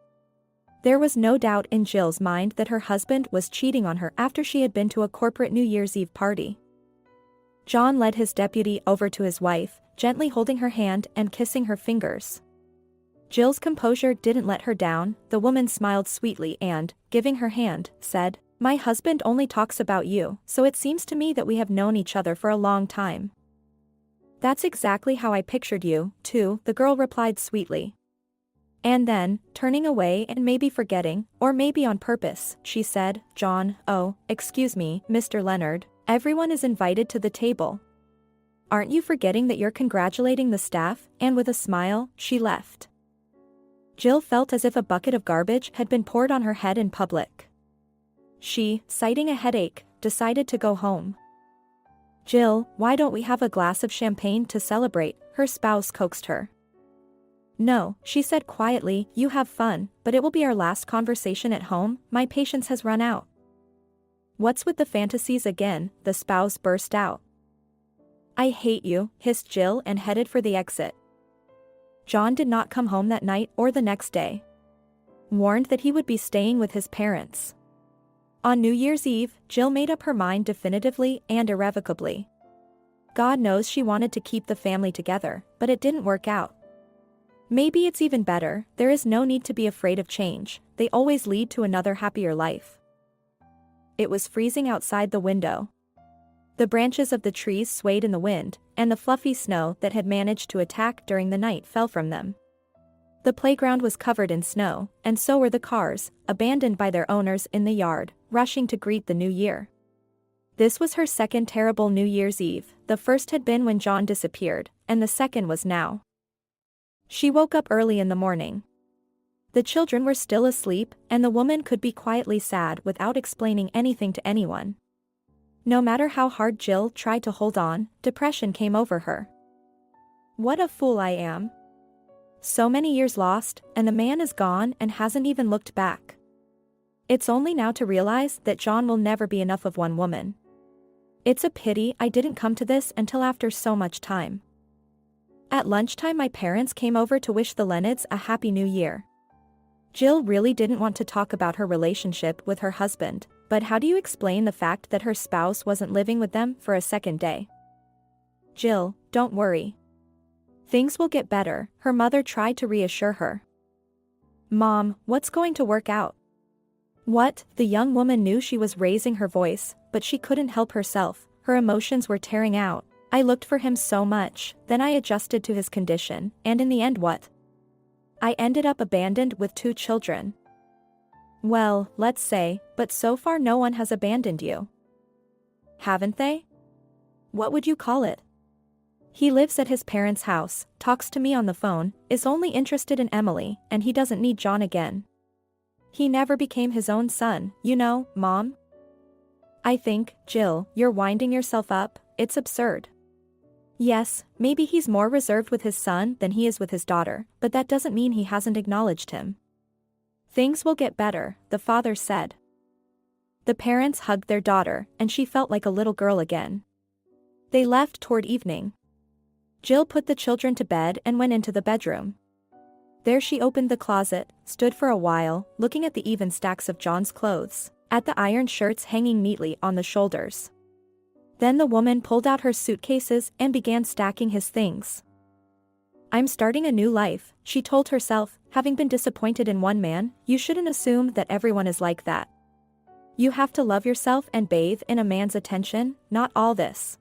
Speaker 2: There was no doubt in Jill's mind that her husband was cheating on her after she had been to a corporate New Year's Eve party. John led his deputy over to his wife, gently holding her hand and kissing her fingers. Jill's composure didn't let her down. The woman smiled sweetly and, giving her hand, said, "My husband only talks about you, so it seems to me that we have known each other for a long time." "That's exactly how I pictured you, too," the girl replied sweetly. And then, turning away and maybe forgetting, or maybe on purpose, she said, "John, oh, excuse me, Mr. Leonard, everyone is invited to the table. Aren't you forgetting that you're congratulating the staff?" And with a smile, she left. Jill felt as if a bucket of garbage had been poured on her head in public. She, citing a headache, decided to go home. "Jill, why don't we have a glass of champagne to celebrate?" her spouse coaxed her. "No," she said quietly, "you have fun, but it will be our last conversation at home, my patience has run out." "What's with the fantasies again?" the spouse burst out. "I hate you," hissed Jill and headed for the exit. John did not come home that night or the next day. Warned that he would be staying with his parents. On New Year's Eve, Jill made up her mind definitively and irrevocably. God knows she wanted to keep the family together, but it didn't work out. Maybe it's even better, there is no need to be afraid of change, they always lead to another happier life. It was freezing outside the window. The branches of the trees swayed in the wind, and the fluffy snow that had managed to attack during the night fell from them. The playground was covered in snow, and so were the cars, abandoned by their owners in the yard, rushing to greet the new year. This was her second terrible New Year's Eve. The first had been when John disappeared, and the second was now. She woke up early in the morning. The children were still asleep, and the woman could be quietly sad without explaining anything to anyone. No matter how hard Jill tried to hold on, depression came over her. "What a fool I am. So many years lost, and the man is gone and hasn't even looked back. It's only now to realize that John will never be enough of one woman. It's a pity I didn't come to this until after so much time. At lunchtime my parents came over to wish the Lennards a happy new year. Jill really didn't want to talk about her relationship with her husband, but how do you explain the fact that her spouse wasn't living with them for a second day? Jill, don't worry. Things will get better, her mother tried to reassure her. Mom, what's going to work out? What? The young woman knew she was raising her voice, but she couldn't help herself, her emotions were tearing out. I looked for him so much, then I adjusted to his condition, and in the end what? I ended up abandoned with 2 children. Well, let's say, but so far no one has abandoned you. Haven't they? What would you call it? He lives at his parents' house, talks to me on the phone, is only interested in Emily, and he doesn't need John again. He never became his own son, you know, Mom? I think, Jill, you're winding yourself up, it's absurd. Yes, maybe he's more reserved with his son than he is with his daughter, but that doesn't mean he hasn't acknowledged him. Things will get better, the father said. The parents hugged their daughter, and she felt like a little girl again. They left toward evening. Jill put the children to bed and went into the bedroom. There she opened the closet, stood for a while, looking at the even stacks of John's clothes, at the ironed shirts hanging neatly on the shoulders. Then the woman pulled out her suitcases and began stacking his things. I'm starting a new life, she told herself, having been disappointed in one man, you shouldn't assume that everyone is like that. You have to love yourself and bathe in a man's attention, not all this.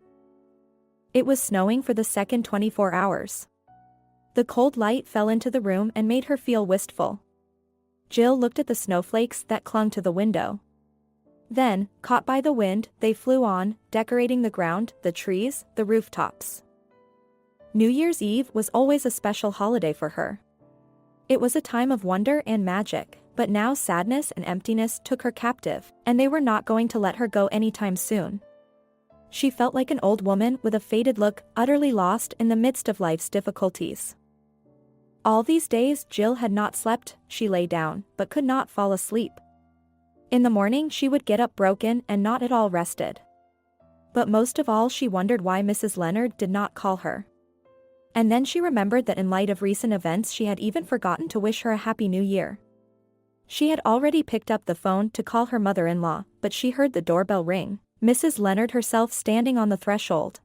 Speaker 2: It was snowing for the second 24 hours. The cold light fell into the room and made her feel wistful. Jill looked at the snowflakes that clung to the window. Then, caught by the wind, they flew on, decorating the ground, the trees, the rooftops. New Year's Eve was always a special holiday for her. It was a time of wonder and magic, but now sadness and emptiness took her captive, and they were not going to let her go anytime soon. She felt like an old woman with a faded look, utterly lost in the midst of life's difficulties. All these days Jill had not slept, she lay down, but could not fall asleep. In the morning she would get up broken and not at all rested. But most of all she wondered why Mrs. Lennard did not call her. And then she remembered that in light of recent events she had even forgotten to wish her a happy new year. She had already picked up the phone to call her mother-in-law, but she heard the doorbell ring, Mrs. Lennard herself standing on the threshold.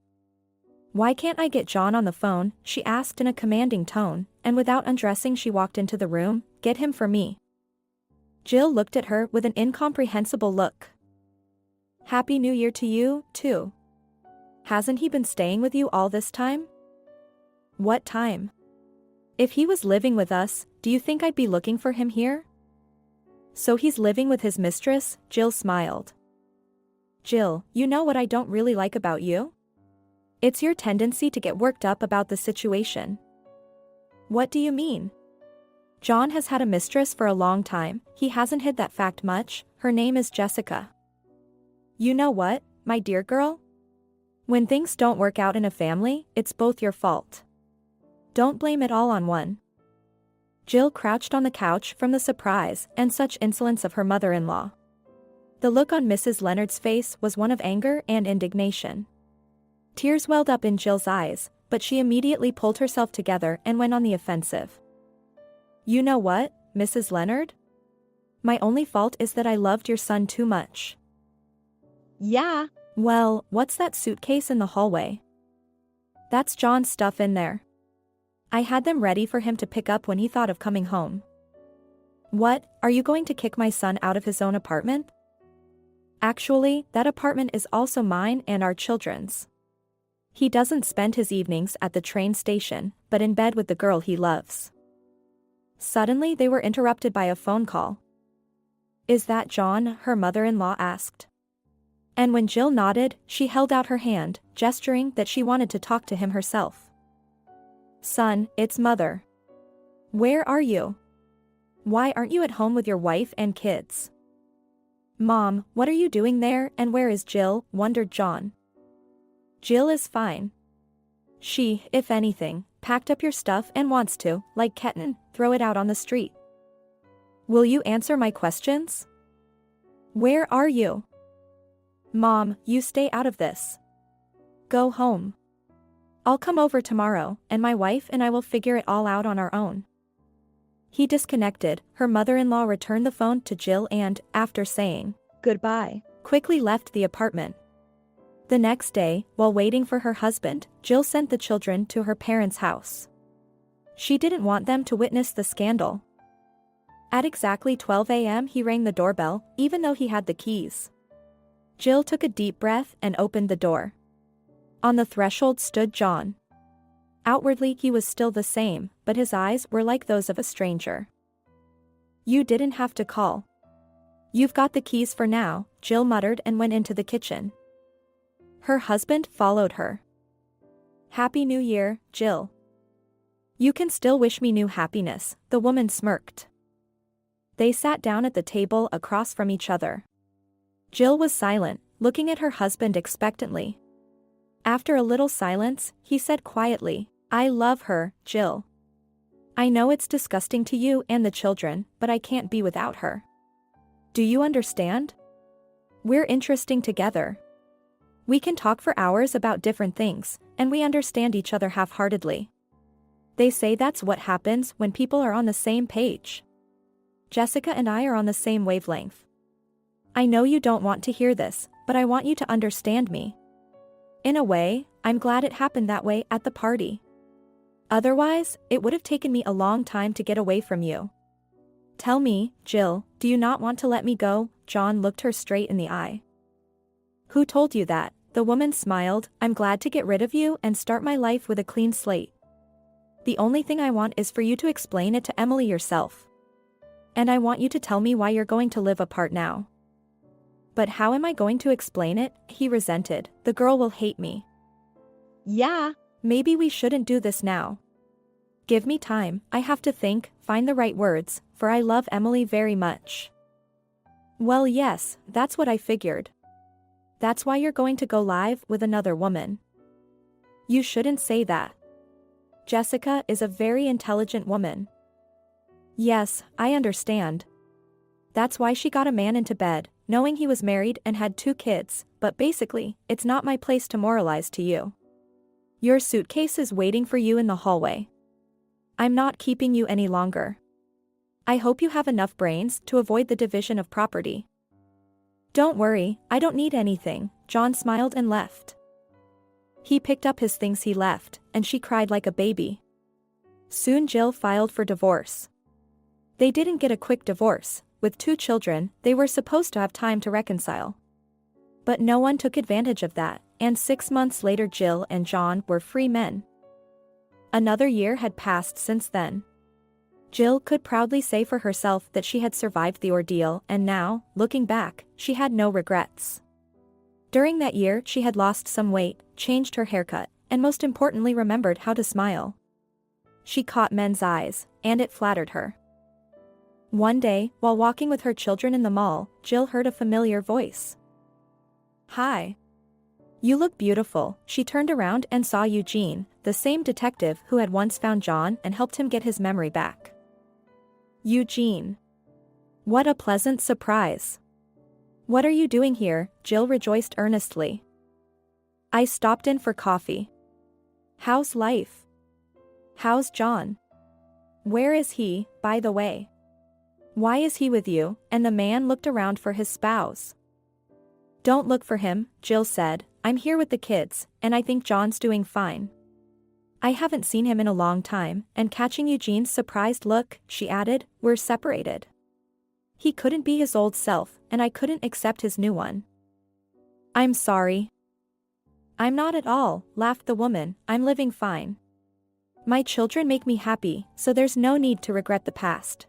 Speaker 2: Why can't I get John on the phone, she asked in a commanding tone, and without undressing she walked into the room, get him for me. Jill looked at her with an incomprehensible look. Happy New Year to you, too. Hasn't he been staying with you all this time? What time? If he was living with us, do you think I'd be looking for him here? So he's living with his mistress, Jill smiled. Jill, you know what I don't really like about you? It's your tendency to get worked up about the situation. What do you mean? John has had a mistress for a long time, he hasn't hid that fact much, her name is Jessica. You know what, my dear girl? When things don't work out in a family, it's both your fault. Don't blame it all on one. Jill crouched on the couch from the surprise and such insolence of her mother-in-law. The look on Mrs. Lennard's face was one of anger and indignation. Tears welled up in Jill's eyes, but she immediately pulled herself together and went on the offensive. You know what, Mrs. Lennard? My only fault is that I loved your son too much. Yeah. Well, what's that suitcase in the hallway? That's John's stuff in there. I had them ready for him to pick up when he thought of coming home. What, are you going to kick my son out of his own apartment? Actually, that apartment is also mine and our children's. He doesn't spend his evenings at the train station, but in bed with the girl he loves. Suddenly they were interrupted by a phone call. Is that John? Her mother-in-law asked. And when Jill nodded, she held out her hand, gesturing that she wanted to talk to him herself. Son, it's Mother. Where are you? Why aren't you at home with your wife and kids? Mom, what are you doing there and where is Jill? Wondered John. Jill is fine. She, if anything, packed up your stuff and wants to, like Ketten, throw it out on the street. Will you answer my questions? Where are you? Mom, you stay out of this. Go home. I'll come over tomorrow, and my wife and I will figure it all out on our own. He disconnected. Her mother-in-law returned the phone to Jill and, after saying goodbye, quickly left the apartment. The next day, while waiting for her husband, Jill sent the children to her parents' house. She didn't want them to witness the scandal. At exactly 12 a.m. he rang the doorbell, even though he had the keys. Jill took a deep breath and opened the door. On the threshold stood John. Outwardly he was still the same, but his eyes were like those of a stranger. You didn't have to call. You've got the keys for now, Jill muttered and went into the kitchen. Her husband followed her. Happy New Year, Jill. You can still wish me new happiness, the woman smirked. They sat down at the table across from each other. Jill was silent, looking at her husband expectantly. After a little silence, he said quietly, I love her, Jill. I know it's disgusting to you and the children, but I can't be without her. Do you understand? We're interesting together. We can talk for hours about different things, and we understand each other half-heartedly. They say that's what happens when people are on the same page. Jessica and I are on the same wavelength. I know you don't want to hear this, but I want you to understand me. In a way, I'm glad it happened that way at the party. Otherwise, it would have taken me a long time to get away from you. Tell me, Jill, do you not want to let me go? John looked her straight in the eye. Who told you that? The woman smiled. I'm glad to get rid of you and start my life with a clean slate. The only thing I want is for you to explain it to Emily yourself. And I want you to tell me why you're going to live apart now. But how am I going to explain it? He resented. The girl will hate me. Yeah, maybe we shouldn't do this now. Give me time, I have to think, find the right words, for I love Emily very much. Well, yes, that's what I figured. That's why you're going to go live with another woman. You shouldn't say that. Jessica is a very intelligent woman. Yes, I understand. That's why she got a man into bed, knowing he was married and had 2 kids, but basically, it's not my place to moralize to you. Your suitcase is waiting for you in the hallway. I'm not keeping you any longer. I hope you have enough brains to avoid the division of property. Don't worry, I don't need anything, John smiled and left. He picked up his things he left, and she cried like a baby. Soon Jill filed for divorce. They didn't get a quick divorce. With 2 children, they were supposed to have time to reconcile. But no one took advantage of that, and 6 months later Jill and John were free men. Another year had passed since then. Jill could proudly say for herself that she had survived the ordeal, and now, looking back, she had no regrets. During that year she had lost some weight, changed her haircut, and most importantly remembered how to smile. She caught men's eyes, and it flattered her. One day, while walking with her children in the mall, Jill heard a familiar voice. Hi. You look beautiful. She turned around and saw Eugene, the same detective who had once found John and helped him get his memory back. Eugene. What a pleasant surprise. What are you doing here? Jill rejoiced earnestly. I stopped in for coffee. How's life? How's John? Where is he, by the way? Why is he with you? And the man looked around for his spouse. Don't look for him, Jill said. I'm here with the kids, and I think John's doing fine. I haven't seen him in a long time, and catching Eugene's surprised look, she added, we're separated. He couldn't be his old self, and I couldn't accept his new one. I'm sorry. I'm not at all, laughed the woman, I'm living fine. My children make me happy, so there's no need to regret the past.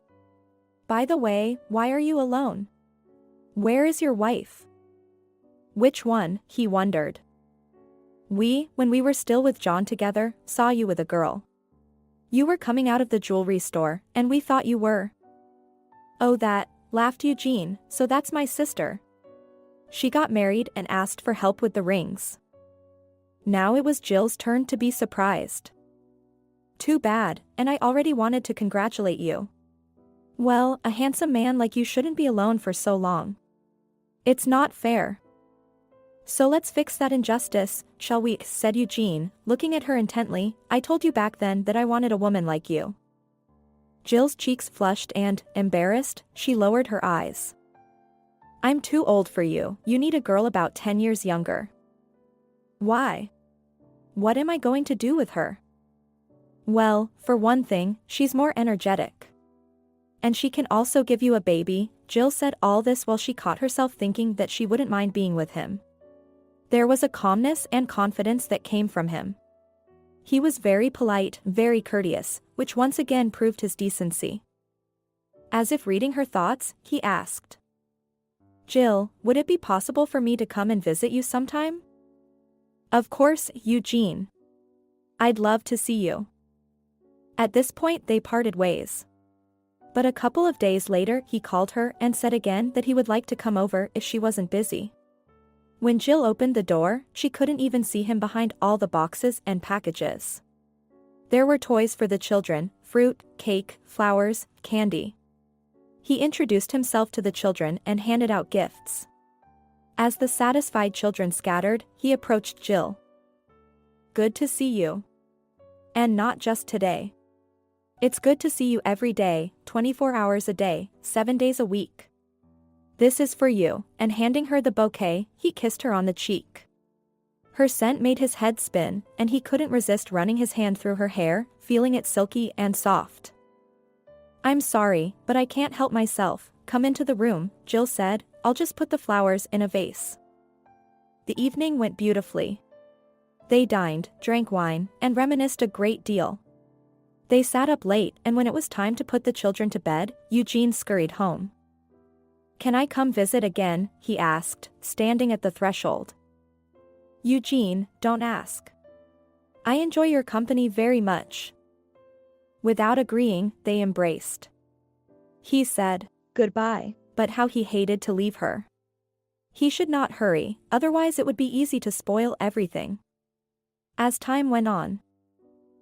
Speaker 2: By the way, why are you alone? Where is your wife? Which one? He wondered. We, when we were still with John together, saw you with a girl. You were coming out of the jewelry store, and we thought you were. Oh that, laughed Eugene, so that's my sister. She got married and asked for help with the rings. Now it was Jill's turn to be surprised. Too bad, and I already wanted to congratulate you. Well, a handsome man like you shouldn't be alone for so long. It's not fair. So let's fix that injustice, shall we? Said Eugene, looking at her intently. I told you back then that I wanted a woman like you. Jill's cheeks flushed and, embarrassed, she lowered her eyes. I'm too old for you. You need a girl about 10 years younger. Why? What am I going to do with her? Well, for one thing, she's more energetic. And she can also give you a baby. Jill said all this while she caught herself thinking that she wouldn't mind being with him. There was a calmness and confidence that came from him. He was very polite, very courteous, which once again proved his decency. As if reading her thoughts, he asked, Jill, would it be possible for me to come and visit you sometime? Of course, Eugene. I'd love to see you. At this point they parted ways. But a couple of days later he called her and said again that he would like to come over if she wasn't busy. When Jill opened the door, she couldn't even see him behind all the boxes and packages. There were toys for the children, fruit, cake, flowers, candy. He introduced himself to the children and handed out gifts. As the satisfied children scattered, he approached Jill. Good to see you. And not just today. It's good to see you every day, 24 hours a day, 7 days a week. This is for you, and handing her the bouquet, he kissed her on the cheek. Her scent made his head spin, and he couldn't resist running his hand through her hair, feeling it silky and soft. I'm sorry, but I can't help myself. Come into the room, Jill said. I'll just put the flowers in a vase. The evening went beautifully. They dined, drank wine, and reminisced a great deal. They sat up late, and when it was time to put the children to bed, Eugene scurried home. Can I come visit again? He asked, standing at the threshold. Eugene, don't ask. I enjoy your company very much. Without agreeing, they embraced. He said, goodbye, but how he hated to leave her. He should not hurry, otherwise it would be easy to spoil everything. As time went on,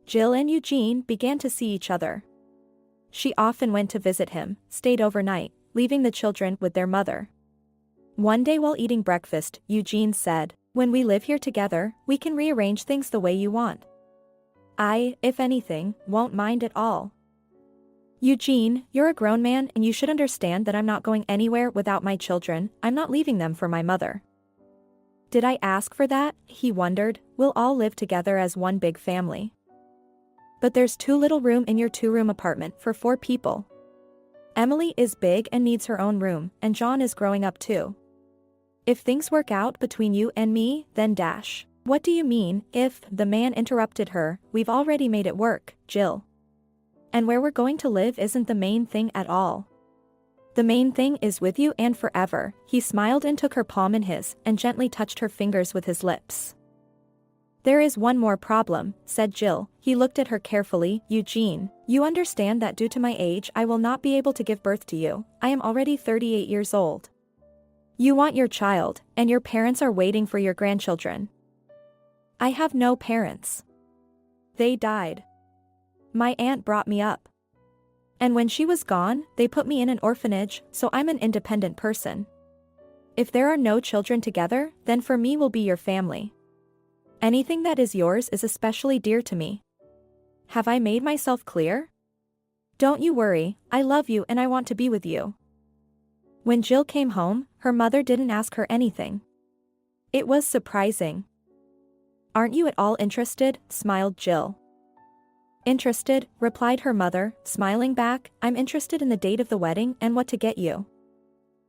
Speaker 2: Jill and Eugene began to see each other. She often went to visit him, stayed overnight, leaving the children with their mother. One day while eating breakfast, Eugene said, when we live here together, we can rearrange things the way you want. I, if anything, won't mind at all. Eugene, you're a grown man and you should understand that I'm not going anywhere without my children. I'm not leaving them for my mother. Did I ask for that? He wondered. We'll all live together as one big family. But there's too little room in your 2-room apartment for 4 people. Emily is big and needs her own room, and John is growing up too. If things work out between you and me, then dash. What do you mean, if? The man interrupted her. We've already made it work, Jill. And where we're going to live isn't the main thing at all. The main thing is with you and forever. He smiled and took her palm in his, and gently touched her fingers with his lips. There is one more problem, said Jill. He looked at her carefully. Eugene, you understand that due to my age I will not be able to give birth to you. I am already 38 years old. You want your child, and your parents are waiting for your grandchildren. I have no parents. They died. My aunt brought me up. And when she was gone, they put me in an orphanage, so I'm an independent person. If there are no children together, then for me will be your family. Anything that is yours is especially dear to me. Have I made myself clear? Don't you worry, I love you and I want to be with you. When Jill came home, her mother didn't ask her anything. It was surprising. Aren't you at all interested? Smiled Jill. Interested, replied her mother, smiling back. I'm interested in the date of the wedding and what to get you.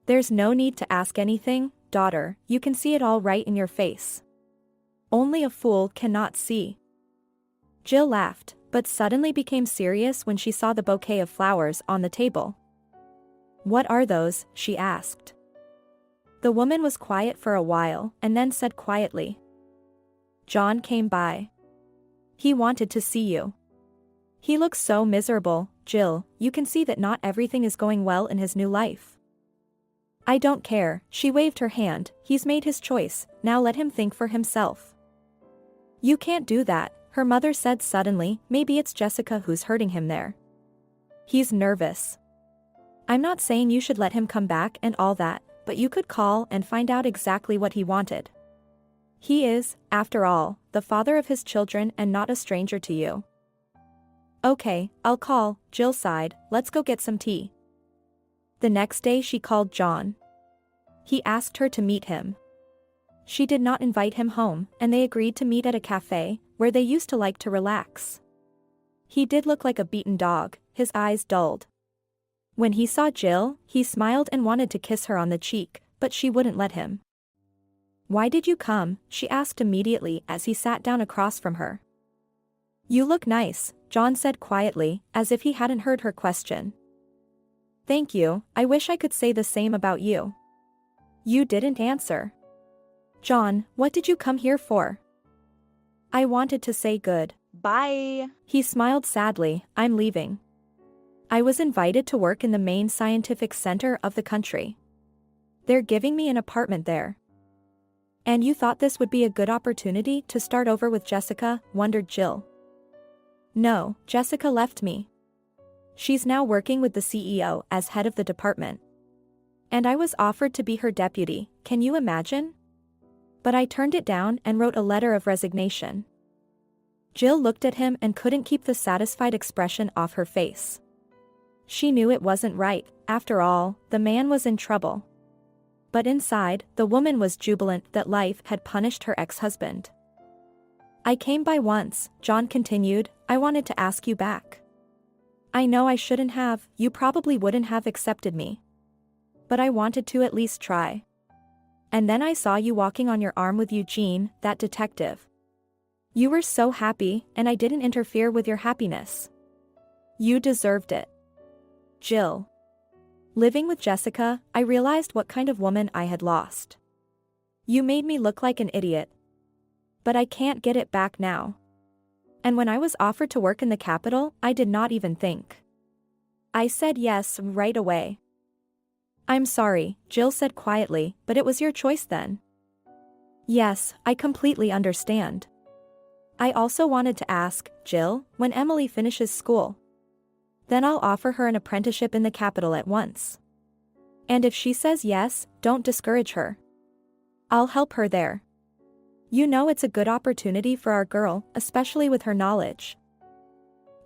Speaker 2: There's no need to ask anything, daughter, you can see it all right in your face. Only a fool cannot see. Jill laughed, but suddenly became serious when she saw the bouquet of flowers on the table. What are those? She asked. The woman was quiet for a while and then said quietly. John came by. He wanted to see you. He looks so miserable, Jill, you can see that not everything is going well in his new life. I don't care, she waved her hand, he's made his choice, now let him think for himself. You can't do that, her mother said suddenly, maybe it's Jessica who's hurting him there. He's nervous. I'm not saying you should let him come back and all that, but you could call and find out exactly what he wanted. He is, after all, the father of his children and not a stranger to you. Okay, I'll call, Jill sighed, let's go get some tea. The next day she called John. He asked her to meet him. She did not invite him home, and they agreed to meet at a cafe, where they used to like to relax. He did look like a beaten dog, his eyes dulled. When he saw Jill, he smiled and wanted to kiss her on the cheek, but she wouldn't let him. Why did you come? She asked immediately as he sat down across from her. You look nice, John said quietly, as if he hadn't heard her question. Thank you, I wish I could say the same about you. You didn't answer. John, what did you come here for? I wanted to say good.
Speaker 3: Bye.
Speaker 2: He smiled sadly, I'm leaving. I was invited to work in the main scientific center of the country. They're giving me an apartment there. And you thought this would be a good opportunity to start over with Jessica, wondered Jill. No, Jessica left me. She's now working with the CEO as head of the department. And I was offered to be her deputy, can you imagine? But I turned it down and wrote a letter of resignation. Jill looked at him and couldn't keep the satisfied expression off her face. She knew it wasn't right, after all, the man was in trouble. But inside, the woman was jubilant that life had punished her ex-husband. I came by once, John continued, I wanted to ask you back. I know I shouldn't have, you probably wouldn't have accepted me. But I wanted to at least try. And then I saw you walking on your arm with Eugene, that detective. You were so happy, and I didn't interfere with your happiness. You deserved it. Jill. Living with Jessica, I realized what kind of woman I had lost. You made me look like an idiot. But I can't get it back now. And when I was offered to work in the Capitol, I did not even think. I said yes right away. I'm sorry, Jill said quietly, but it was your choice then. Yes, I completely understand. I also wanted to ask, Jill, when Emily finishes school. Then I'll offer her an apprenticeship in the Capitol at once. And if she says yes, don't discourage her. I'll help her there. You know it's a good opportunity for our girl, especially with her knowledge.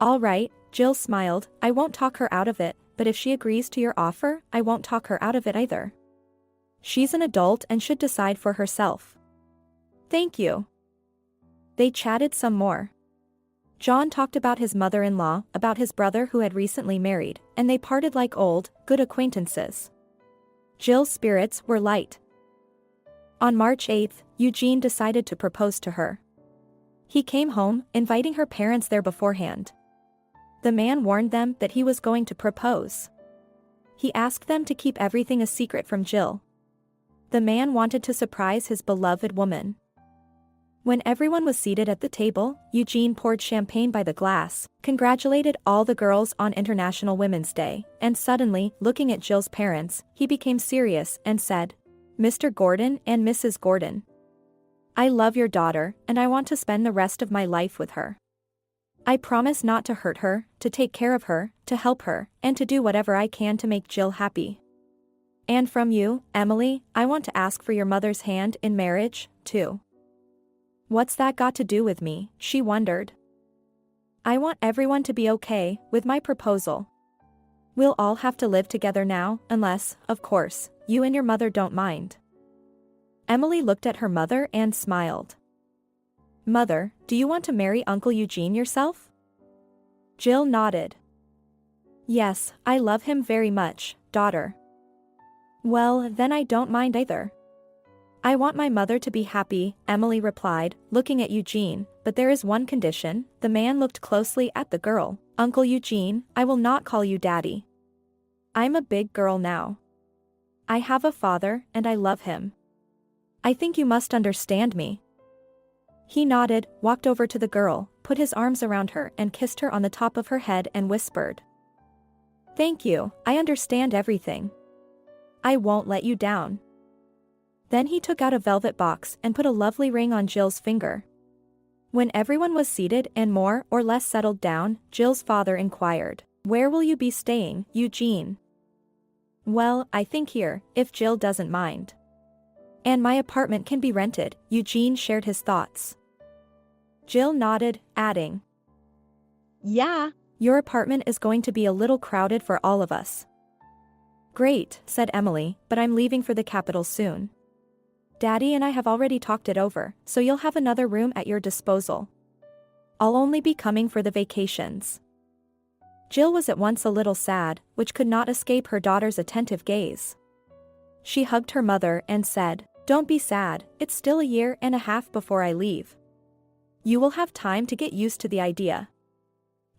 Speaker 2: All right, Jill smiled, I won't talk her out of it, but if she agrees to your offer, I won't talk her out of it either. She's an adult and should decide for herself. Thank you. They chatted some more. John talked about his mother-in-law, about his brother who had recently married, and they parted like old, good acquaintances. Jill's spirits were light. On March 8th, Eugene decided to propose to her. He came home, inviting her parents there beforehand. The man warned them that he was going to propose. He asked them to keep everything a secret from Jill. The man wanted to surprise his beloved woman. When everyone was seated at the table, Eugene poured champagne by the glass, congratulated all the girls on International Women's Day, and suddenly, looking at Jill's parents, he became serious and said, Mr. Gordon and Mrs. Gordon. I love your daughter, and I want to spend the rest of my life with her. I promise not to hurt her, to take care of her, to help her, and to do whatever I can to make Jill happy. And from you, Emily, I want to ask for your mother's hand in marriage, too. What's that got to do with me? She wondered. I want everyone to be okay with my proposal. We'll all have to live together now, unless, of course, you and your mother don't mind. Emily looked at her mother and smiled. Mother, do you want to marry Uncle Eugene yourself? Jill nodded. Yes, I love him very much, daughter. Well, then I don't mind either. I want my mother to be happy, Emily replied, looking at Eugene, but there is one condition. The man looked closely at the girl. Uncle Eugene, I will not call you daddy. I'm a big girl now. I have a father, and I love him. I think you must understand me. He nodded, walked over to the girl, put his arms around her and kissed her on the top of her head and whispered. Thank you, I understand everything. I won't let you down. Then he took out a velvet box and put a lovely ring on Jill's finger. When everyone was seated and more or less settled down, Jill's father inquired, Where will you be staying, Eugene? Well, I think here, if Jill doesn't mind. And my apartment can be rented, Eugene shared his thoughts. Jill nodded, adding,
Speaker 3: Yeah.
Speaker 2: Your apartment is going to be a little crowded for all of us. Great, said Emily, but I'm leaving for the capital soon. Daddy and I have already talked it over, so you'll have another room at your disposal. I'll only be coming for the vacations. Jill was at once a little sad, which could not escape her daughter's attentive gaze. She hugged her mother and said, Don't be sad, it's still a year and a half before I leave. You will have time to get used to the idea.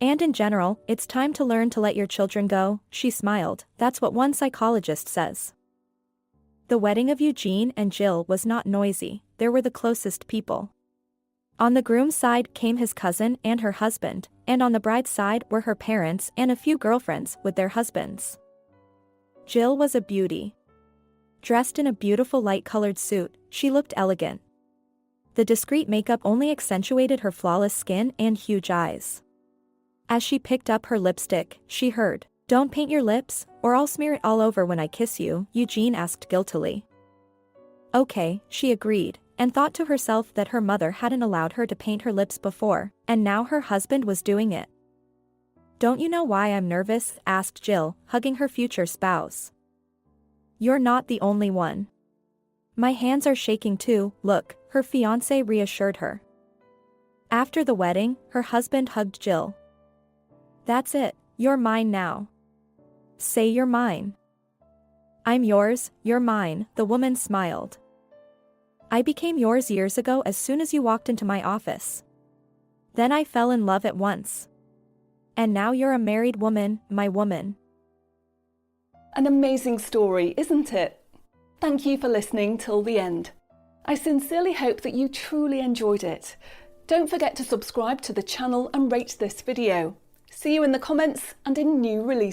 Speaker 2: And in general, it's time to learn to let your children go, she smiled, that's what one psychologist says. The wedding of Eugene and Jill was not noisy, there were the closest people. On the groom's side came his cousin and her husband, and on the bride's side were her parents and a few girlfriends with their husbands. Jill was a beauty. Dressed in a beautiful light-colored suit, she looked elegant. The discreet makeup only accentuated her flawless skin and huge eyes. As she picked up her lipstick, she heard, Don't paint your lips, or I'll smear it all over when I kiss you, Eugene asked guiltily. Okay, she agreed, and thought to herself that her mother hadn't allowed her to paint her lips before, and now her husband was doing it. Don't you know why I'm nervous? Asked Jill, hugging her future spouse. You're not the only one. My hands are shaking too, look, her fiancé reassured her. After the wedding, her husband hugged Jill. That's it, you're mine now. Say you're mine. I'm yours, you're mine, the woman smiled. I became yours years ago as soon as you walked into my office. Then I fell in love at once. And now you're a married woman, my woman.
Speaker 1: An amazing story, isn't it? Thank you for listening till the end. I sincerely hope that you truly enjoyed it. Don't forget to subscribe to the channel and rate this video. See you in the comments and in new releases.